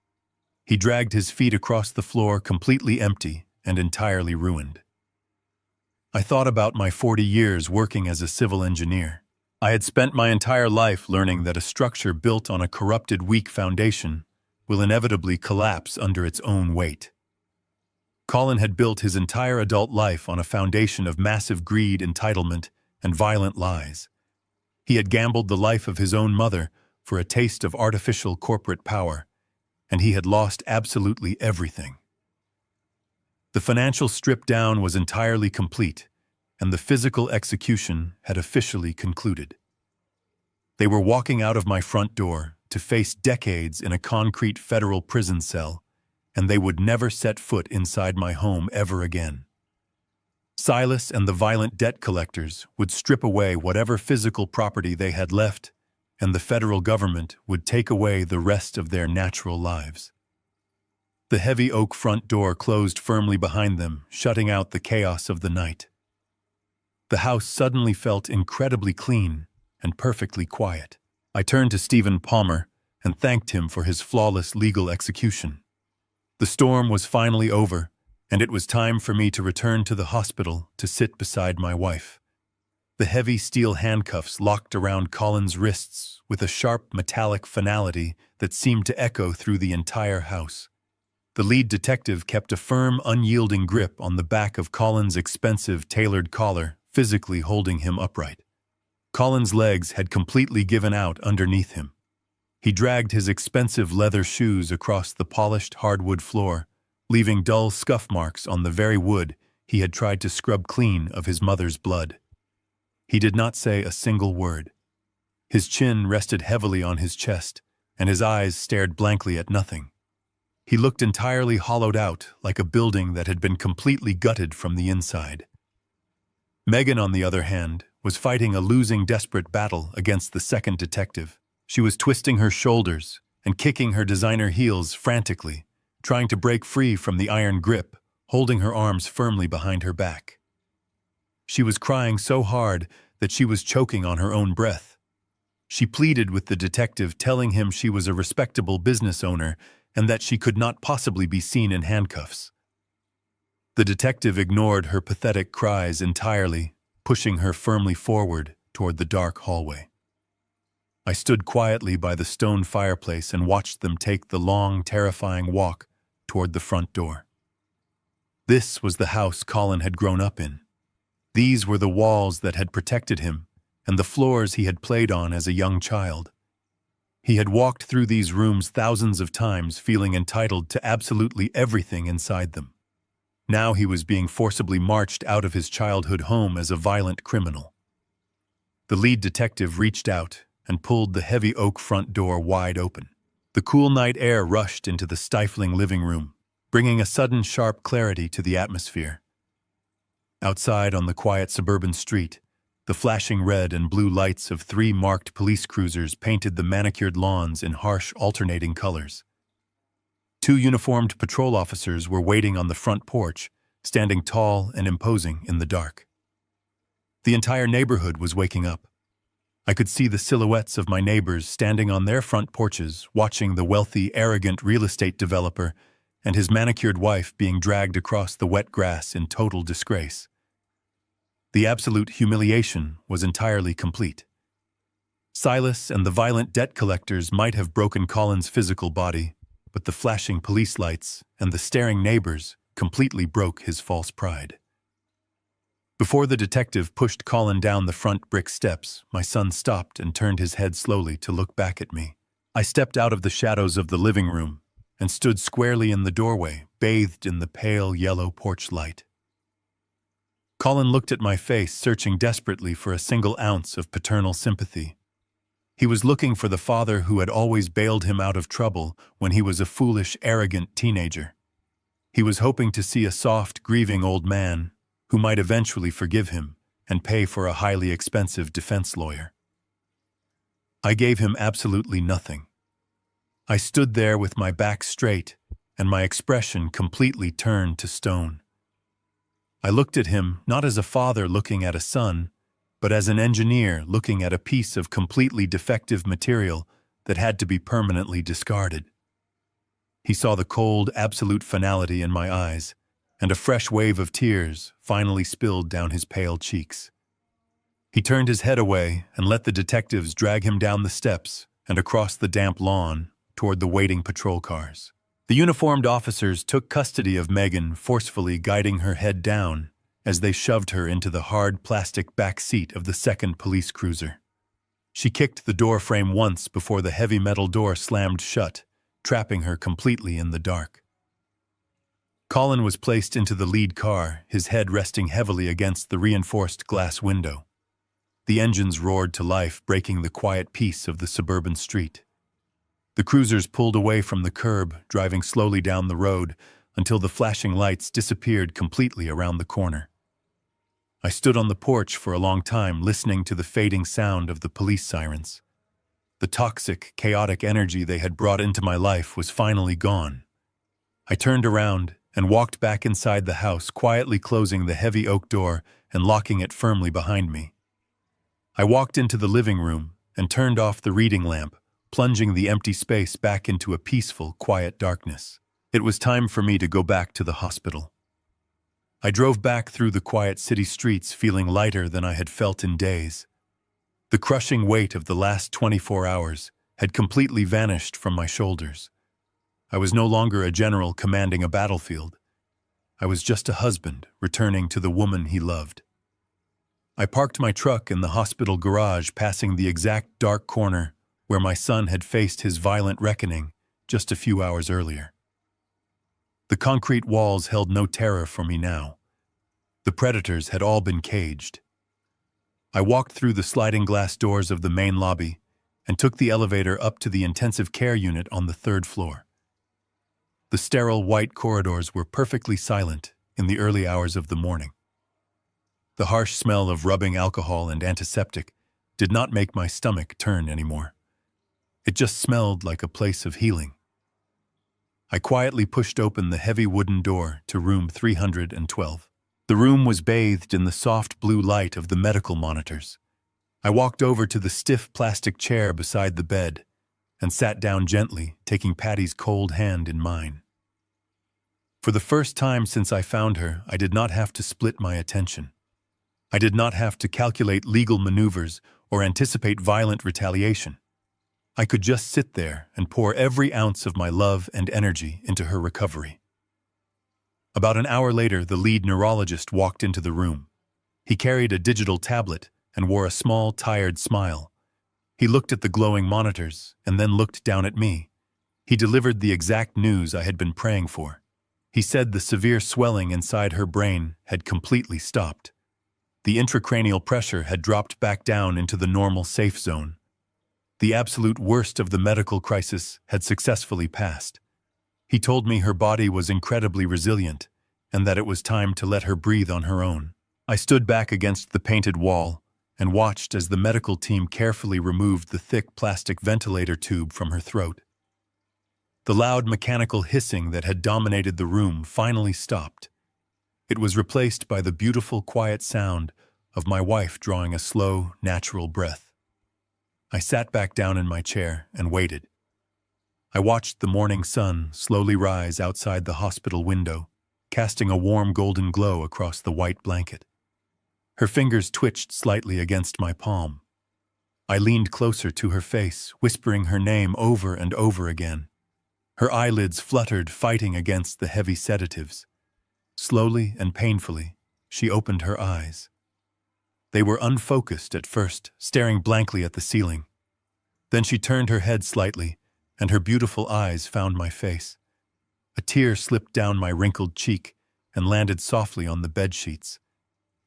He dragged his feet across the floor completely empty and entirely ruined. I thought about my 40 years working as a civil engineer. I had spent my entire life learning that a structure built on a corrupted, weak foundation will inevitably collapse under its own weight. Colin had built his entire adult life on a foundation of massive greed, entitlement, and violent lies. He had gambled the life of his own mother for a taste of artificial corporate power, and he had lost absolutely everything. The financial strip down was entirely complete, and the physical execution had officially concluded. They were walking out of my front door to face decades in a concrete federal prison cell, and they would never set foot inside my home ever again. Silas and the violent debt collectors would strip away whatever physical property they had left, and the federal government would take away the rest of their natural lives. The heavy oak front door closed firmly behind them, shutting out the chaos of the night. The house suddenly felt incredibly clean and perfectly quiet. I turned to Stephen Palmer and thanked him for his flawless legal execution. The storm was finally over, and it was time for me to return to the hospital to sit beside my wife. The heavy steel handcuffs locked around Colin's wrists with a sharp metallic finality that seemed to echo through the entire house. The lead detective kept a firm, unyielding grip on the back of Colin's expensive, tailored collar, physically holding him upright. Colin's legs had completely given out underneath him. He dragged his expensive leather shoes across the polished hardwood floor, leaving dull scuff marks on the very wood he had tried to scrub clean of his mother's blood. He did not say a single word. His chin rested heavily on his chest, and his eyes stared blankly at nothing. He looked entirely hollowed out, like a building that had been completely gutted from the inside. Megan, on the other hand, was fighting a losing, desperate battle against the second detective. She was twisting her shoulders and kicking her designer heels frantically, trying to break free from the iron grip, holding her arms firmly behind her back. She was crying so hard that she was choking on her own breath. She pleaded with the detective, telling him she was a respectable business owner and that she could not possibly be seen in handcuffs. The detective ignored her pathetic cries entirely, pushing her firmly forward toward the dark hallway. I stood quietly by the stone fireplace and watched them take the long, terrifying walk toward the front door. This was the house Colin had grown up in. These were the walls that had protected him and the floors he had played on as a young child. He had walked through these rooms thousands of times, feeling entitled to absolutely everything inside them. Now he was being forcibly marched out of his childhood home as a violent criminal. The lead detective reached out and pulled the heavy oak front door wide open. The cool night air rushed into the stifling living room, bringing a sudden sharp clarity to the atmosphere. Outside on the quiet suburban street, The flashing red and blue lights of 3 marked police cruisers painted the manicured lawns in harsh, alternating colors. 2 uniformed patrol officers were waiting on the front porch, standing tall and imposing in the dark. The entire neighborhood was waking up. I could see the silhouettes of my neighbors standing on their front porches, watching the wealthy, arrogant real estate developer and his manicured wife being dragged across the wet grass in total disgrace. The absolute humiliation was entirely complete. Silas and the violent debt collectors might have broken Colin's physical body, but the flashing police lights and the staring neighbors completely broke his false pride. Before the detective pushed Colin down the front brick steps, my son stopped and turned his head slowly to look back at me. I stepped out of the shadows of the living room and stood squarely in the doorway, bathed in the pale yellow porch light. Colin looked at my face, searching desperately for a single ounce of paternal sympathy. He was looking for the father who had always bailed him out of trouble when he was a foolish, arrogant teenager. He was hoping to see a soft, grieving old man who might eventually forgive him and pay for a highly expensive defense lawyer. I gave him absolutely nothing. I stood there with my back straight and my expression completely turned to stone. I looked at him not as a father looking at a son, but as an engineer looking at a piece of completely defective material that had to be permanently discarded. He saw the cold, absolute finality in my eyes, and a fresh wave of tears finally spilled down his pale cheeks. He turned his head away and let the detectives drag him down the steps and across the damp lawn toward the waiting patrol cars. The uniformed officers took custody of Megan, forcefully guiding her head down as they shoved her into the hard plastic back seat of the second police cruiser. She kicked the door frame once before the heavy metal door slammed shut, trapping her completely in the dark. Colin was placed into the lead car, his head resting heavily against the reinforced glass window. The engines roared to life, breaking the quiet peace of the suburban street. The cruisers pulled away from the curb, driving slowly down the road until the flashing lights disappeared completely around the corner. I stood on the porch for a long time, listening to the fading sound of the police sirens. The toxic, chaotic energy they had brought into my life was finally gone. I turned around and walked back inside the house, quietly closing the heavy oak door and locking it firmly behind me. I walked into the living room and turned off the reading lamp, plunging the empty space back into a peaceful, quiet darkness. It was time for me to go back to the hospital. I drove back through the quiet city streets, feeling lighter than I had felt in days. The crushing weight of the last 24 hours had completely vanished from my shoulders. I was no longer a general commanding a battlefield. I was just a husband returning to the woman he loved. I parked my truck in the hospital garage, passing the exact dark corner where my son had faced his violent reckoning just a few hours earlier. The concrete walls held no terror for me now. The predators had all been caged. I walked through the sliding glass doors of the main lobby and took the elevator up to the intensive care unit on the 3rd floor. The sterile white corridors were perfectly silent in the early hours of the morning. The harsh smell of rubbing alcohol and antiseptic did not make my stomach turn anymore. It just smelled like a place of healing. I quietly pushed open the heavy wooden door to room 312. The room was bathed in the soft blue light of the medical monitors. I walked over to the stiff plastic chair beside the bed and sat down gently, taking Patty's cold hand in mine. For the first time since I found her, I did not have to split my attention. I did not have to calculate legal maneuvers or anticipate violent retaliation. I could just sit there and pour every ounce of my love and energy into her recovery. About an hour later, the lead neurologist walked into the room. He carried a digital tablet and wore a small, tired smile. He looked at the glowing monitors and then looked down at me. He delivered the exact news I had been praying for. He said the severe swelling inside her brain had completely stopped. The intracranial pressure had dropped back down into the normal safe zone. The absolute worst of the medical crisis had successfully passed. He told me her body was incredibly resilient and that it was time to let her breathe on her own. I stood back against the painted wall and watched as the medical team carefully removed the thick plastic ventilator tube from her throat. The loud mechanical hissing that had dominated the room finally stopped. It was replaced by the beautiful, quiet sound of my wife drawing a slow, natural breath. I sat back down in my chair and waited. I watched the morning sun slowly rise outside the hospital window, casting a warm golden glow across the white blanket. Her fingers twitched slightly against my palm. I leaned closer to her face, whispering her name over and over again. Her eyelids fluttered, fighting against the heavy sedatives. Slowly and painfully, she opened her eyes. They were unfocused at first, staring blankly at the ceiling. Then she turned her head slightly, and her beautiful eyes found my face. A tear slipped down my wrinkled cheek and landed softly on the bedsheets.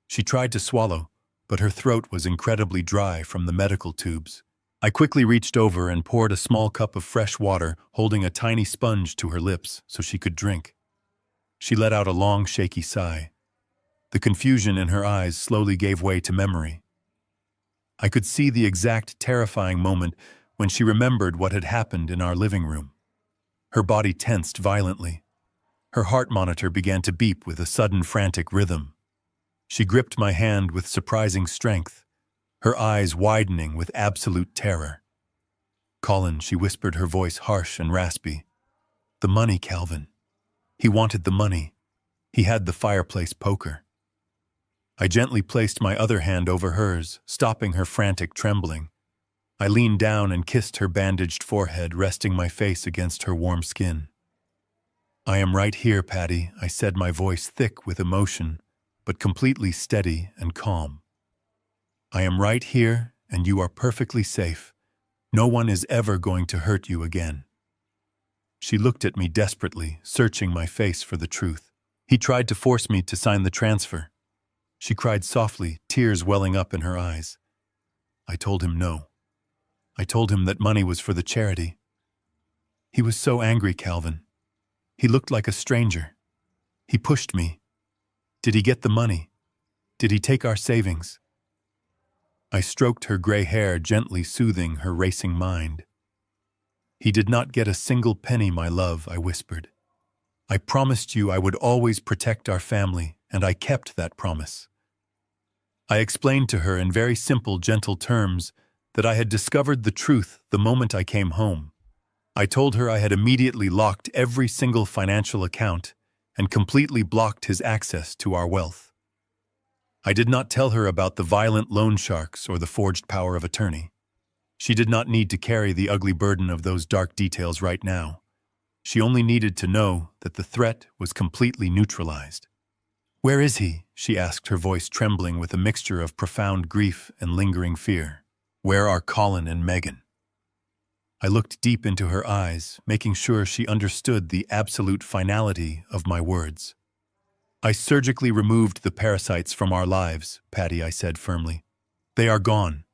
She tried to swallow, but her throat was incredibly dry from the medical tubes. I quickly reached over and poured a small cup of fresh water, holding a tiny sponge to her lips so she could drink. She let out a long, shaky sigh. The confusion in her eyes slowly gave way to memory. I could see the exact terrifying moment when she remembered what had happened in our living room. Her body tensed violently. Her heart monitor began to beep with a sudden frantic rhythm. She gripped my hand with surprising strength, her eyes widening with absolute terror. "Colin," she whispered, her voice harsh and raspy. "The money, Calvin. He wanted the money. He had the fireplace poker." I gently placed my other hand over hers, stopping her frantic trembling. I leaned down and kissed her bandaged forehead, resting my face against her warm skin. "I am right here, Patty," I said, my voice thick with emotion, but completely steady and calm. "I am right here, and you are perfectly safe. No one is ever going to hurt you again." She looked at me desperately, searching my face for the truth. "He tried to force me to sign the transfer." She cried softly, tears welling up in her eyes. "I told him no. I told him that money was for the charity. He was so angry, Calvin. He looked like a stranger. He pushed me. Did he get the money? Did he take our savings?" I stroked her gray hair, gently soothing her racing mind. "He did not get a single penny, my love," I whispered. "I promised you I would always protect our family, and I kept that promise." I explained to her in very simple, gentle terms that I had discovered the truth the moment I came home. I told her I had immediately locked every single financial account and completely blocked his access to our wealth. I did not tell her about the violent loan sharks or the forged power of attorney. She did not need to carry the ugly burden of those dark details right now. She only needed to know that the threat was completely neutralized. "Where is he?" she asked, her voice trembling with a mixture of profound grief and lingering fear. "Where are Colin and Megan?" I looked deep into her eyes, making sure she understood the absolute finality of my words. "I surgically removed the parasites from our lives, Patty," I said firmly. "They are gone.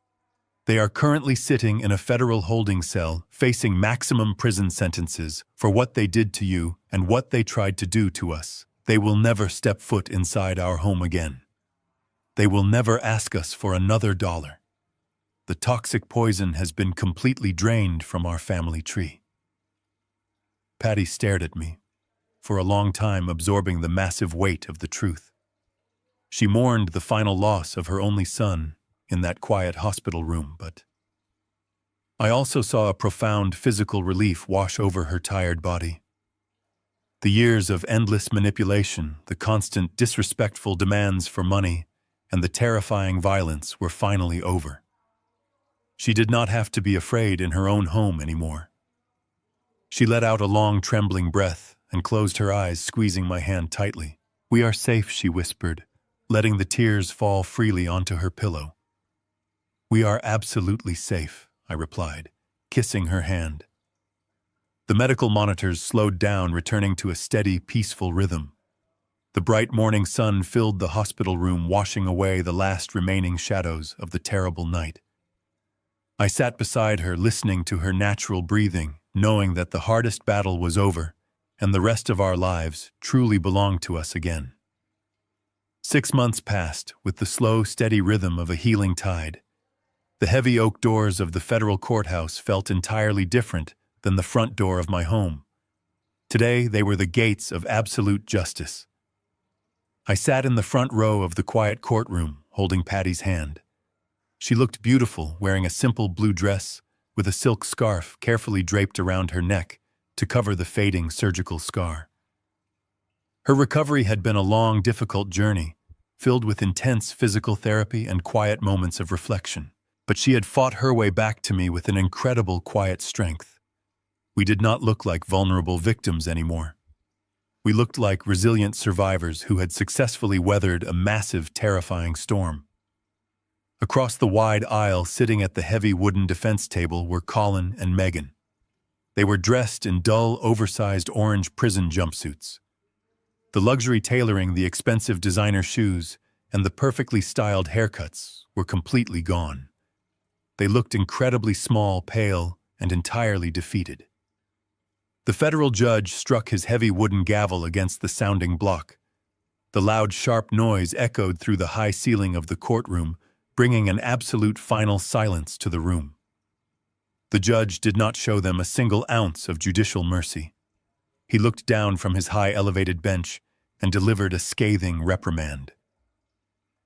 They are currently sitting in a federal holding cell, facing maximum prison sentences for what they did to you and what they tried to do to us. They will never step foot inside our home again. They will never ask us for another dollar. The toxic poison has been completely drained from our family tree." Patty stared at me, for a long time absorbing the massive weight of the truth. She mourned the final loss of her only son in that quiet hospital room, but I also saw a profound physical relief wash over her tired body. The years of endless manipulation, the constant disrespectful demands for money, and the terrifying violence were finally over. She did not have to be afraid in her own home anymore. She let out a long, trembling breath and closed her eyes, squeezing my hand tightly. "We are safe," she whispered, letting the tears fall freely onto her pillow. "We are absolutely safe," I replied, kissing her hand. The medical monitors slowed down, returning to a steady, peaceful rhythm. The bright morning sun filled the hospital room, washing away the last remaining shadows of the terrible night. I sat beside her, listening to her natural breathing, knowing that the hardest battle was over and the rest of our lives truly belonged to us again. 6 months passed with the slow, steady rhythm of a healing tide. The heavy oak doors of the federal courthouse felt entirely different than the front door of my home. Today, they were the gates of absolute justice. I sat in the front row of the quiet courtroom, holding Patty's hand. She looked beautiful, wearing a simple blue dress with a silk scarf carefully draped around her neck to cover the fading surgical scar. Her recovery had been a long, difficult journey, filled with intense physical therapy and quiet moments of reflection. But she had fought her way back to me with an incredible quiet strength. We did not look like vulnerable victims anymore. We looked like resilient survivors who had successfully weathered a massive, terrifying storm. Across the wide aisle, sitting at the heavy wooden defense table, were Colin and Megan. They were dressed in dull, oversized orange prison jumpsuits. The luxury tailoring, the expensive designer shoes, and the perfectly styled haircuts were completely gone. They looked incredibly small, pale, and entirely defeated. The federal judge struck his heavy wooden gavel against the sounding block. The loud, sharp noise echoed through the high ceiling of the courtroom, bringing an absolute final silence to the room. The judge did not show them a single ounce of judicial mercy. He looked down from his high elevated bench and delivered a scathing reprimand.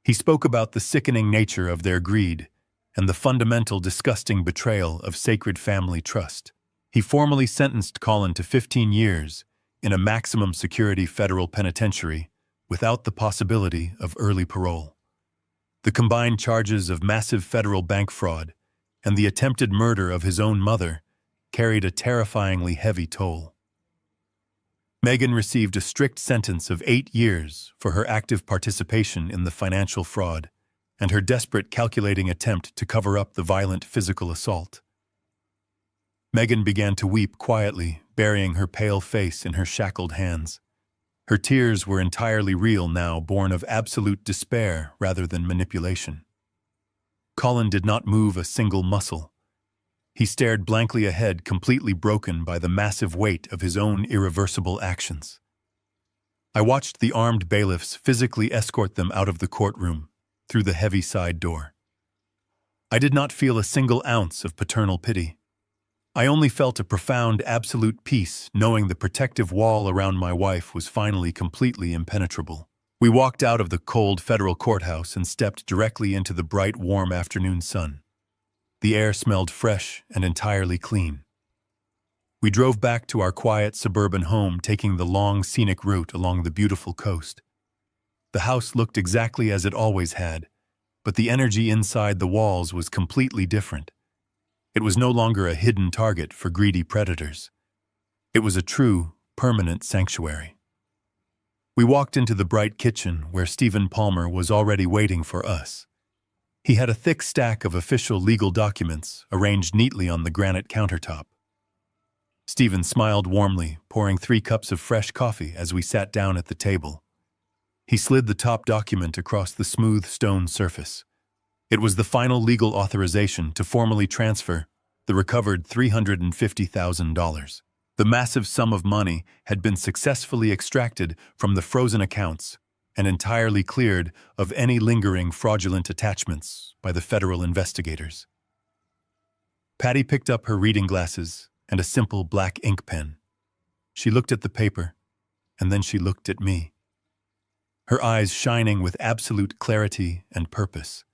He spoke about the sickening nature of their greed and the fundamental, disgusting betrayal of sacred family trust. He formally sentenced Colin to 15 years in a maximum security federal penitentiary without the possibility of early parole. The combined charges of massive federal bank fraud and the attempted murder of his own mother carried a terrifyingly heavy toll. Megan received a strict sentence of 8 years for her active participation in the financial fraud and her desperate, calculating attempt to cover up the violent physical assault. Megan began to weep quietly, burying her pale face in her shackled hands. Her tears were entirely real now, born of absolute despair rather than manipulation. Colin did not move a single muscle. He stared blankly ahead, completely broken by the massive weight of his own irreversible actions. I watched the armed bailiffs physically escort them out of the courtroom through the heavy side door. I did not feel a single ounce of paternal pity. I only felt a profound, absolute peace, knowing the protective wall around my wife was finally completely impenetrable. We walked out of the cold federal courthouse and stepped directly into the bright, warm afternoon sun. The air smelled fresh and entirely clean. We drove back to our quiet suburban home, taking the long, scenic route along the beautiful coast. The house looked exactly as it always had, but the energy inside the walls was completely different. It was no longer a hidden target for greedy predators. It was a true, permanent sanctuary. We walked into the bright kitchen where Stephen Palmer was already waiting for us. He had a thick stack of official legal documents arranged neatly on the granite countertop. Stephen smiled warmly, pouring 3 cups of fresh coffee as we sat down at the table. He slid the top document across the smooth stone surface. It was the final legal authorization to formally transfer the recovered $350,000. The massive sum of money had been successfully extracted from the frozen accounts and entirely cleared of any lingering fraudulent attachments by the federal investigators. Patty picked up her reading glasses and a simple black ink pen. She looked at the paper, and then she looked at me, her eyes shining with absolute clarity and purpose.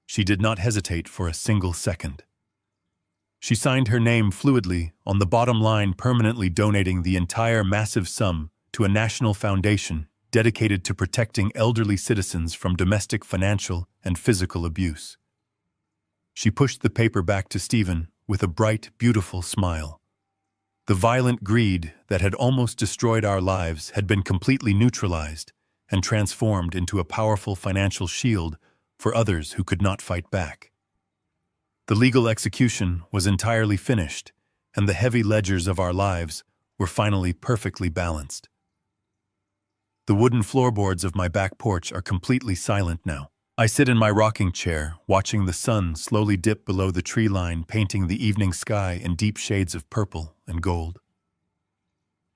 She did not hesitate for a single second. She signed her name fluidly on the bottom line, permanently donating the entire massive sum to a national foundation dedicated to protecting elderly citizens from domestic, financial, and physical abuse. She pushed the paper back to Stephen with a bright, beautiful smile. The violent greed that had almost destroyed our lives had been completely neutralized and transformed into a powerful financial shield for others who could not fight back. The legal execution was entirely finished, and the heavy ledgers of our lives were finally perfectly balanced. The wooden floorboards of my back porch are completely silent now. I sit in my rocking chair, watching the sun slowly dip below the tree line, painting the evening sky in deep shades of purple and gold.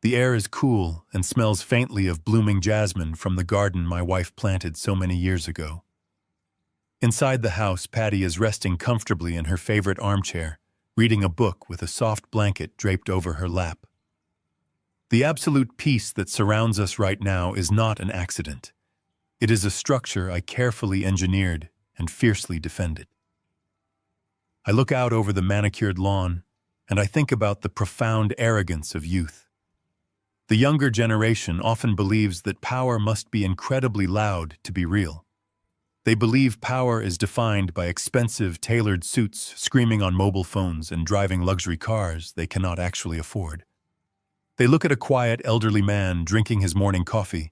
The air is cool and smells faintly of blooming jasmine from the garden my wife planted so many years ago. Inside the house, Patty is resting comfortably in her favorite armchair, reading a book with a soft blanket draped over her lap. The absolute peace that surrounds us right now is not an accident. It is a structure I carefully engineered and fiercely defended. I look out over the manicured lawn, and I think about the profound arrogance of youth. The younger generation often believes that power must be incredibly loud to be real. They believe power is defined by expensive, tailored suits, screaming on mobile phones, and driving luxury cars they cannot actually afford. They look at a quiet, elderly man drinking his morning coffee,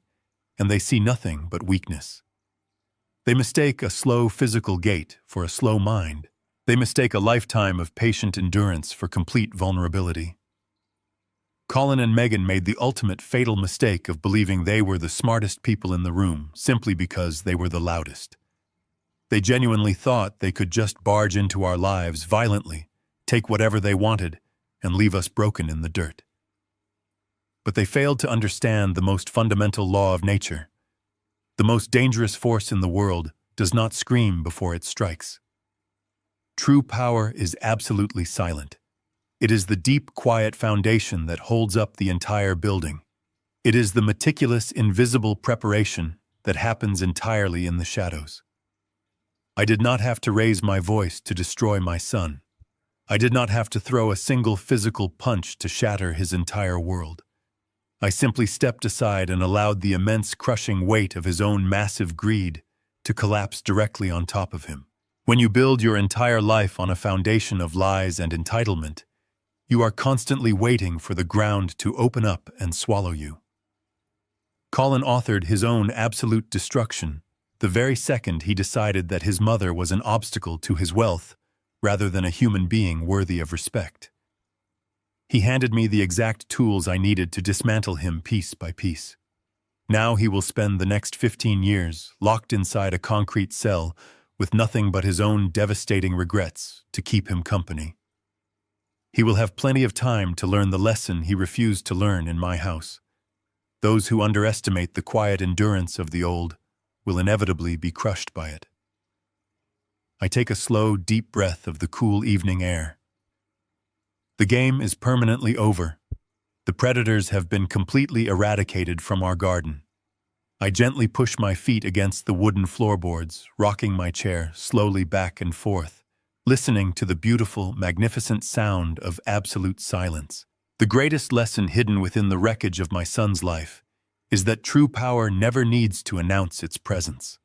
and they see nothing but weakness. They mistake a slow physical gait for a slow mind. They mistake a lifetime of patient endurance for complete vulnerability. Colin and Megan made the ultimate fatal mistake of believing they were the smartest people in the room simply because they were the loudest. They genuinely thought they could just barge into our lives violently, take whatever they wanted, and leave us broken in the dirt. But they failed to understand the most fundamental law of nature. The most dangerous force in the world does not scream before it strikes. True power is absolutely silent. It is the deep, quiet foundation that holds up the entire building. It is the meticulous, invisible preparation that happens entirely in the shadows. I did not have to raise my voice to destroy my son. I did not have to throw a single physical punch to shatter his entire world. I simply stepped aside and allowed the immense crushing weight of his own massive greed to collapse directly on top of him. When you build your entire life on a foundation of lies and entitlement, you are constantly waiting for the ground to open up and swallow you. Colin authored his own absolute destruction the very second he decided that his mother was an obstacle to his wealth rather than a human being worthy of respect. He handed me the exact tools I needed to dismantle him piece by piece. Now he will spend the next 15 years locked inside a concrete cell with nothing but his own devastating regrets to keep him company. He will have plenty of time to learn the lesson he refused to learn in my house. Those who underestimate the quiet endurance of the old will inevitably be crushed by it. I take a slow, deep breath of the cool evening air. The game is permanently over. The predators have been completely eradicated from our garden. I gently push my feet against the wooden floorboards, rocking my chair slowly back and forth, listening to the beautiful, magnificent sound of absolute silence. The greatest lesson hidden within the wreckage of my son's life is that true power never needs to announce its presence.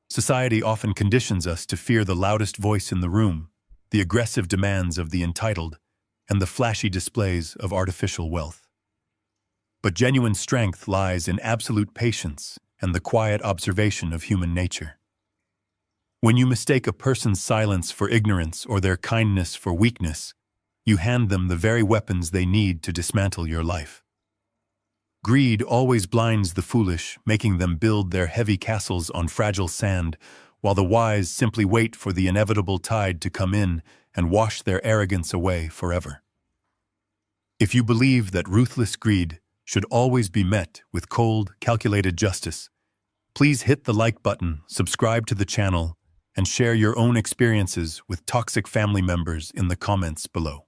Society often conditions us to fear the loudest voice in the room, the aggressive demands of the entitled, and the flashy displays of artificial wealth. But genuine strength lies in absolute patience and the quiet observation of human nature. When you mistake a person's silence for ignorance or their kindness for weakness, you hand them the very weapons they need to dismantle your life. Greed always blinds the foolish, making them build their heavy castles on fragile sand, while the wise simply wait for the inevitable tide to come in and wash their arrogance away forever. If you believe that ruthless greed should always be met with cold, calculated justice, please hit the like button, subscribe to the channel, and share your own experiences with toxic family members in the comments below.